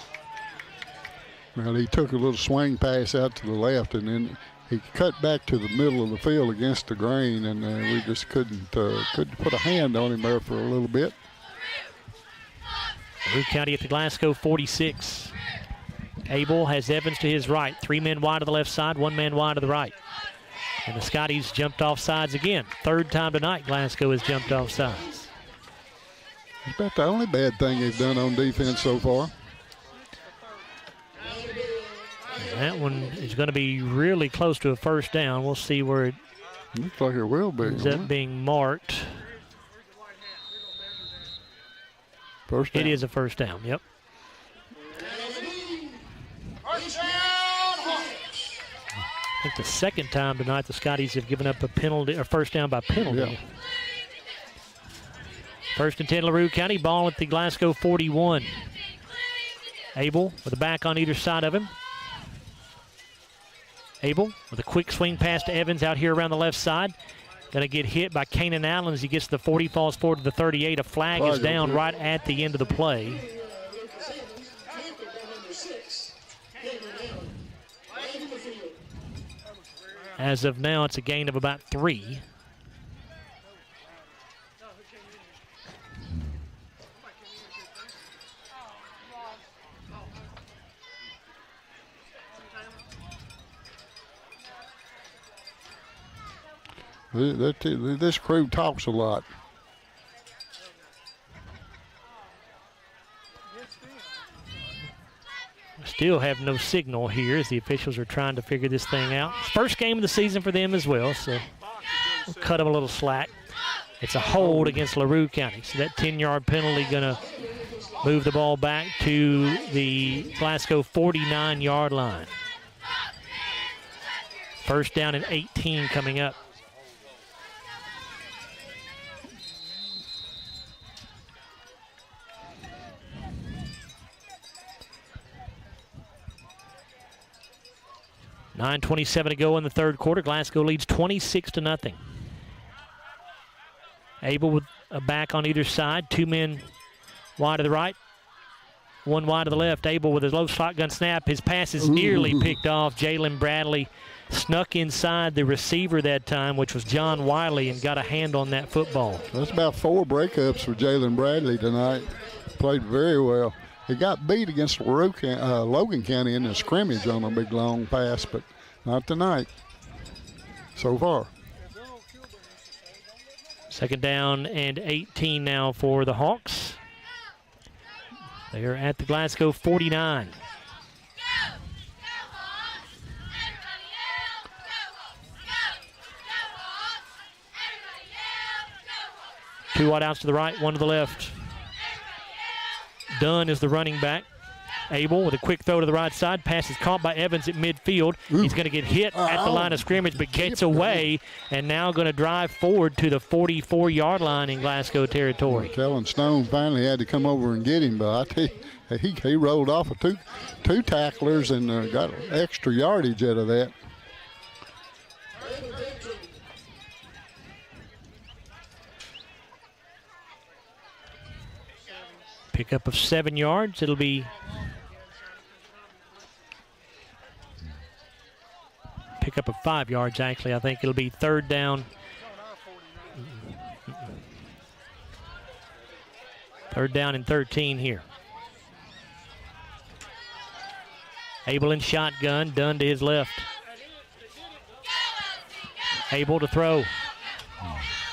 Well, he took a little swing pass out to the left, and then he cut back to the middle of the field against the grain, and we just couldn't put a hand on him there for a little bit. LaRue County at the Glasgow 46. Abel has Evans to his right. 3 men wide to the left side, 1 man wide to the right. And the Scotties jumped off sides again. 3rd time tonight Glasgow has jumped off sides. It's about the only bad thing they've done on defense so far. And that one is going to be really close to a 1st down. We'll see where it looks like it will be. Ends up being marked. 1st down. It is a 1st down, yep. I think the 2nd time tonight the Scotties have given up a penalty, or 1st down by penalty. Yeah. 1st and 10 LaRue County, ball at the Glasgow 41. Abel with a back on either side of him. Abel with a quick swing pass to Evans out here around the left side. Going to get hit by Kanan Allen as he gets to the 40, falls forward to the 38. A flag is down right at the end of the play. As of now, it's a gain of about 3. This crew talks a lot. Still have no signal here as the officials are trying to figure this thing out. First game of the season for them as well, so we'll cut them a little slack. It's a hold against LaRue County, so that 10-yard penalty going to move the ball back to the Glasgow 49-yard line. 1st down and 18 coming up. .27 to go in the 3rd quarter. Glasgow leads 26-0. Abel with a back on either side. 2 men wide to the right, 1 wide to the left. Abel with his low shotgun snap. His pass is nearly picked off. Jalen Bradley snuck inside the receiver that time, which was John Wiley, and got a hand on that football. That's about 4 breakups for Jalen Bradley tonight. Played very well. He got beat against Logan County in the scrimmage on a big long pass, but not tonight so far. 2nd down and 18 now for the Hawks. They are at the Glasgow 49. Two wide outs to the right, 1 to the left. Dunn is the running back. Abel with a quick throw to the right side. Pass is caught by Evans at midfield. He's going to get hit at the line of scrimmage, but gets away, and now going to drive forward to the 44-yard line in Glasgow territory. Kellen Stone finally had to come over and get him, but he rolled off of two tacklers and got extra yardage out of that. Pickup of 7 yards. It'll be pickup of 5 yards, actually. I think it'll be 3rd down. 3rd down and 13 here. Abel in shotgun. Dunn to his left. Abel to throw.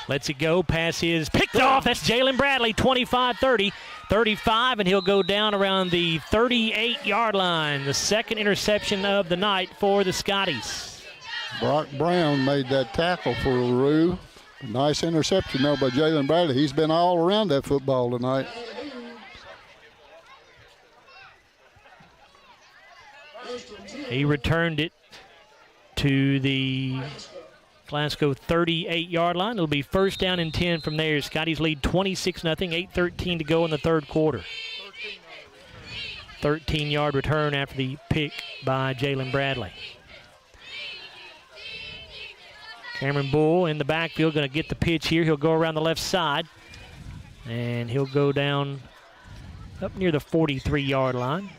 Lets it go. Pass is picked off. That's Jalen Bradley, 25-30. 35, and he'll go down around the 38-yard line. The 2nd interception of the night for the Scotties. Brock Brown made that tackle for LaRue. Nice interception, though, by Jalen Bradley. He's been all around that football tonight. He returned it to the Glasgow 38-yard line. It'll be first down and 10 from there. Scotties lead 26-0, 8:13 to go in the third quarter. 13-yard return after the pick by Jalen Bradley. Cameron Bull in the backfield, going to get the pitch here. He'll go around the left side, and he'll go down up near the 43-yard line.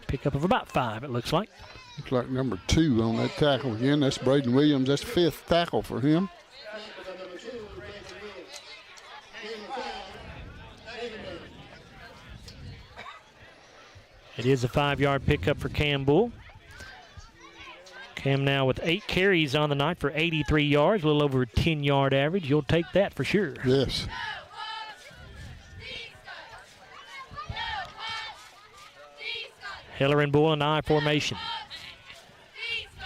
Pickup of about 5, it looks like. Looks like number 2 on that tackle again. That's Braden Williams. That's 5th tackle for him. It is a 5-yard pickup for Cam Bull. Cam now with 8 carries on the night for 83 yards, a little over a 10-yard average. You'll take that for sure. Yes. Heller and Bull in I formation.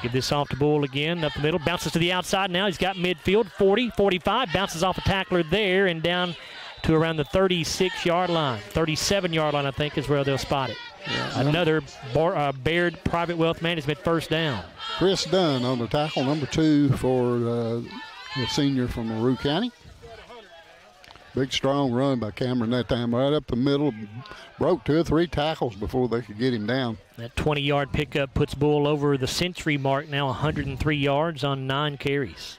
Give this off to Bull again, up the middle. Bounces to the outside now. He's got midfield, 40, 45. Bounces off a tackler there and down to around the 36-yard line. 37-yard line, I think, is where they'll spot it. Yeah, another Baird Private Wealth Management first down. Chris Dunn on the tackle, number 2 for the senior from LaRue County. Big, strong run by Cameron that time, right up the middle. Broke 2 or 3 tackles before they could get him down. That 20-yard pickup puts Bull over the century mark now, 103 yards on 9 carries.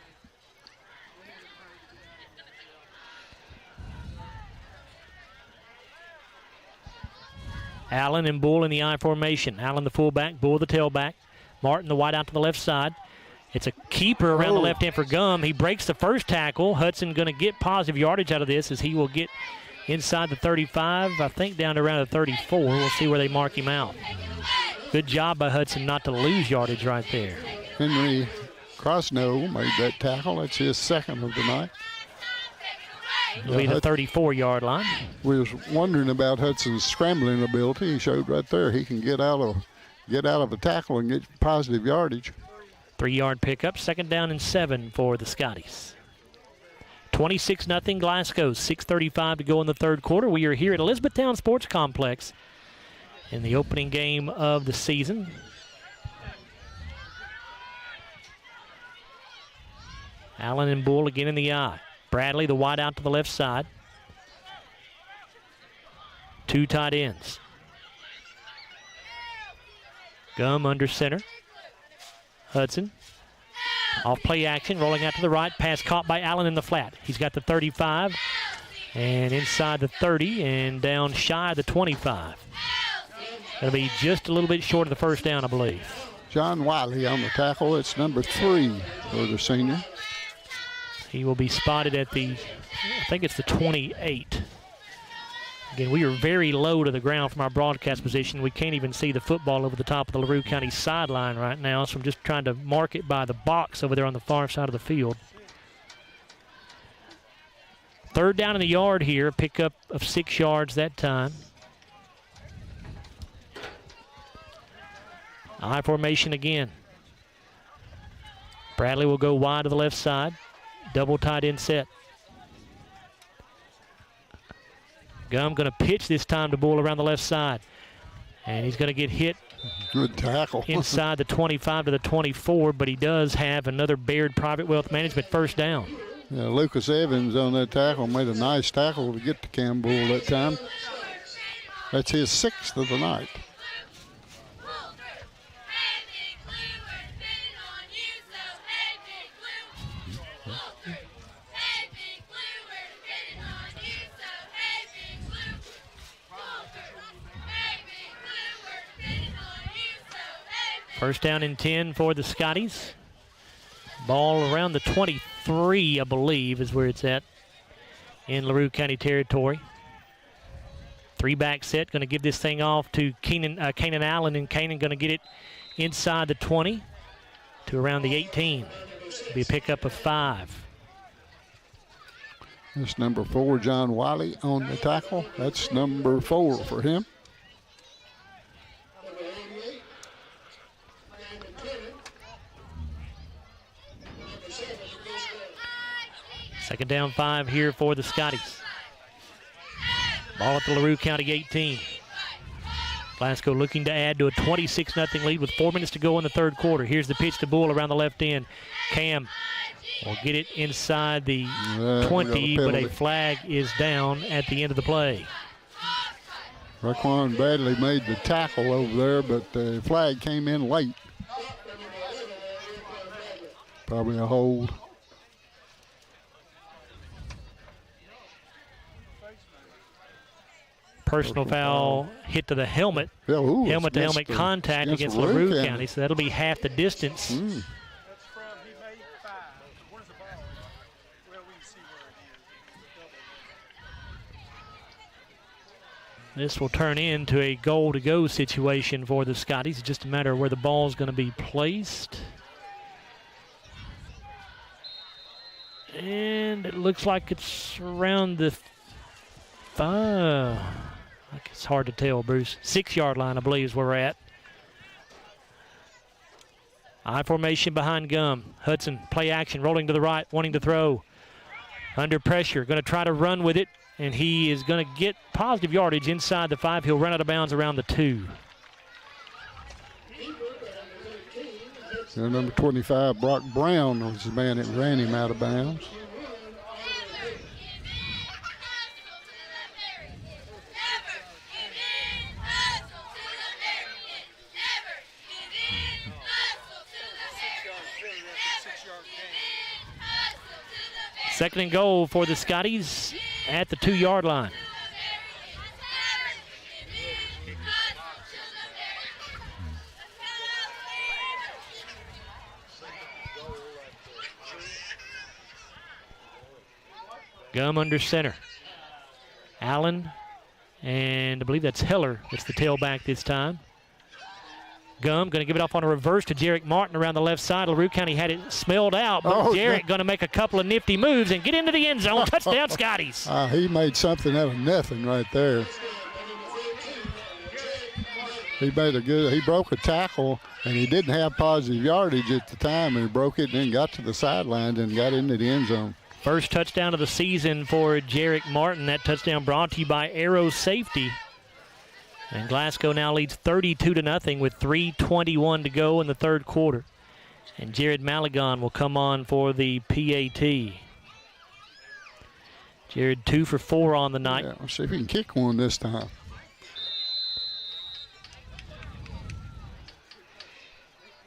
Allen and Bull in the I formation. Allen the fullback, Bull the tailback. Martin the wide out to the left side. It's a keeper around the left end for Gum. He breaks the first tackle. Hudson going to get positive yardage out of this as he will get inside the 35, I think down to around the 34. We'll see where they mark him out. Good job by Hudson not to lose yardage right there. Henry Crosno made that tackle. That's his 2nd of the night. It'll be the 34-yard line. We was wondering about Hudson's scrambling ability. He showed right there he can get out of a tackle and get positive yardage. 3-yard pickup, 2nd down and 7 for the Scotties. 26-0 Glasgow, 6:35 to go in the third quarter. We are here at Elizabethtown Sports Complex in the opening game of the season. Allen and Bull again in the I. Bradley, the wide out to the left side. 2 tight ends. Gum under center. Hudson. Off play action, rolling out to the right. Pass caught by Allen in the flat. He's got the 35 and inside the 30 and down shy of the 25. That'll be just a little bit short of the first down, I believe. John Wiley on the tackle. It's number 3 for the senior. He will be spotted at the, I think it's the 28. Again, we are very low to the ground from our broadcast position. We can't even see the football over the top of the LaRue County sideline right now, so I'm just trying to mark it by the box over there on the far side of the field. 3rd down in the yard here, pickup of 6 yards that time. I formation again. Bradley will go wide to the left side. Double tight end set. Gum going to pitch this time to Bull around the left side. And he's going to get hit. Good tackle. Inside the 25 to the 24, but he does have another Baird Private Wealth Management first down. Yeah, Lucas Evans on that tackle made a nice tackle to get to Cam Bull that time. That's his 6th of the night. First down and 10 for the Scotties. Ball around the 23, I believe, is where it's at in LaRue County territory. 3-back set, going to give this thing off to Kanan Allen, and Kanan going to get it inside the 20 to around the 18. It'll be a pickup of 5. That's number 4, John Wiley on the tackle. That's number 4 for him. Second down 5 here for the Scotties. Ball at the LaRue County 18. Glasgow looking to add to a 26-0 lead with 4 minutes to go in the third quarter. Here's the pitch to Bull around the left end. Cam will get it inside the 20, but a flag is down at the end of the play. Raquan Bradley made the tackle over there, but the flag came in late. Probably a hold. Personal foul hit to the helmet. Yeah, helmet-to-helmet contact against LaRue County, so that'll be half the distance. This will turn into a goal-to-go situation for the Scotties. It's just a matter of where the ball is going to be placed. And it looks like it's around the it's hard to tell, Bruce. 6-yard line, I believe, is where we're at. I formation behind Gum. Hudson, play action, rolling to the right, wanting to throw. Under pressure, going to try to run with it, and he is going to get positive yardage inside the 5. He'll run out of bounds around the 2. And number 25, Brock Brown, was the man that ran him out of bounds. Second and goal for the Scotties at the 2-yard line. Gum under center. Allen, and I believe that's Heller. It's the tailback this time. Gum going to give it off on a reverse to Jarek Martin around the left side. LaRue County had it smelled out, but Jarek going to make a couple of nifty moves and get into the end zone. Touchdown, Scotties. He made something out of nothing right there. He broke a tackle, and he didn't have positive yardage at the time, and he broke it and then got to the sideline and got into the end zone. First touchdown of the season for Jarek Martin. That touchdown brought to you by Arrow Safety. And Glasgow now leads 32-0 with 3:21 to go in the third quarter. And Jared Malagon will come on for the PAT. Jared 2 for 4 on the night. Yeah, let's see if he can kick one this time.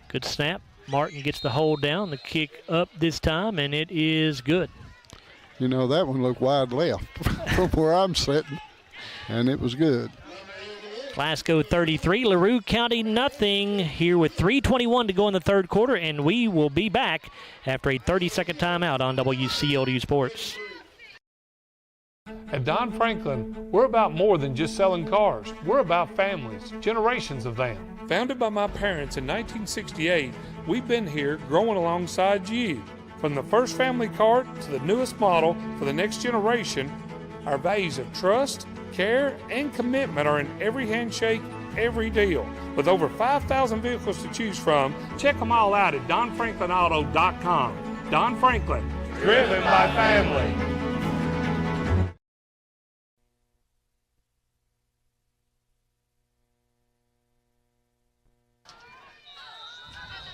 Good snap. Martin gets the hold down. The kick up this time, and it is good. You know, that one looked wide left from where I'm sitting, and it was good. Glasgow 33, LaRue County nothing here with 3:21 to go in the third quarter, and we will be back after a 30-second timeout on WCLU Sports. At Don Franklin, we're about more than just selling cars. We're about families, generations of them. Founded by my parents in 1968, we've been here growing alongside you. From the first family car to the newest model for the next generation, our values of trust, care, and commitment are in every handshake, every deal. With over 5,000 vehicles to choose from, check them all out at DonFranklinAuto.com. Don Franklin, driven by family.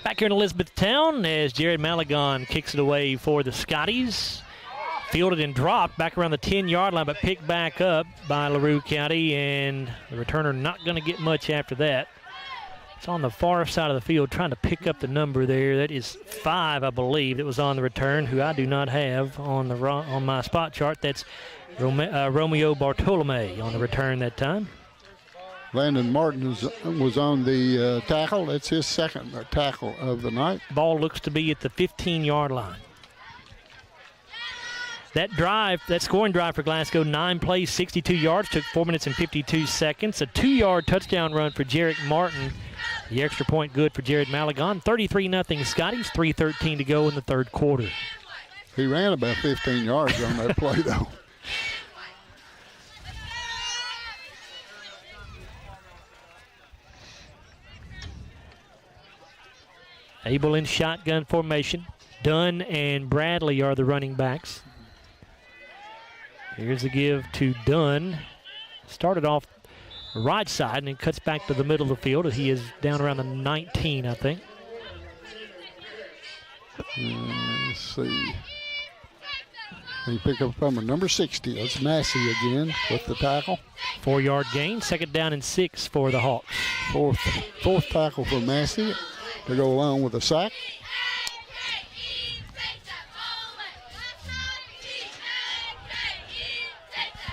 Back here in Elizabethtown as Jared Malagon kicks it away for the Scotties. Fielded and dropped back around the 10-yard line, but picked back up by LaRue County, and the returner not going to get much after that. It's on the far side of the field trying to pick up the number there. That is 5, I believe, that was on the return, who I do not have on my spot chart. That's Romeo Bartolome on the return that time. Landon Martin was on the tackle. That's his second tackle of the night. Ball looks to be at the 15-yard line. That drive, that scoring drive for Glasgow, 9 plays, 62 yards, took 4 minutes and 52 seconds. A 2-yard touchdown run for Jarek Martin. The extra point good for Jared Malagon. 33-0 Scotties, 3:13 to go in the third quarter. He ran about 15 yards on that play, though. Abel in shotgun formation. Dunn and Bradley are the running backs. Here's the give to Dunn. Started off the right side and then cuts back to the middle of the field. He is down around the 19, I think. Let's see. He pick up number 60. That's Massey again with the tackle. 4-yard gain. 2nd down and 6 for the Hawks. Fourth tackle for Massey to go along with a sack.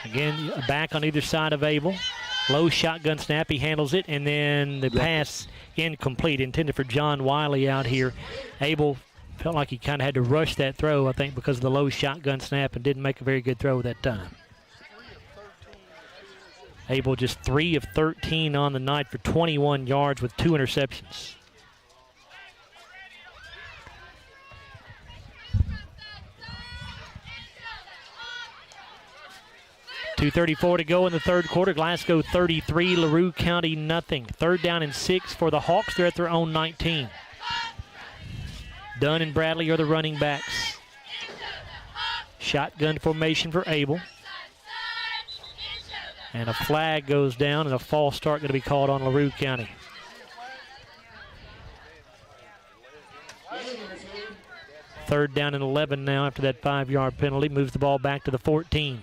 Again, back on either side of Abel. Low shotgun snap. He handles it, and then the pass incomplete, intended for John Wiley out here. Abel felt like he kind of had to rush that throw, I think, because of the low shotgun snap, and didn't make a very good throw that time. Abel just 3 of 13 on the night for 21 yards with 2 interceptions. .234 to go in the third quarter. Glasgow 33, LaRue County nothing. 3rd down and 6 for the Hawks. They're at their own 19. Dunn and Bradley are the running backs. Shotgun formation for Abel. And a flag goes down and a false start going to be called on LaRue County. Third down and 11 now after that 5-yard penalty. Moves the ball back to the 14.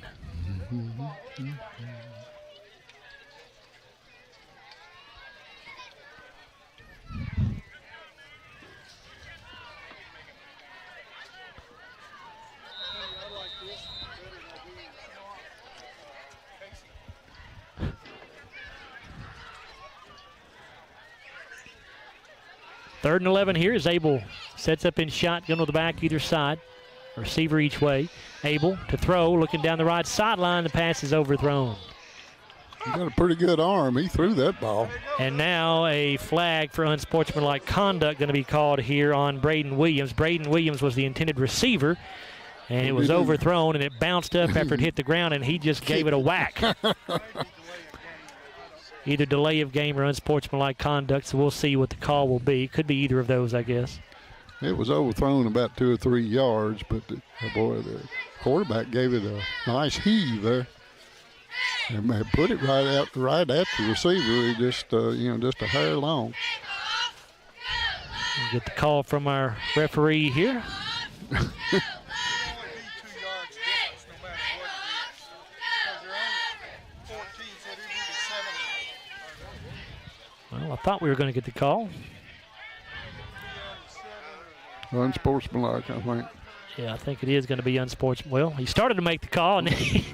Third and 11 here as Abel sets up in shotgun with the back either side. Receiver each way. Abel to throw, looking down the right sideline. The pass is overthrown. He got a pretty good arm. He threw that ball. And now a flag for unsportsmanlike conduct going to be called here on Braden Williams. Braden Williams was the intended receiver, and it was overthrown, and it bounced up after it hit the ground, and he just gave it a whack. Either delay of game or unsportsmanlike conduct, so we'll see what the call will be. Could be either of those, I guess. It was overthrown about 2 or 3 yards, but the quarterback gave it a nice heave there. And put it right at the receiver. He just, just a hair long. We'll get the call from our referee here. Well, I thought we were going to get the call. Unsportsmanlike, I think. Yeah, I think it is going to be unsportsmanlike. Well, he started to make the call, and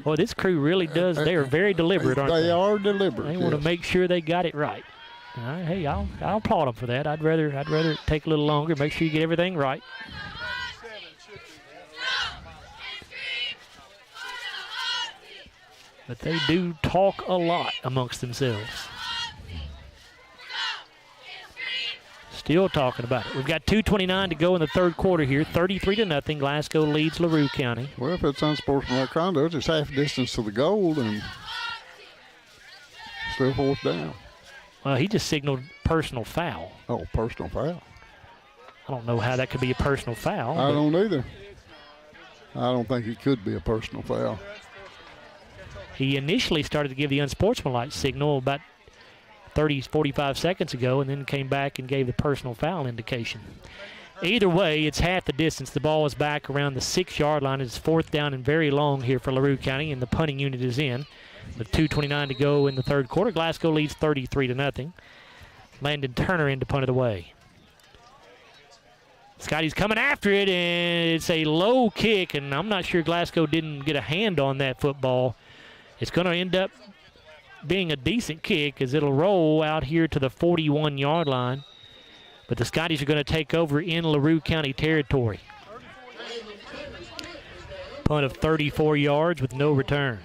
well, this crew really does. They are very deliberate, aren't they? They are deliberate. They want to make sure they got it right. All right, hey, I'll applaud them for that. I'd rather it take a little longer. Make sure you get everything right. But they do talk a lot amongst themselves. Still talking about it. We've got 2:29 to go in the third quarter here. 33-0. Glasgow leads LaRue County. Well, if it's unsportsmanlike conduct, it's half distance to the goal and still 4th down. Well, he just signaled personal foul. Oh, personal foul. I don't know how that could be a personal foul. I don't either. I don't think it could be a personal foul. He initially started to give the unsportsmanlike signal about 45 seconds ago, and then came back and gave the personal foul indication. Either way, it's half the distance. The ball is back around the 6-yard line. It's 4th down and very long here for LaRue County, and the punting unit is in. With 2:29 to go in the third quarter, Glasgow leads 33-0. Landon Turner in to punt it away. Scotty's coming after it, and it's a low kick, and I'm not sure Glasgow didn't get a hand on that football. It's going to end up being a decent kick as it'll roll out here to the 41-yard line. But the Scotties are going to take over in LaRue County territory. Punt of 34 yards with no return.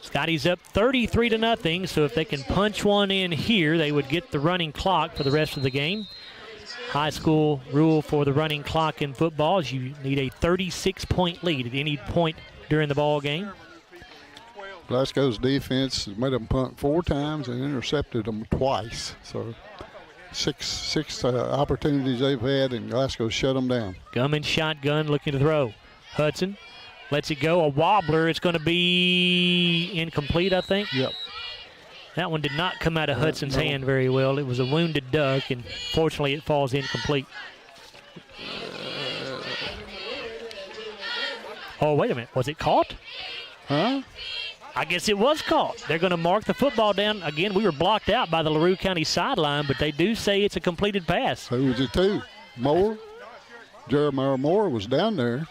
Scotty's up 33-0, so if they can punch one in here, they would get the running clock for the rest of the game. High school rule for the running clock in football is you need a 36-point lead at any point during the ball game. Glasgow's defense has made them punt 4 times and intercepted them twice. So six opportunities they've had, and Glasgow shut them down. Gum in shotgun, looking to throw. Hudson lets it go. A wobbler. It's going to be incomplete, I think. Yep. That one did not come out of Hudson's hand very well. It was a wounded duck, and fortunately it falls incomplete. Oh, wait a minute. Was it caught? Huh? I guess it was caught. They're going to mark the football down. Again, we were blocked out by the LaRue County sideline, but they do say it's a completed pass. Who was it to? Moore? Jeremiah Moore was down there.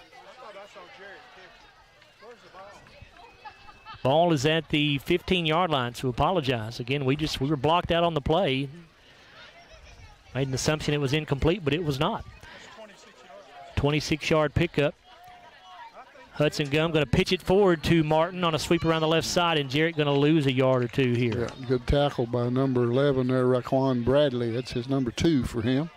Ball is at the 15-yard line, so apologize. Again, we were blocked out on the play. Made an assumption it was incomplete, but it was not. 26-yard pickup. Hudson Gum going to pitch it forward to Martin on a sweep around the left side, and Jarrett going to lose a yard or two here. Yeah, good tackle by number 11 there, Raquan Bradley. That's his number 2 for him.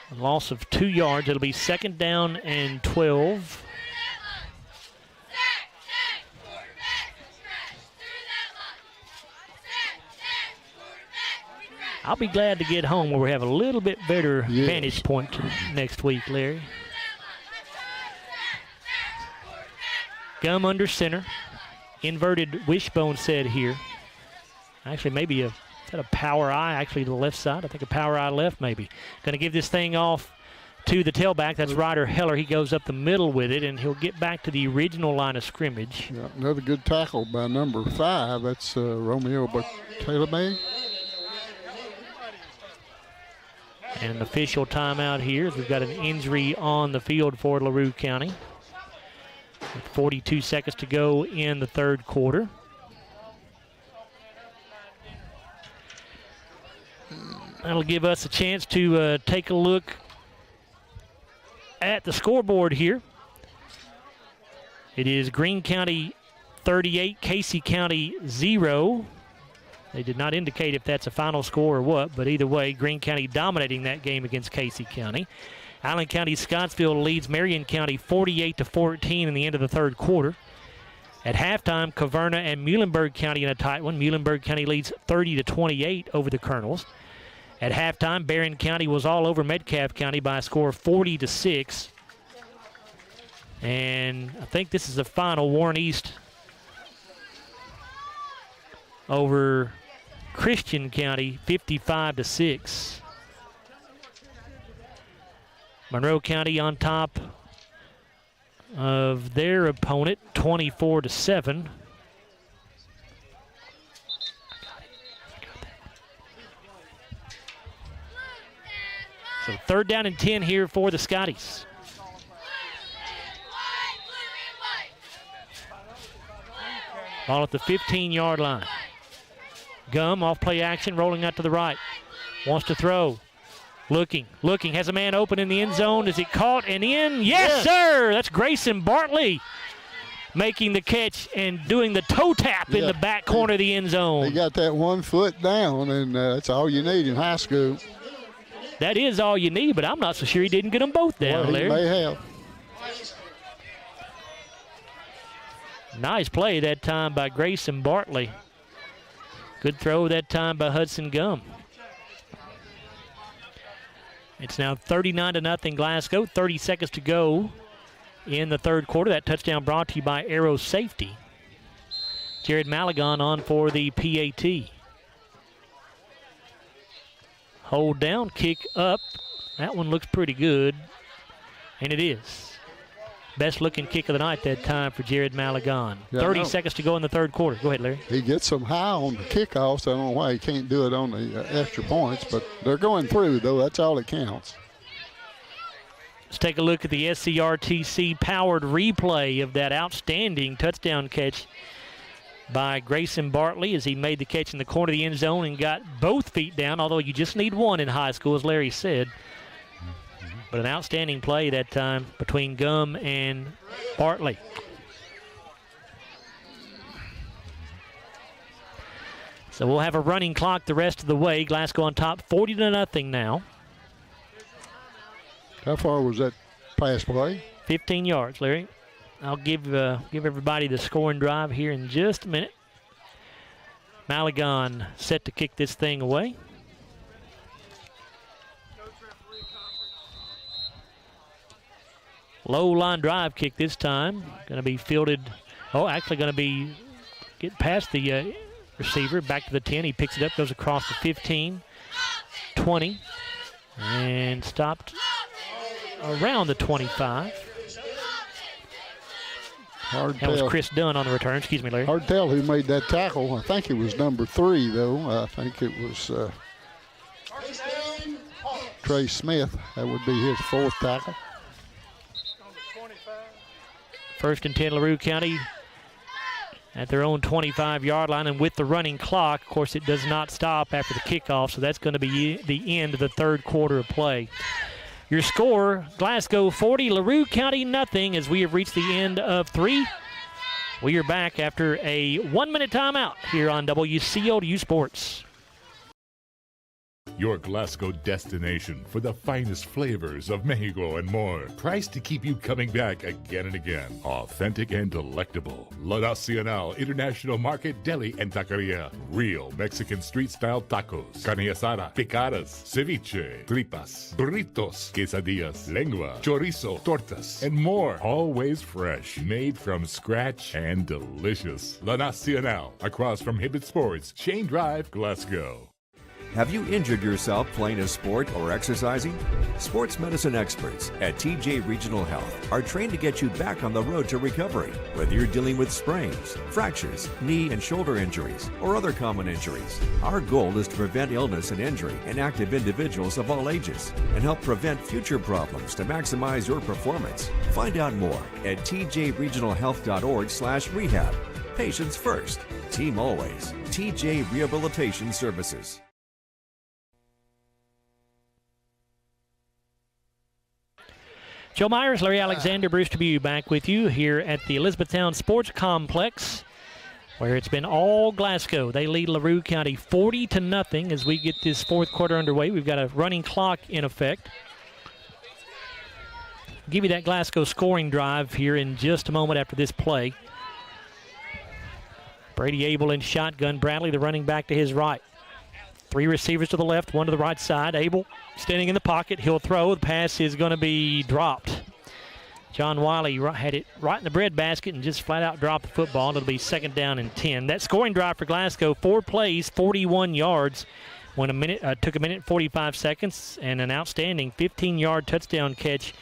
A loss of 2 yards. It'll be 2nd down and 12. I'll be glad to get home where we have a little bit better vantage point next week, Larry. Gum under center. Inverted wishbone set here. Actually, maybe is that a power eye? Actually, to the left side. I think a power eye left, maybe. Going to give this thing off to the tailback. That's Ryder Heller. He goes up the middle with it, and he'll get back to the original line of scrimmage. Yeah, another good tackle by number 5. That's Romeo Bartolome. And an official timeout here. We've got an injury on the field for LaRue County. With 42 seconds to go in the 3rd quarter. That'll give us a chance to take a look at the scoreboard here. It is Greene County 38, Casey County 0. They did not indicate if that's a final score or what, but either way, Greene County dominating that game against Casey County. Allen County Scottsville leads Marion County 48-14 in the end of the 3rd quarter. At halftime, Caverna and Muhlenberg County in a tight one. Muhlenberg County leads 30-28 over the Colonels. At halftime, Barron County was all over Metcalfe County by a score of 40-6. And I think this is the final. Warren East over Christian County, 55-6. Monroe County on top of their opponent, 24-7. So 3rd down and 10 here for the Scotties. Ball at the 15-yard line. Gum off play action, rolling out to the right. Wants to throw. Looking, has a man open in the end zone. Is it caught and in? Yes, sir! That's Grayson Bartley making the catch and doing the toe tap in the back corner of the end zone. He got that 1 foot down, and that's all you need in high school. That is all you need, but I'm not so sure he didn't get them both down, well, Larry. He may have. Nice play that time by Grayson Bartley. Good throw that time by Hudson Gum. It's now 39-0 Glasgow. 30 seconds to go in the 3rd quarter. That touchdown brought to you by Arrow Safety. Jared Malagon on for the PAT. Hold down, kick up. That one looks pretty good, and it is. Best looking kick of the night that time for Jared Malagon. 30 seconds to go in the 3rd quarter. Go ahead, Larry. He gets them high on the kickoffs. I don't know why he can't do it on the extra points, but they're going through, though. That's all that counts. Let's take a look at the SCRTC powered replay of that outstanding touchdown catch by Grayson Bartley as he made the catch in the corner of the end zone and got both feet down, although you just need one in high school, as Larry said. But an outstanding play that time between Gum and Bartley. So we'll have a running clock the rest of the way. Glasgow on top 40-0 now. How far was that pass play? 15 yards, Larry. I'll give everybody the scoring drive here in just a minute. Maligan set to kick this thing away. Low line drive kick this time. Going to be fielded. Actually going to be get past the receiver, back to the 10. He picks it up, goes across the 15, 20, and stopped around the 25. That was Chris Dunn on the return. Excuse me, Larry. Hard to tell who made that tackle. I think it was number 3, though. I think it was Trey Smith. That would be his 4th tackle. First and 10, LaRue County at their own 25-yard line. And with the running clock, of course, it does not stop after the kickoff, so that's going to be the end of the third quarter of play. Your score, Glasgow 40, LaRue County nothing, as we have reached the end of 3. We are back after a 1-minute timeout here on WCOU Sports. Your Glasgow destination for the finest flavors of Mexico and more. Priced to keep you coming back again and again. Authentic and delectable. La Nacional International Market Deli and Taqueria. Real Mexican street-style tacos. Carne asada, picadas, ceviche, tripas, burritos, quesadillas, lengua, chorizo, tortas, and more. Always fresh. Made from scratch and delicious. La Nacional. Across from Hibbett Sports, Shane Drive, Glasgow. Have you injured yourself playing a sport or exercising? Sports medicine experts at TJ Regional Health are trained to get you back on the road to recovery. Whether you're dealing with sprains, fractures, knee and shoulder injuries, or other common injuries, our goal is to prevent illness and injury in active individuals of all ages and help prevent future problems to maximize your performance. Find out more at tjregionalhealth.org/rehab. Patients first, team always. TJ Rehabilitation Services. Joe Myers, Larry Alexander, Bruce Dubuque back with you here at the Elizabethtown Sports Complex, where it's been all Glasgow. They lead LaRue County 40-0 as we get this fourth quarter underway. We've got a running clock in effect. I'll give you that Glasgow scoring drive here in just a moment after this play. Brady Abel in shotgun. Bradley, the running back, to his right. 3 receivers to the left, 1 to the right side. Abel standing in the pocket. He'll throw. The pass is going to be dropped. John Wiley had it right in the breadbasket and just flat out dropped the football. It'll be 2nd down and 10. That scoring drive for Glasgow, 4 plays, 41 yards. Took a minute and 45 seconds, and an outstanding 15-yard touchdown catch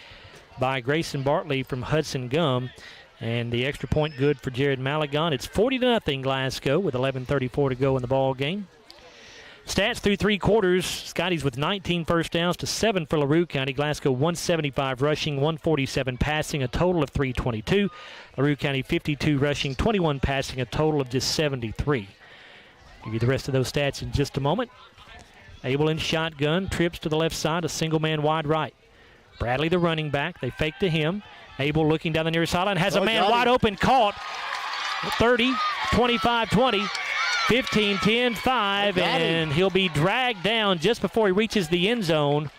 by Grayson Bartley from Hudson Gum. And the extra point good for Jared Maligan. It's 40-0 Glasgow with 11:34 to go in the ball game. Stats through 3 quarters, Scotties with 19 first downs to 7 for LaRue County. Glasgow 175 rushing, 147 passing, a total of 322. LaRue County 52 rushing, 21 passing, a total of just 73. Give you the rest of those stats in just a moment. Abel in shotgun, trips to the left side, a single man wide right. Bradley the running back, they fake to him. Abel looking down the near sideline, has a man wide open, caught. 30, 25, 20. 15, 10, 5, and he'll be dragged down just before he reaches the end zone.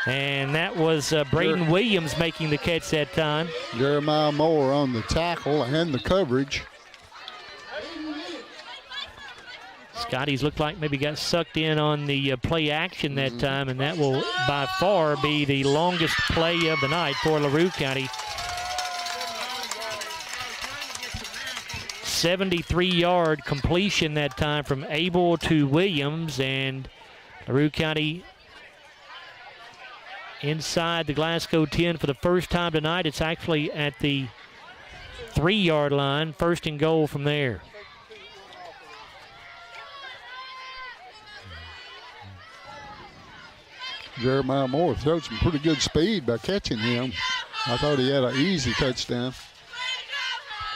And that was Braden Williams making the catch that time. Jeremiah Moore on the tackle and the coverage. Scotties looked like maybe got sucked in on the play action that time, and that will by far be the longest play of the night for LaRue County. 73-yard completion that time from Abel to Williams, and LaRue County inside the Glasgow 10 for the first time tonight. It's actually at the 3-yard line, 1st and goal from there. Jeremiah Moore showed some pretty good speed by catching him. I thought he had an easy touchdown.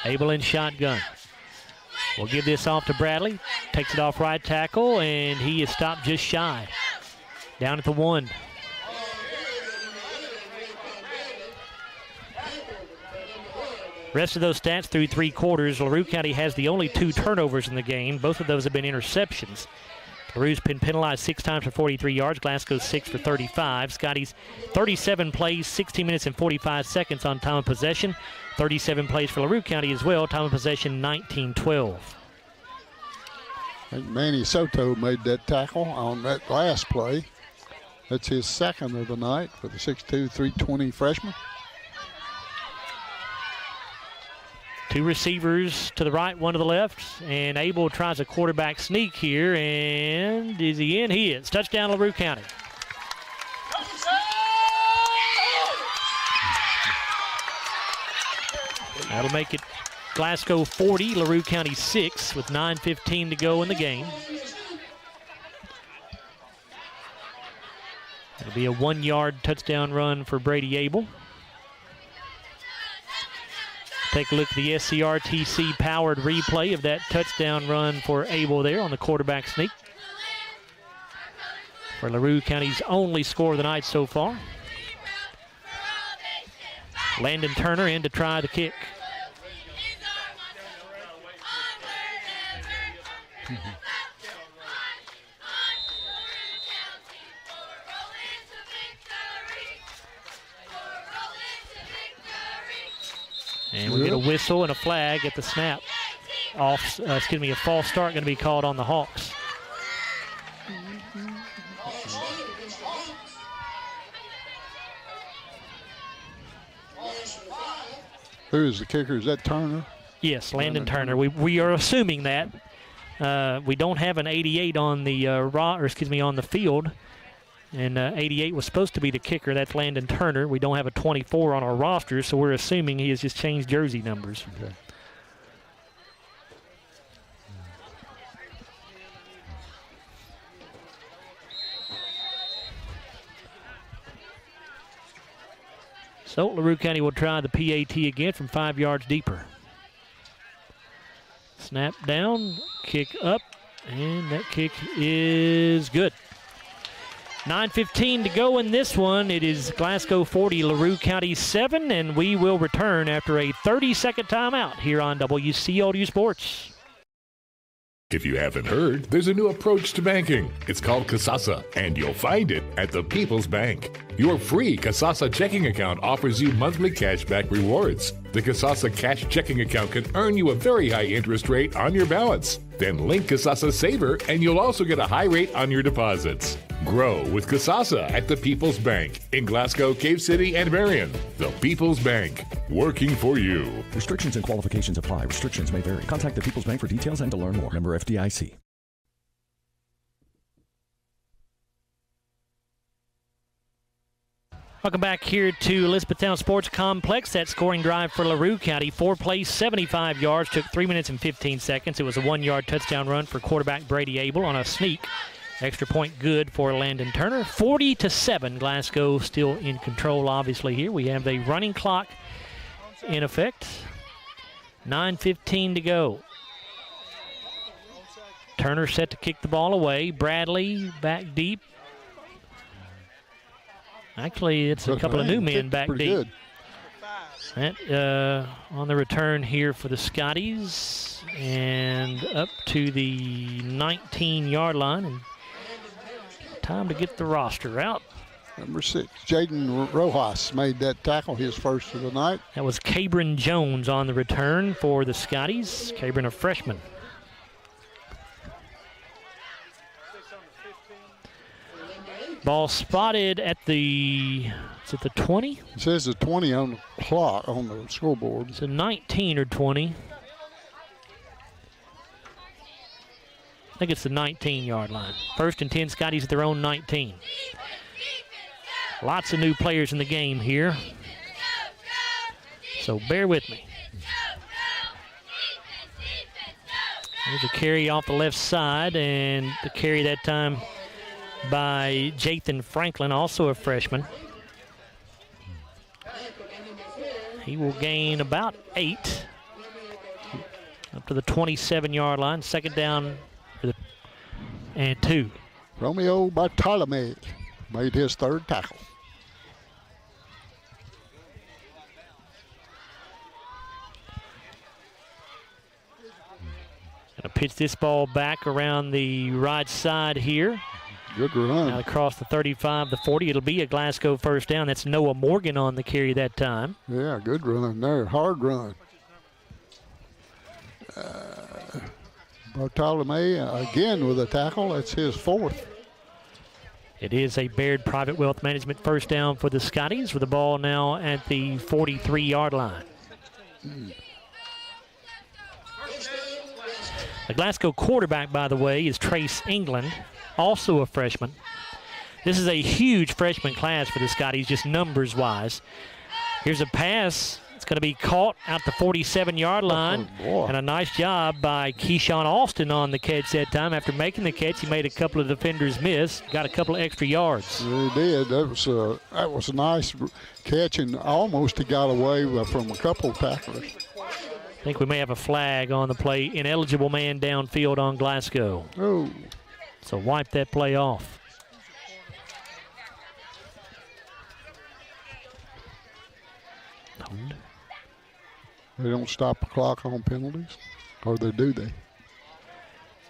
Abel in shotgun. We'll give this off to Bradley. Takes it off right tackle, and he is stopped just shy. Down at the 1. Rest of those stats through 3 quarters, LaRue County has the only 2 turnovers in the game. Both of those have been interceptions. LaRue's been penalized 6 times for 43 yards. Glasgow's 6 for 35. Scotties 37 plays, 16 minutes and 45 seconds on time of possession. 37 plays for LaRue County as well. Time of possession 19-12. I think Manny Soto made that tackle on that last play. That's his second of the night for the 6'2", 320 freshman. 2 receivers to the right, 1 to the left, and Abel tries a quarterback sneak here, and is he in? He is. Touchdown, LaRue County. That'll make it Glasgow 40, LaRue County 6 with 9:15 to go in the game. It'll be a 1-yard touchdown run for Brady Abel. Take a look at the SCRTC powered replay of that touchdown run for Abel there on the quarterback sneak. For LaRue County's only score of the night so far. Landon Turner in to try the kick. And we get a whistle and a flag at the snap. A false start going to be called on the Hawks. Who is the kicker? Is that Turner? Yes, Landon Turner. We are assuming that. We don't have an 88 on the on the field. And 88 was supposed to be the kicker. That's Landon Turner. We don't have a 24 on our roster, so we're assuming he has just changed jersey numbers. Okay. So LaRue County will try the PAT again from 5 yards deeper. Snap down, kick up, and that kick is good. 9:15 to go in this one. It is Glasgow 40, LaRue County 7, and we will return after a 30-second timeout here on WCLU Sports. If you haven't heard, there's a new approach to banking. It's called Kasasa, and you'll find it at the People's Bank. Your free Kasasa checking account offers you monthly cashback rewards. The Kasasa Cash checking account can earn you a very high interest rate on your balance. Then link Kasasa Saver, and you'll also get a high rate on your deposits. Grow with Kasasa at the People's Bank in Glasgow, Cave City, and Marion. The People's Bank, working for you. Restrictions and qualifications apply. Restrictions may vary. Contact the People's Bank for details and to learn more. Member FDIC. Welcome back here to Elizabethtown Sports Complex. That scoring drive for LaRue County. 4 plays, 75 yards, took 3 minutes and 15 seconds. It was a 1-yard touchdown run for quarterback Brady Abel on a sneak. Extra point good for Landon Turner. 40-7, Glasgow still in control, obviously, here. We have a running clock in effect. 9:15 to go. Turner set to kick the ball away. Bradley back deep. Actually, it's a couple of new men back deep. Good. That, on the return here for the Scotties, and up to the 19-yard line. And time to get the roster out. Number 6, Jaden Rojas made that tackle, his first of the night. That was Cabron Jones on the return for the Scotties. Cabron, a freshman. Ball spotted at the, is it the 20? It says the 20 on the clock, on the scoreboard. It's a 19 or 20. I think it's the 19-yard line. 1st and 10, Scotties at their own 19. Lots of new players in the game here, so bear with me. There's a carry off the left side, and the carry that time by Jathan Franklin, also a freshman. He will gain about 8 up to the 27-yard line. 2nd down and 2. Romeo Bartolome made his 3rd tackle. Pitch this ball back around the right side here. Good run. Now across the 35, the 40. It'll be a Glasgow first down. That's Noah Morgan on the carry that time. Yeah, good run there. Hard run. Bartolome again with a tackle. That's his 4th. It is a Baird Private Wealth Management first down for the Scotties with the ball now at the 43-yard line. The Glasgow quarterback, by the way, is Trace England, also a freshman. This is a huge freshman class for the Scotties, just numbers-wise. Here's a pass. It's going to be caught out the 47-yard line. And a nice job by Keyshawn Austin on the catch that time. After making the catch, he made a couple of defenders miss. Got a couple of extra yards. He did. That was a nice catch, and almost he got away from a couple of tacklers. I think we may have a flag on the play. Ineligible man downfield on Glasgow. Oh. So wipe that play off. They don't stop the clock on penalties, or do they?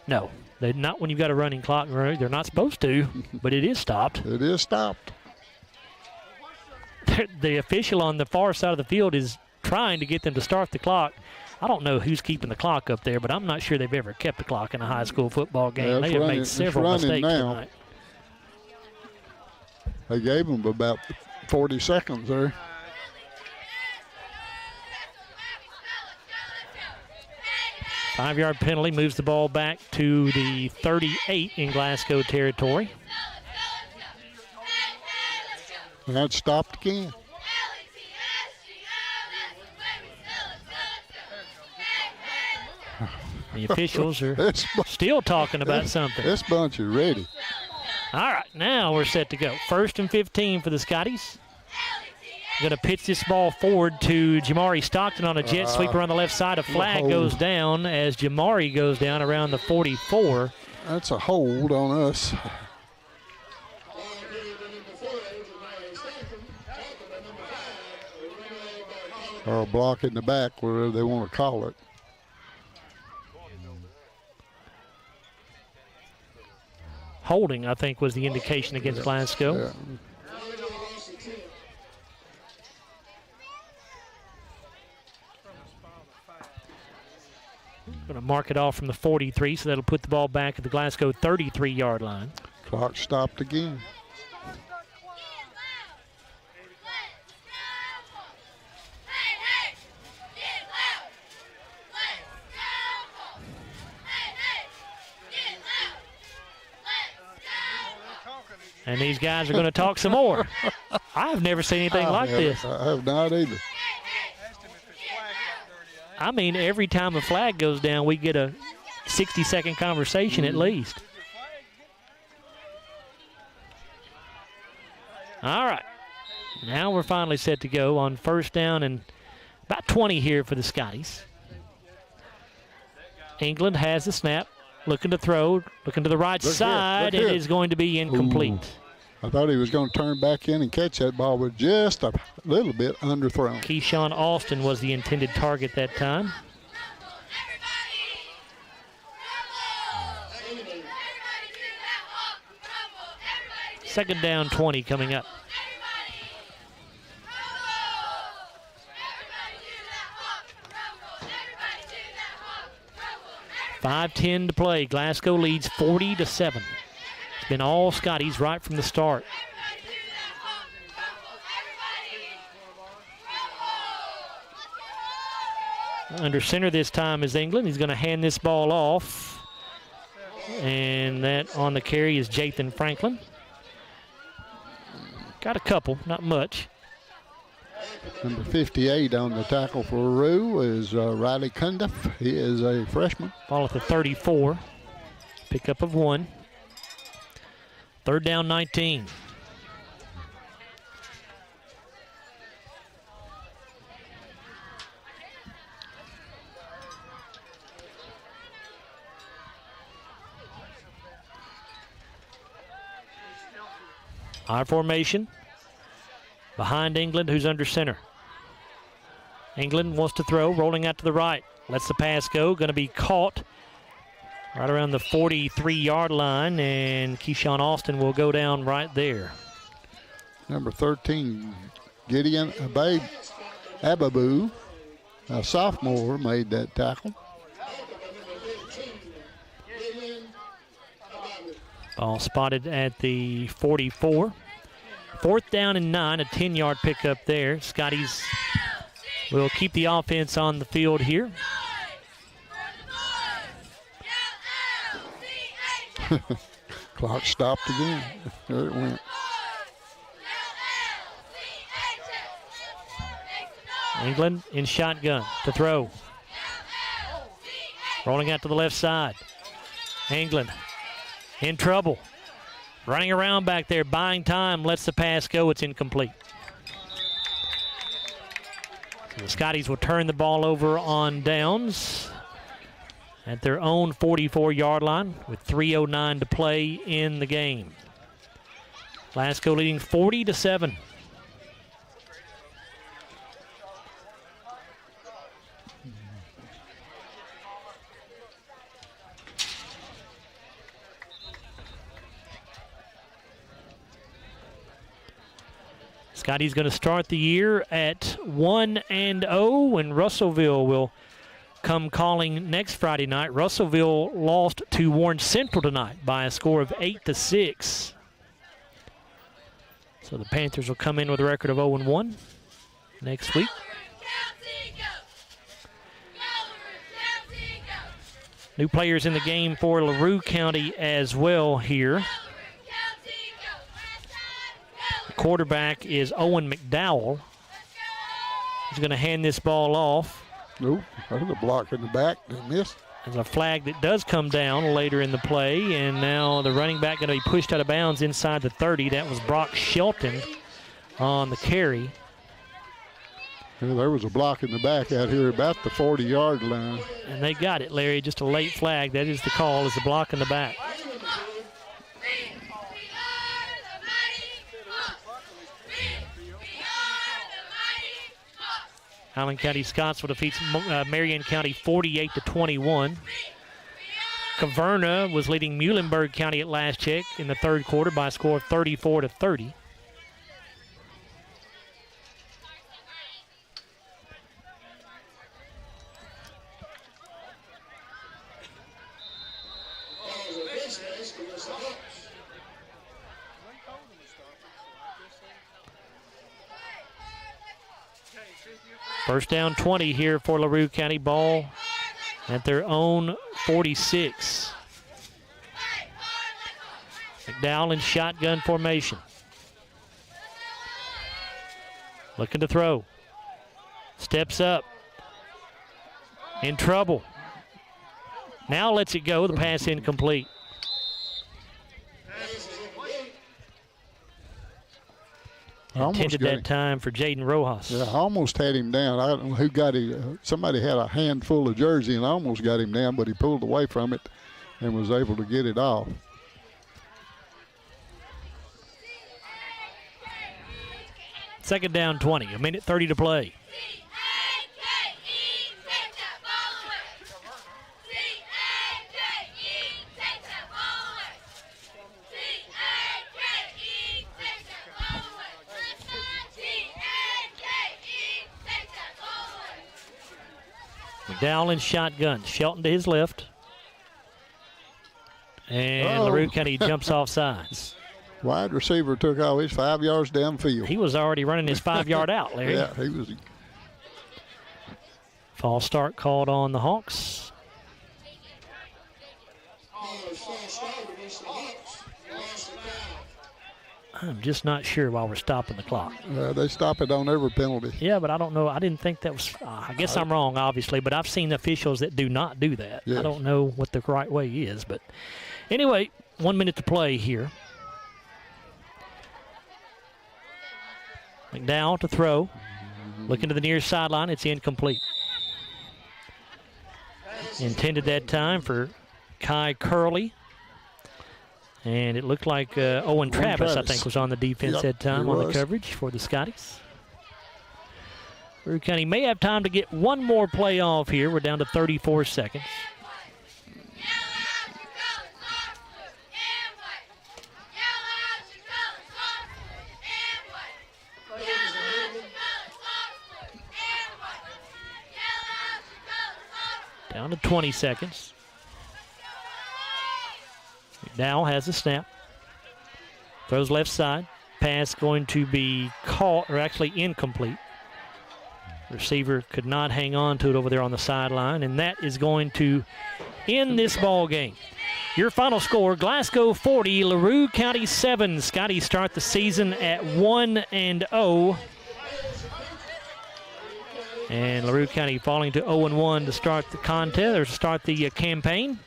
No, they're not when you've got a running clock. They're not supposed to, but it is stopped. It is stopped. The official on the far side of the field is trying to get them to start the clock. I don't know who's keeping the clock up there, but I'm not sure they've ever kept the clock in a high school football game. Yeah, they have made several mistakes tonight. They gave them about 40 seconds there. Five-yard penalty moves the ball back to the 38 in Glasgow territory. And that stopped again. The officials are still talking about something. This bunch is ready. All right, now we're set to go. 1st and 15 for the Scotties. Going to pitch this ball forward to Jamari Stockton on a jet sweeper on the left side. A flag goes down as Jamari goes down around the 44. That's a hold on us. Or a block in the back, wherever they want to call it. Holding, I think, was the indication against Glasgow. Yeah. Going to mark it off from the 43, so that'll put the ball back at the Glasgow 33-yard line. Clock stopped again. And these guys are going to talk some more. I've never seen anything like this. I have not either. I mean, every time a flag goes down, we get a 60-second conversation at least. All right. Now we're finally set to go on 1st down and about 20 here for the Scotties. England has the snap. Looking to throw, looking to the right side. It is going to be incomplete. Ooh. I thought he was going to turn back in and catch that ball, but just a little bit underthrown. Keyshawn Austin was the intended target that time. Second down, 20 coming up. .5:10 to play. Glasgow leads 40-7. It's been all Scotties right from the start. Under center this time is England. He's going to hand this ball off. And that on the carry is Jathan Franklin. Got a couple, not much. Number 58 on the tackle for LaRue is Riley Cundiff. He is a freshman. Ball at the 34. Pickup of 1. 3rd down, 19. I formation. Behind England, who's under center. England wants to throw, rolling out to the right. Lets the pass go. Going to be caught right around the 43-yard line, and Keyshawn Austin will go down right there. Number 13, Gideon Ababu, a sophomore, made that tackle. Ball spotted at the 44. 4th down and 9, a 10-yard pickup there. Scotties will keep the offense on the field here. Clock stopped again. There it went. England in shotgun to throw. Rolling out to the left side. England in trouble. Running around back there, buying time, lets the pass go. It's incomplete. So the Scotties will turn the ball over on downs at their own 44-yard line with 3:09 to play in the game. Glasgow leading 40-7. Scotty's going to start the year at 1-0, and Russellville will come calling next Friday night. Russellville lost to Warren Central tonight by a score of 8-6. So the Panthers will come in with a record of 0-1 next week. New players in the game for LaRue County as well here. Quarterback is Owen McDowell. He's going to hand this ball off. Nope, there's a block in the back. They missed. There's a flag that does come down later in the play, and now the running back going to be pushed out of bounds inside the 30. That was Brock Shelton on the carry. Yeah, there was a block in the back out here about the 40-yard line. And they got it, Larry. Just a late flag. That is the call, is the block in the back. Highland County Scottsville defeats Marion County 48-21. Caverna was leading Muhlenberg County at last check in the third quarter by a score of 34-30. First down 20 here for LaRue County. Ball at their own 46. McDowell in shotgun formation. Looking to throw. Steps up. In trouble. Now lets it go. The pass incomplete. Intended that time for Jaden Rojas. Yeah, I almost had him down. I don't know who got him. Somebody had a handful of jersey, and I almost got him down, but he pulled away from it and was able to get it off. Second down 20, a minute 30 to play. McDowell in shotgun. Shelton to his left. And LaRue County jumps off sides. Wide receiver took off. He's 5 yards downfield. He was already running his 5-yard out, Larry. Yeah, he was. False start called on the Hawks. I'm just not sure why we're stopping the clock. They stop it on every penalty. Yeah, but I don't know. I didn't think that was I guess I'm wrong, obviously, but I've seen officials that do not do that. Yes. I don't know what the right way is. But anyway, 1 minute to play here. McDowell to throw. Looking to the near sideline. It's incomplete. Intended that time for Kai Curley. And it looked like Owen Travis, I think, was on the defense that time on the coverage for the Scotties. LaRue County may have time to get one more play off here. We're down to 34 seconds. Down to 20 seconds. McDowell has the snap. Throws left side. Pass going to be caught, or actually incomplete. Receiver could not hang on to it over there on the sideline, and that is going to end this ball game. Your final score, Glasgow 40, LaRue County 7. Scotties start the season at 1-0. And LaRue County falling to 0-1 to start the contest, or to start the campaign.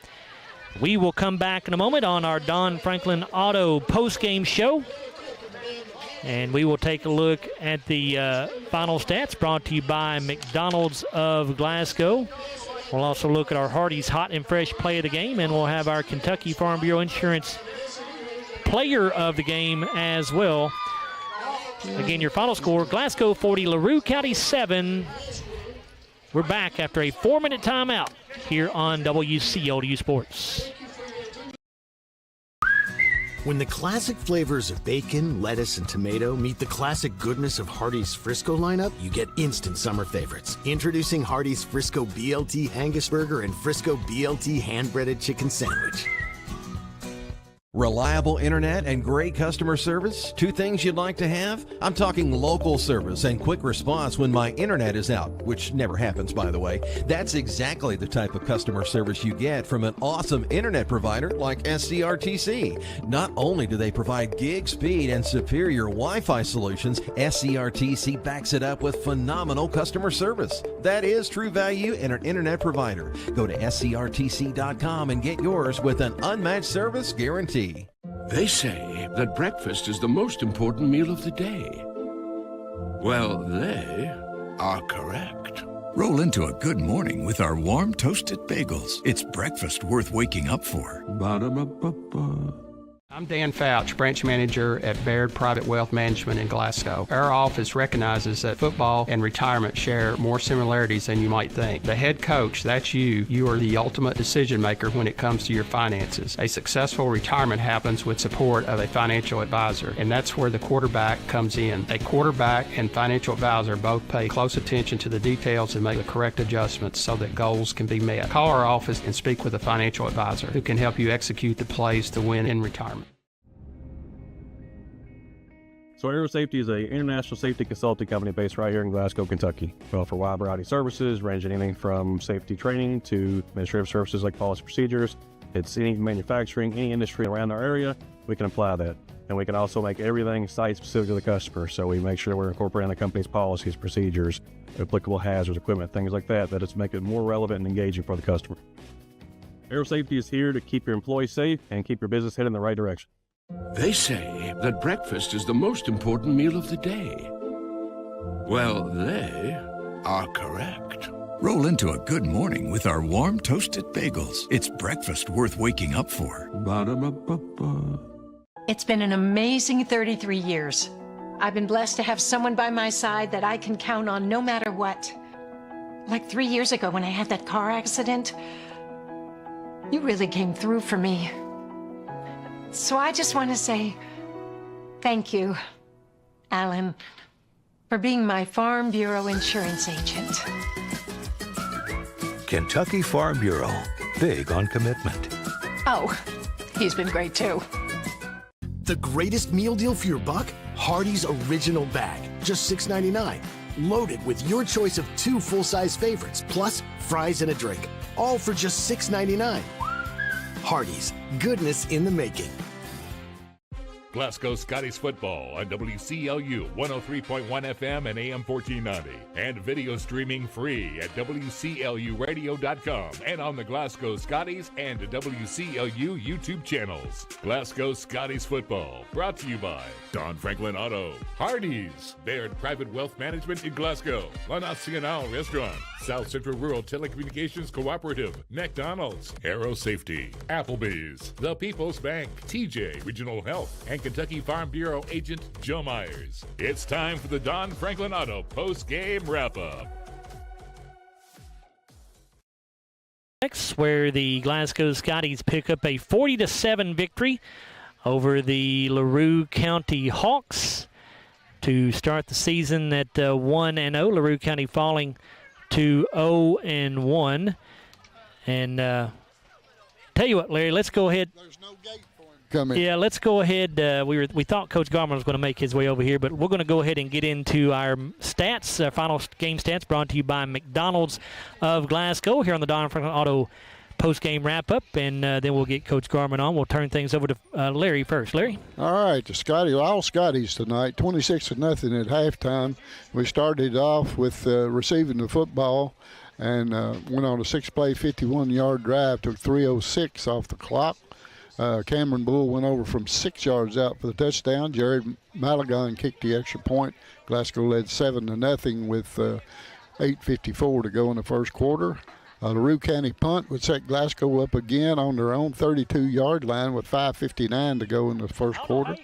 We will come back in a moment on our Don Franklin Auto post-game show. And we will take a look at the final stats brought to you by McDonald's of Glasgow. We'll also look at our Hardee's Hot and Fresh play of the game, and we'll have our Kentucky Farm Bureau Insurance player of the game as well. Again, your final score, Glasgow 40, LaRue County 7. We're back after a 4-minute timeout here on WCLU Sports. When the classic flavors of bacon, lettuce, and tomato meet the classic goodness of Hardee's Frisco lineup, you get instant summer favorites. Introducing Hardee's Frisco BLT Angus Burger and Frisco BLT Hand-Breaded Chicken Sandwich. Reliable internet and great customer service, two things you'd like to have? I'm talking local service and quick response when my internet is out, which never happens, by the way. That's exactly the type of customer service you get from an awesome internet provider like SCRTC. Not only do they provide gig speed and superior Wi-Fi solutions, SCRTC backs it up with phenomenal customer service. That is true value in an internet provider. Go to scrtc.com and get yours with an unmatched service guarantee. They say that breakfast is the most important meal of the day. Well, they are correct. Roll into a good morning with our warm toasted bagels. It's breakfast worth waking up for. Ba-da-ba-ba-ba. I'm Dan Fouch, branch manager at Baird Private Wealth Management in Glasgow. Our office recognizes that football and retirement share more similarities than you might think. The head coach, that's you. You are the ultimate decision maker when it comes to your finances. A successful retirement happens with support of a financial advisor, and that's where the quarterback comes in. A quarterback and financial advisor both pay close attention to the details and make the correct adjustments so that goals can be met. Call our office and speak with a financial advisor who can help you execute the plays to win in retirement. So Aero Safety is an international safety consulting company based right here in Glasgow, Kentucky. We offer a wide variety of services, ranging anything from safety training to administrative services like policy procedures. It's any manufacturing, any industry around our area, we can apply that. And we can also make everything site-specific to the customer. So we make sure we're incorporating the company's policies, procedures, applicable hazards, equipment, things like that, that it's make it more relevant and engaging for the customer. Aero Safety is here to keep your employees safe and keep your business headed in the right direction. They say that breakfast is the most important meal of the day. Well, they are correct. Roll into a good morning with our warm toasted bagels. It's breakfast worth waking up for. Ba-da-ba-ba-ba. It's been an amazing 33 years. I've been blessed to have someone by my side that I can count on no matter what. Like 3 years ago when I had that car accident, you really came through for me. So I just want to say thank you, Alan, for being my Farm Bureau insurance agent. Kentucky Farm Bureau, big on commitment. Oh, he's been great too. The greatest meal deal for your buck? Hardee's Original Bag, just $6.99. Loaded with your choice of 2 full-size favorites, plus fries and a drink. All for just $6.99. Hardee's, goodness in the making. Glasgow Scotties football on WCLU 103.1 FM and AM 1490. And video streaming free at WCLUradio.com and on the Glasgow Scotties and WCLU YouTube channels. Glasgow Scotties football brought to you by Don Franklin Auto, Hardee's, Baird Private Wealth Management in Glasgow, La Nacional Restaurant, South Central Rural Telecommunications Cooperative, McDonald's, Aero Safety, Applebee's, The People's Bank, TJ Regional Health, and Kentucky Farm Bureau agent Joe Myers. It's time for the Don Franklin Auto post-game wrap-up. Next, where the Glasgow Scotties pick up a 40-7 victory over the LaRue County Hawks to start the season at 1-0. LaRue County falling to 0-1. And tell you what, Larry, let's go ahead. There's no gate for him coming. Yeah, let's go ahead. We thought Coach Garman was going to make his way over here, but we're going to go ahead and get into our stats, our final game stats brought to you by McDonald's of Glasgow here on the Don Franklin Auto post-game wrap-up, and then we'll get Coach Garman on. We'll turn things over to Larry first. Larry? All right, all Scotties tonight, 26-0 at halftime. We started off with receiving the football and went on a 6-play, 51-yard drive, took 3:06 off the clock. Cameron Bull went over from 6 yards out for the touchdown. Jared Malagon kicked the extra point. Glasgow led 7-0 with 8:54 to go in the first quarter. LaRue County punt would set Glasgow up again on their own 32-yard line with 5:59 to go in the first quarter.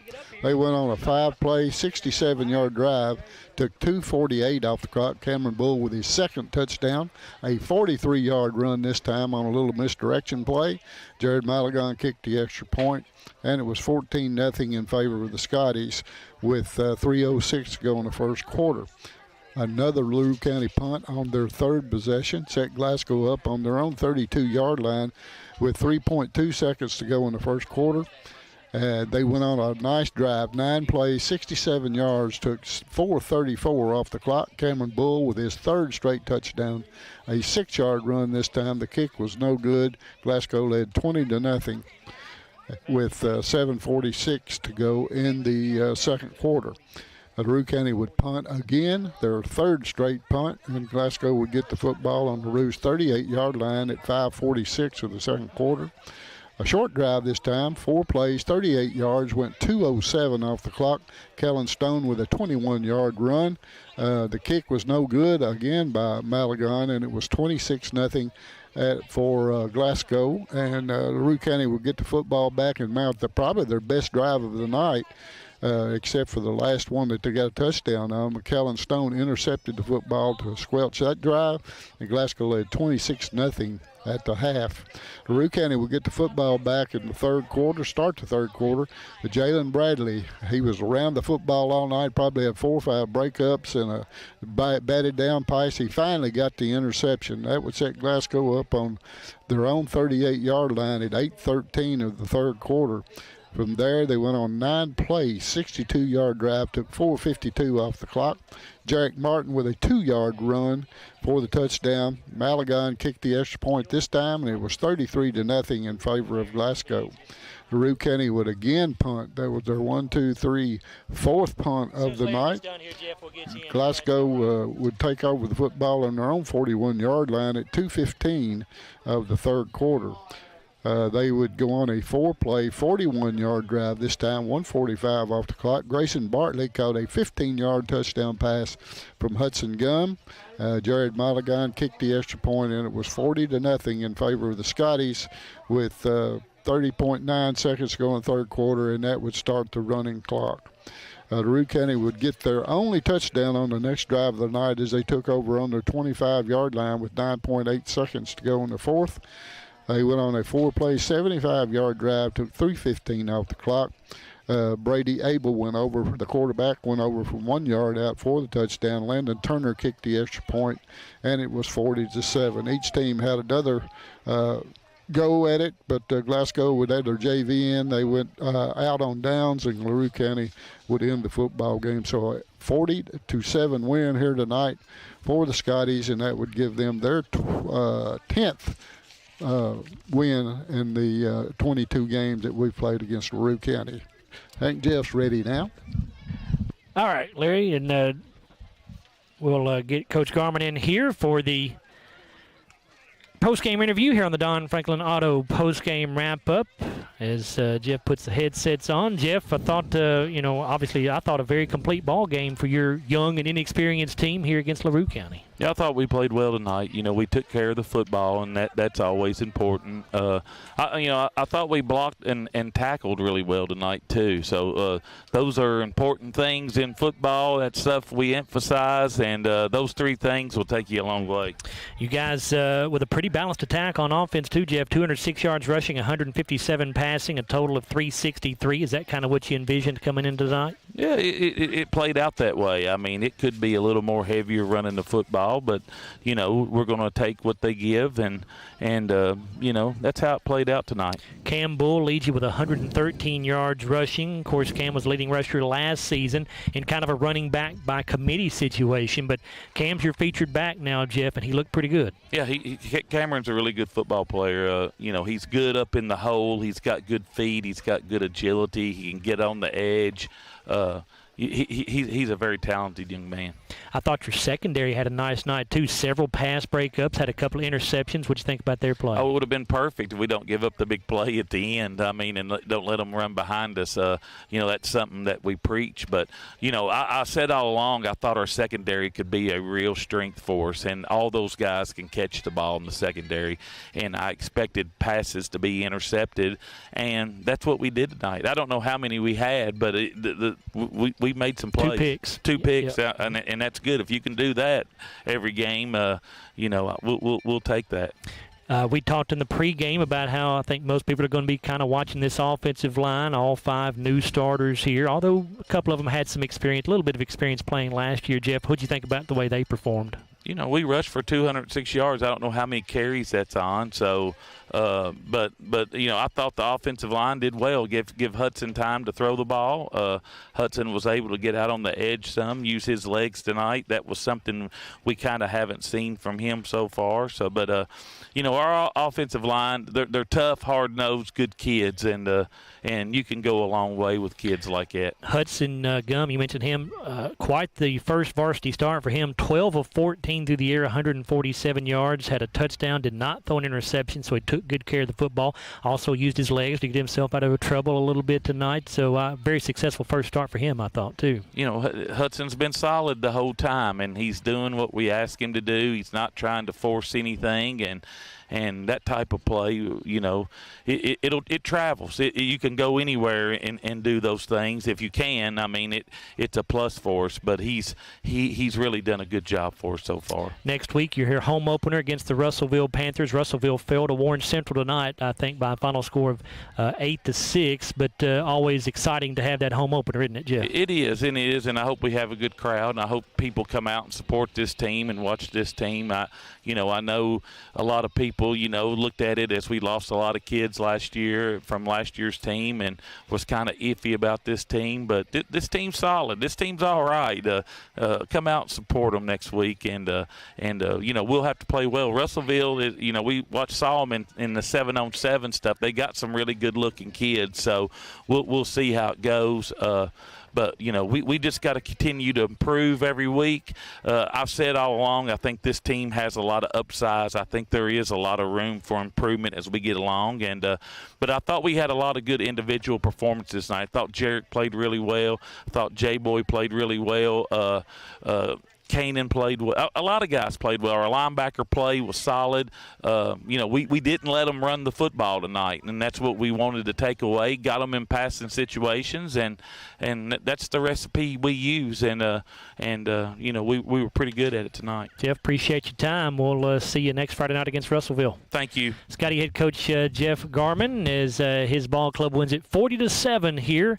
They went on a 5-play, 67-yard drive, took 2:48 off the clock. Cameron Bull with his second touchdown, a 43-yard run this time on a little misdirection play. Jared Malagon kicked the extra point, and it was 14-0 in favor of the Scotties with 3:06 to go in the first quarter. Another LaRue County punt on their third possession set Glasgow up on their own 32-yard line with 3.2 seconds to go in the first quarter. They went on a nice drive, 9 plays, 67 yards, took 4:34 off the clock. Cameron Bull with his third straight touchdown, a 6-yard run this time. The kick was no good. Glasgow led 20-0 with 7:46 to go in the second quarter. LaRue County would punt again, their third straight punt, and Glasgow would get the football on LaRue's 38-yard line at 5:46 of the second quarter. A short drive this time, 4 plays, 38 yards, went 2:07 off the clock. Kellen Stone with a 21-yard run. The kick was no good again by Malagon, and it was 26-0 for Glasgow. And LaRue County would get the football back and mount probably their best drive of the night. Except for the last one that they got a touchdown on. McKellen Stone intercepted the football to squelch that drive, and Glasgow led 26-0 at the half. LaRue County will get the football back in the third quarter, start the third quarter. But Jalen Bradley, he was around the football all night, probably had 4 or 5 breakups and a batted down pass. He finally got the interception. That would set Glasgow up on their own 38-yard line at 8:13 of the third quarter. From there, they went on 9 plays, 62-yard drive, took 4:52 off the clock. Jarek Martin with a 2-yard run for the touchdown. Malagon kicked the extra point this time, and it was 33-0 in favor of Glasgow. LaRue County would again punt. That was their 4th punt of the night. Glasgow would take over the football on their own 41-yard line at 2:15 of the third quarter. They would go on a 4-play, 41-yard drive this time, 1:45 off the clock. Grayson Bartley caught a 15-yard touchdown pass from Hudson Gum. Jared Malagon kicked the extra point, and it was 40-0 in favor of the Scotties with 30.9 seconds to go in the third quarter, and that would start the running clock. LaRue County would get their only touchdown on the next drive of the night as they took over on their 25-yard line with 9.8 seconds to go in the fourth. They went on a 4-play, 75-yard drive, took 3:15 off the clock. Brady Abel the quarterback went over from 1 yard out for the touchdown. Landon Turner kicked the extra point, and it was 40-7. Each team had another go at it, but Glasgow would add their JV in. They went out on downs, and LaRue County would end the football game. So a 40-7 win here tonight for the Scotties, and that would give them their 10th win in the 22 games that we've played against LaRue County. I think Jeff's ready now. All right, Larry, and we'll get Coach Garman in here for the post-game interview here on the Don Franklin Auto post-game wrap-up as Jeff puts the headsets on. Jeff, I thought, obviously I thought a very complete ball game for your young and inexperienced team here against LaRue County. Yeah, I thought we played well tonight. We took care of the football, and that's always important. I thought we blocked and tackled really well tonight too. So those are important things in football. That's stuff we emphasize, and those 3 things will take you a long way. You guys with a pretty balanced attack on offense too, Jeff. 206 yards rushing, 157 passing, a total of 363. Is that kind of what you envisioned coming into tonight? Yeah, it played out that way. I mean, it could be a little more heavier running the football. football, but, we're going to take what they give, and that's how it played out tonight. Cam Bull leads you with 113 yards rushing. Of course, Cam was leading rusher last season in kind of a running back by committee situation, but Cam's your featured back now, Jeff, and he looked pretty good. Yeah, Cameron's a really good football player. He's good up in the hole. He's got good feet. He's got good agility. He can get on the edge. He's a very talented young man. I thought your secondary had a nice night, too. Several pass breakups, had a couple of interceptions. What do you think about their play? Oh, it would have been perfect if we don't give up the big play at the end. And don't let them run behind us. That's something that we preach. But, I said all along I thought our secondary could be a real strength for us, and all those guys can catch the ball in the secondary. And I expected passes to be intercepted, and that's what we did tonight. I don't know how many we had, but we made some plays. Two picks, yep. And that's good. If you can do that every game, we'll take that. We talked in the pregame about how I think most people are going to be kind of watching this offensive line, all 5 new starters here, although a couple of them had some experience, a little bit of experience playing last year. Jeff, what did you think about the way they performed? We rushed for 206 yards. I don't know how many carries that's on. So, but I thought the offensive line did well. Give Hudson time to throw the ball. Hudson was able to get out on the edge some, use his legs tonight. That was something we kind of haven't seen from him so far. So, but our offensive line, they're tough, hard-nosed, good kids, and you can go a long way with kids like that. Hudson Gum, you mentioned him, quite the first varsity start for him. 12 of 14 through the air, 147 yards, had a touchdown, did not throw an interception, so he took good care of the football. Also used his legs to get himself out of trouble a little bit tonight. So very successful first start for him, I thought, too. Hudson's been solid the whole time, and he's doing what we ask him to do. He's not trying to force anything, and that type of play, it travels. You can go anywhere and do those things if you can. I mean, it's a plus for us, but he's really done a good job for us so far. Next week, you're here home opener against the Russellville Panthers. Russellville fell to Warren Central tonight, I think, by a final score of 8-6, but always exciting to have that home opener, isn't it, Jeff? It is, and I hope we have a good crowd, and I hope people come out and support this team and watch this team. I know a lot of people, looked at it as we lost a lot of kids last year from last year's team and was kind of iffy about this team. But this team's solid. This team's all right. Come out and support them next week, and we'll have to play well. Russellville, we saw them in the 7-on-7 stuff. They got some really good-looking kids, so we'll see how it goes. But, we just got to continue to improve every week. I've said all along, I think this team has a lot of upsides. I think there is a lot of room for improvement as we get along. But I thought we had a lot of good individual performances tonight. I thought Jarek played really well. I thought J-Boy played really well. Kanan played well. A lot of guys played well. Our linebacker play was solid. We didn't let them run the football tonight, and that's what we wanted to take away. Got them in passing situations, and that's the recipe we use. We were pretty good at it tonight. Jeff, appreciate your time. We'll see you next Friday night against Russellville. Thank you. Scottie head coach Jeff Garman, as his ball club wins it 40-7 here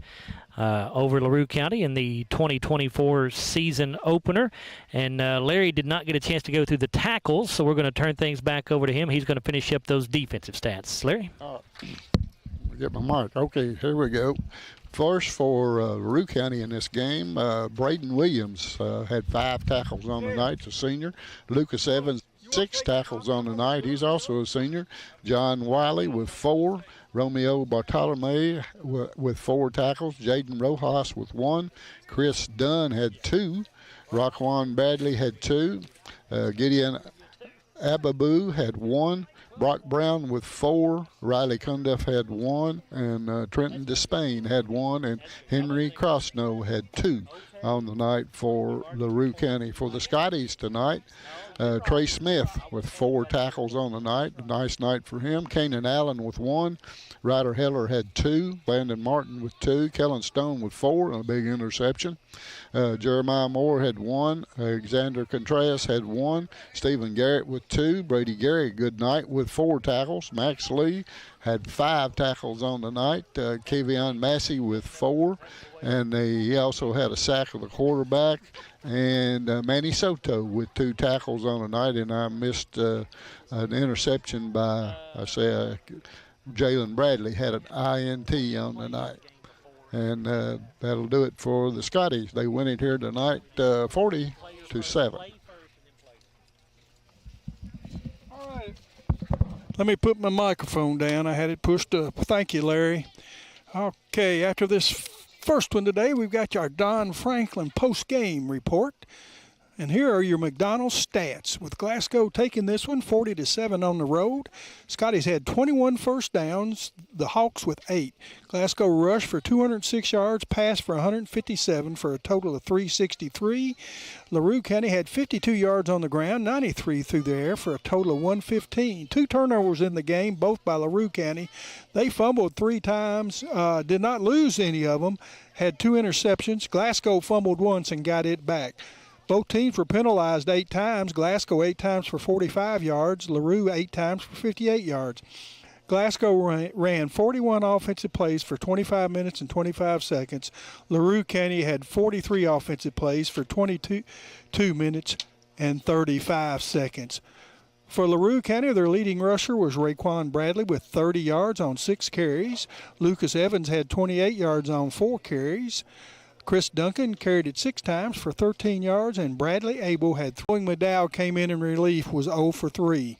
over LaRue County in the 2024 season opener. And Larry did not get a chance to go through the tackles, so we're going to turn things back over to him. He's going to finish up those defensive stats. Larry? Get my mark. Okay, here we go. First for LaRue County in this game, Braden Williams had 5 tackles on the night, a senior. Lucas Evans, 6 tackles on the night. He's also a senior. John Wiley with 4. Romeo Bartolome with 4 tackles. Jaden Rojas with 1. Chris Dunn had 2. Raquan Badley had 2. Gideon Ababu had 1. Brock Brown with 4. Riley Cundiff had 1. And Trenton Despain had 1. And Henry Crossnow had 2 on the night for LaRue County. For the Scotties tonight, Trey Smith with 4 tackles on the night. A nice night for him. Kanan Allen with 1. Ryder Heller had 2. Landon Martin with 2. Kellen Stone with 4 and a big interception. Jeremiah Moore had 1. Alexander Contreras had 1. Stephen Garrett with 2. Brady Gary, good night with with 4 tackles. Max Lee had 5 tackles on the night. Kavion Massey with 4. And he also had a sack of the quarterback. And Manny Soto with 2 tackles on the night. And I missed an interception by, Jalen Bradley had an INT on the night. And that'll do it for the Scotties. They win it here tonight 40-7. All right. Let me put my microphone down. I had it pushed up. Thank you, Larry. Okay, after this first one today, we've got our Don Franklin post-game report. And here are your McDonald's stats. With Glasgow taking this one 40-7 on the road, Scotties had 21 first downs, the Hawks with 8. Glasgow rushed for 206 yards, passed for 157 for a total of 363. LaRue County had 52 yards on the ground, 93 through the air for a total of 115. 2 turnovers in the game, both by LaRue County. They fumbled 3 times, did not lose any of them, had 2 interceptions. Glasgow fumbled once and got it back. Both teams were penalized 8 times. Glasgow 8 times for 45 yards. LaRue 8 times for 58 yards. Glasgow ran 41 offensive plays for 25 minutes and 25 seconds. LaRue County had 43 offensive plays for 22 minutes and 35 seconds. For LaRue County, their leading rusher was Raquan Bradley with 30 yards on 6 carries. Lucas Evans had 28 yards on 4 carries. Chris Duncan carried it 6 times for 13 yards, and Bradley Abel had throwing. McDowell came in relief, was 0 for 3.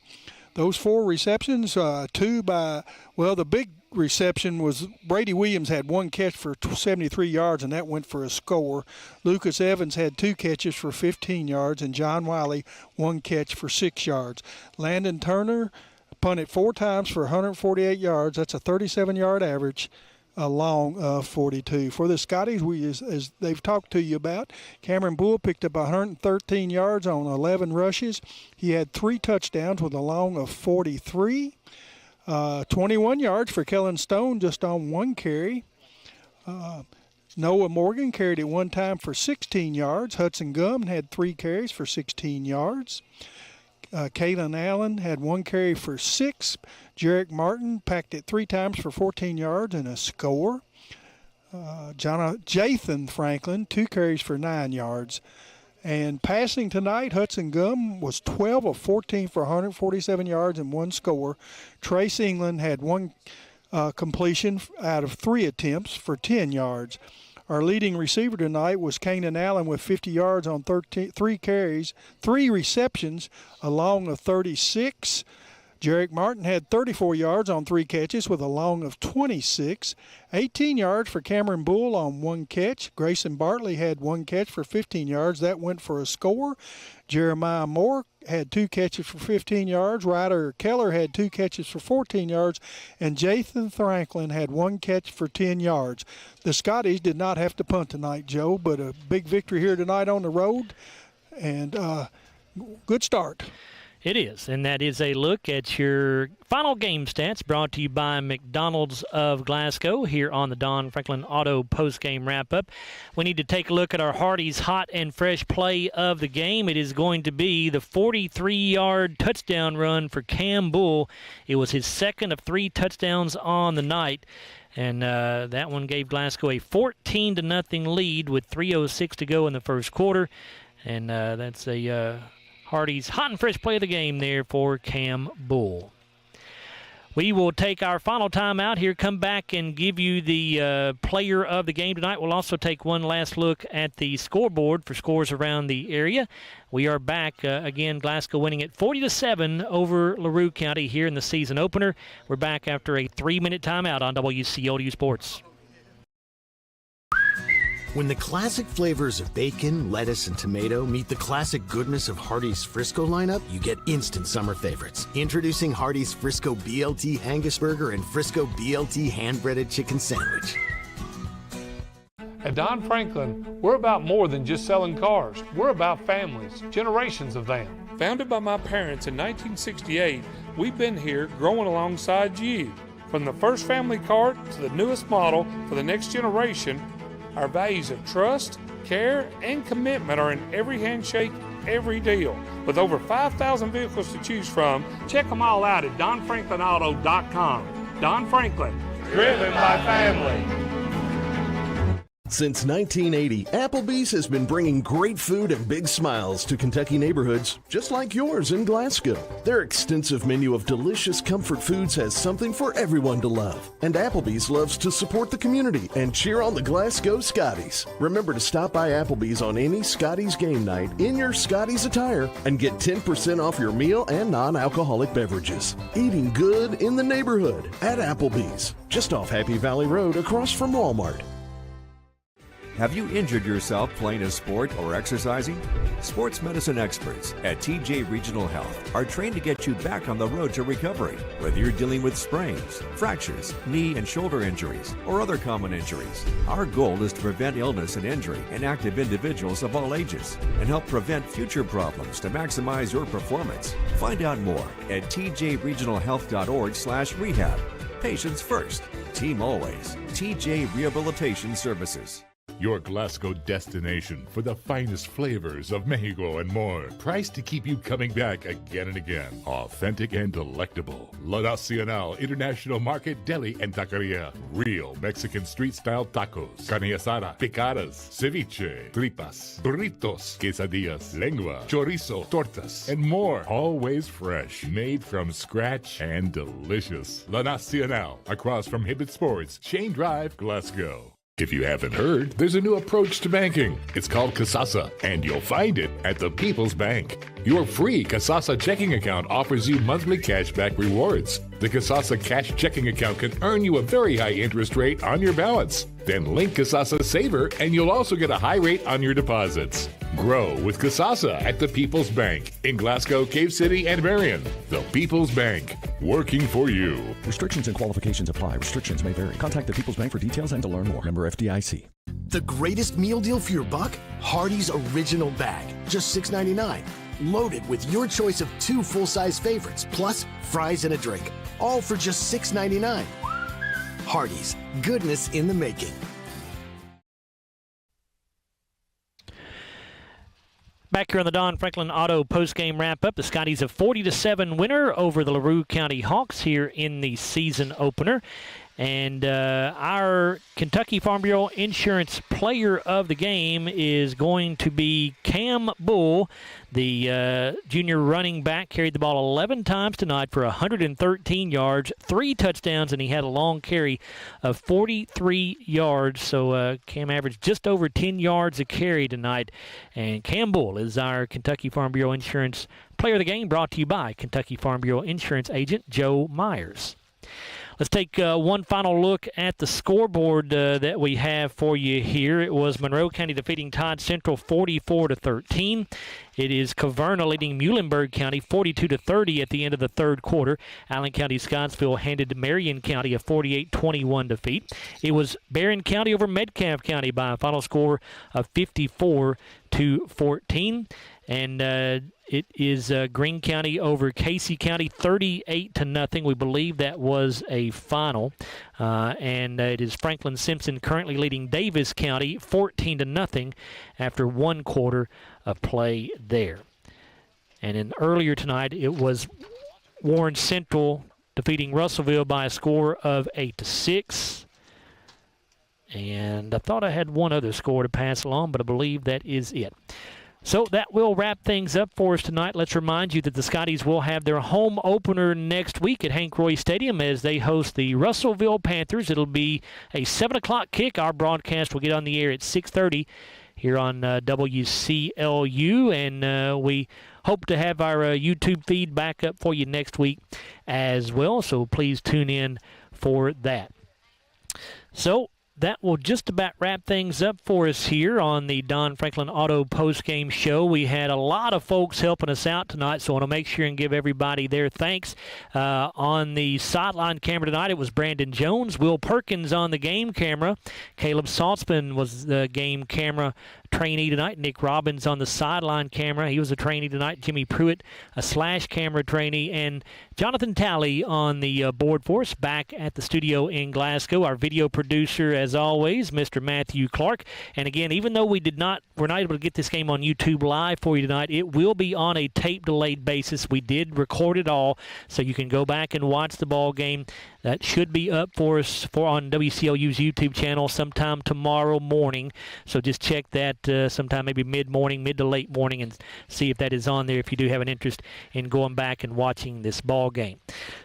Those 4 receptions, 2 by, the big reception was Brady Williams had 1 catch for 73 yards, and that went for a score. Lucas Evans had 2 catches for 15 yards, and John Wiley 1 catch for 6 yards. Landon Turner punted 4 times for 148 yards. That's a 37-yard average. Along 42. For the Scotties, as they've talked to you about, Cameron Bull picked up 113 yards on 11 rushes. He had 3 touchdowns with a long of 43. 21 yards for Kellen Stone just on 1 carry. Noah Morgan carried it 1 time for 16 yards. Hudson Gum had 3 carries for 16 yards. Kalen Allen had 1 carry for 6. Jarek Martin packed it 3 times for 14 yards and a score. Jathan Franklin, 2 carries for 9 yards. And passing tonight, Hudson Gum was 12 of 14 for 147 yards and 1 score. Trace England had 1 completion out of 3 attempts for 10 yards. Our leading receiver tonight was Kanan Allen with 50 yards on 3 carries, 3 receptions, a long of 36. Jarek Martin had 34 yards on 3 catches with a long of 26. 18 yards for Cameron Bull on 1 catch. Grayson Bartley had 1 catch for 15 yards. That went for a score. Jeremiah Moore had 2 catches for 15 yards. Ryder Keller had 2 catches for 14 yards. And Jathan Franklin had 1 catch for 10 yards. The Scotties did not have to punt tonight, Joe, but a big victory here tonight on the road. And good start. It is, and that is a look at your final game stats brought to you by McDonald's of Glasgow here on the Don Franklin Auto postgame wrap-up. We need to take a look at our Hardee's hot and fresh play of the game. It is going to be the 43-yard touchdown run for Cam Bull. It was his 2nd of 3 touchdowns on the night, and that one gave Glasgow a 14-0 lead with 3:06 to go in the first quarter, and that's a Hardee's hot and fresh play of the game there for Cam Bull. We will take our final time out here, come back and give you the player of the game tonight. We'll also take one last look at the scoreboard for scores around the area. We are back again, Glasgow winning it 40-7 over LaRue County here in the season opener. We're back after a 3-minute timeout on WCODU Sports. When the classic flavors of bacon, lettuce, and tomato meet the classic goodness of Hardee's Frisco lineup, you get instant summer favorites. Introducing Hardee's Frisco BLT Angus Burger and Frisco BLT Hand-Breaded Chicken Sandwich. At Don Franklin, we're about more than just selling cars. We're about families, generations of them. Founded by my parents in 1968, we've been here growing alongside you. From the first family car to the newest model for the next generation, our values of trust, care, and commitment are in every handshake, every deal. With over 5,000 vehicles to choose from, check them all out at DonFranklinAuto.com. Don Franklin, driven by family. Since 1980, Applebee's has been bringing great food and big smiles to Kentucky neighborhoods just like yours in Glasgow. Their extensive menu of delicious comfort foods has something for everyone to love. And Applebee's loves to support the community and cheer on the Glasgow Scotties. Remember to stop by Applebee's on any Scotties game night in your Scotties attire and get 10% off your meal and non-alcoholic beverages. Eating good in the neighborhood at Applebee's, just off Happy Valley Road across from Walmart. Have you injured yourself playing a sport or exercising? Sports medicine experts at TJ Regional Health are trained to get you back on the road to recovery. Whether you're dealing with sprains, fractures, knee and shoulder injuries, or other common injuries, our goal is to prevent illness and injury in active individuals of all ages and help prevent future problems to maximize your performance. Find out more at tjregionalhealth.org/rehab. Patients first, team always. TJ Rehabilitation Services. Your Glasgow destination for the finest flavors of Mexico and more. Priced to keep you coming back again and again. Authentic and delectable. La Nacional International Market Deli and Taqueria. Real Mexican street-style tacos. Carne asada, picadas, ceviche, tripas, burritos, quesadillas, lengua, chorizo, tortas, and more. Always fresh. Made from scratch and delicious. La Nacional. Across from Hibbett Sports, Shane Drive, Glasgow. If you haven't heard, there's a new approach to banking. It's called Kasasa, and you'll find it at the People's Bank. Your free Kasasa checking account offers you monthly cashback rewards. The Kasasa cash checking account can earn you a very high interest rate on your balance. Then link Kasasa Saver, and you'll also get a high rate on your deposits. Grow with Kasasa at the People's Bank in Glasgow, Cave City, and Marion. The People's Bank, working for you. Restrictions and qualifications apply. Restrictions may vary. Contact the People's Bank for details and to learn more. Member FDIC. The greatest meal deal for your buck? Hardee's Original Bag. Just $6.99. Loaded with your choice of 2 full-size favorites, plus fries and a drink. All for just $6.99. Hardee's. Goodness in the making. Back here on the Don Franklin Auto postgame wrap-up, the Scotties a 40-7 winner over the LaRue County Hawks here in the season opener. And our Kentucky Farm Bureau Insurance Player of the Game is going to be Cam Bull. The junior running back carried the ball 11 times tonight for 113 yards, 3 touchdowns, and he had a long carry of 43 yards. So Cam averaged just over 10 yards a carry tonight. And Cam Bull is our Kentucky Farm Bureau Insurance Player of the Game, brought to you by Kentucky Farm Bureau Insurance Agent Joe Myers. Let's take one final look at the scoreboard that we have for you here. It was Monroe County defeating Todd Central 44-13. It is Caverna leading Muhlenberg County 42-30 at the end of the third quarter. Allen County Scottsville handed Marion County a 48-21 defeat. It was Barron County over Metcalfe County by a final score of 54-14. And it is Greene County over Casey County 38-0. We believe that was a final. And it is Franklin Simpson currently leading Davis County 14-0 after 1 quarter of play there. And then earlier tonight, it was Warren Central defeating Russellville by a score of 8-6. And I thought I had one other score to pass along, but I believe that is it. So that will wrap things up for us tonight. Let's remind you that the Scotties will have their home opener next week at Hank Roy Stadium as they host the Russellville Panthers. It'll be a 7 o'clock kick. Our broadcast will get on the air at 6:30 here on WCLU, and we hope to have our YouTube feed back up for you next week as well, so please tune in for that. So that will just about wrap things up for us here on the Don Franklin Auto postgame show. We had a lot of folks helping us out tonight, so I want to make sure and give everybody their thanks. On the sideline camera tonight, it was Brandon Jones, Will Perkins on the game camera. Caleb Saltzman was the game camera trainee tonight. Nick Robbins on the sideline camera. He was a trainee tonight. Jimmy Pruitt, a slash camera trainee. And Jonathan Talley on the board for us back at the studio in Glasgow. Our video producer, as always, Mr. Matthew Clark. And again, even though we're not able to get this game on YouTube live for you tonight, it will be on a tape-delayed basis. We did record it all, so you can go back and watch the ball game. That should be up for us on WCLU's YouTube channel sometime tomorrow morning. So just check that sometime maybe mid-morning, mid to late morning, and see if that is on there if you do have an interest in going back and watching this ball game.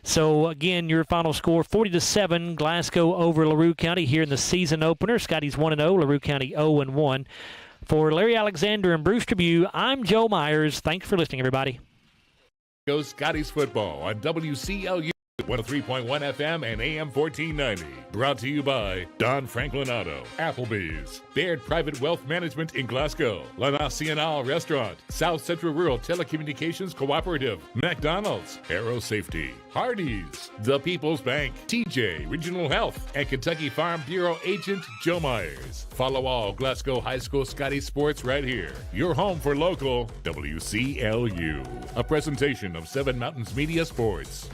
So again, your final score, 40-7, Glasgow over LaRue County here in the season opener. Scotties 1-0, LaRue County 0-1. For Larry Alexander and Bruce Tribune, I'm Joe Myers. Thanks for listening, everybody. Go Scotties football on WCLU 103.1 FM and AM 1490. Brought to you by Don Franklin Auto, Applebee's, Baird Private Wealth Management in Glasgow, La Nacional Restaurant, South Central Rural Telecommunications Cooperative, McDonald's, Aero Safety, Hardee's, The People's Bank, TJ Regional Health, and Kentucky Farm Bureau Agent Joe Myers. Follow all Glasgow High School Scotty sports right here. Your home for local WCLU. A presentation of Seven Mountains Media Sports.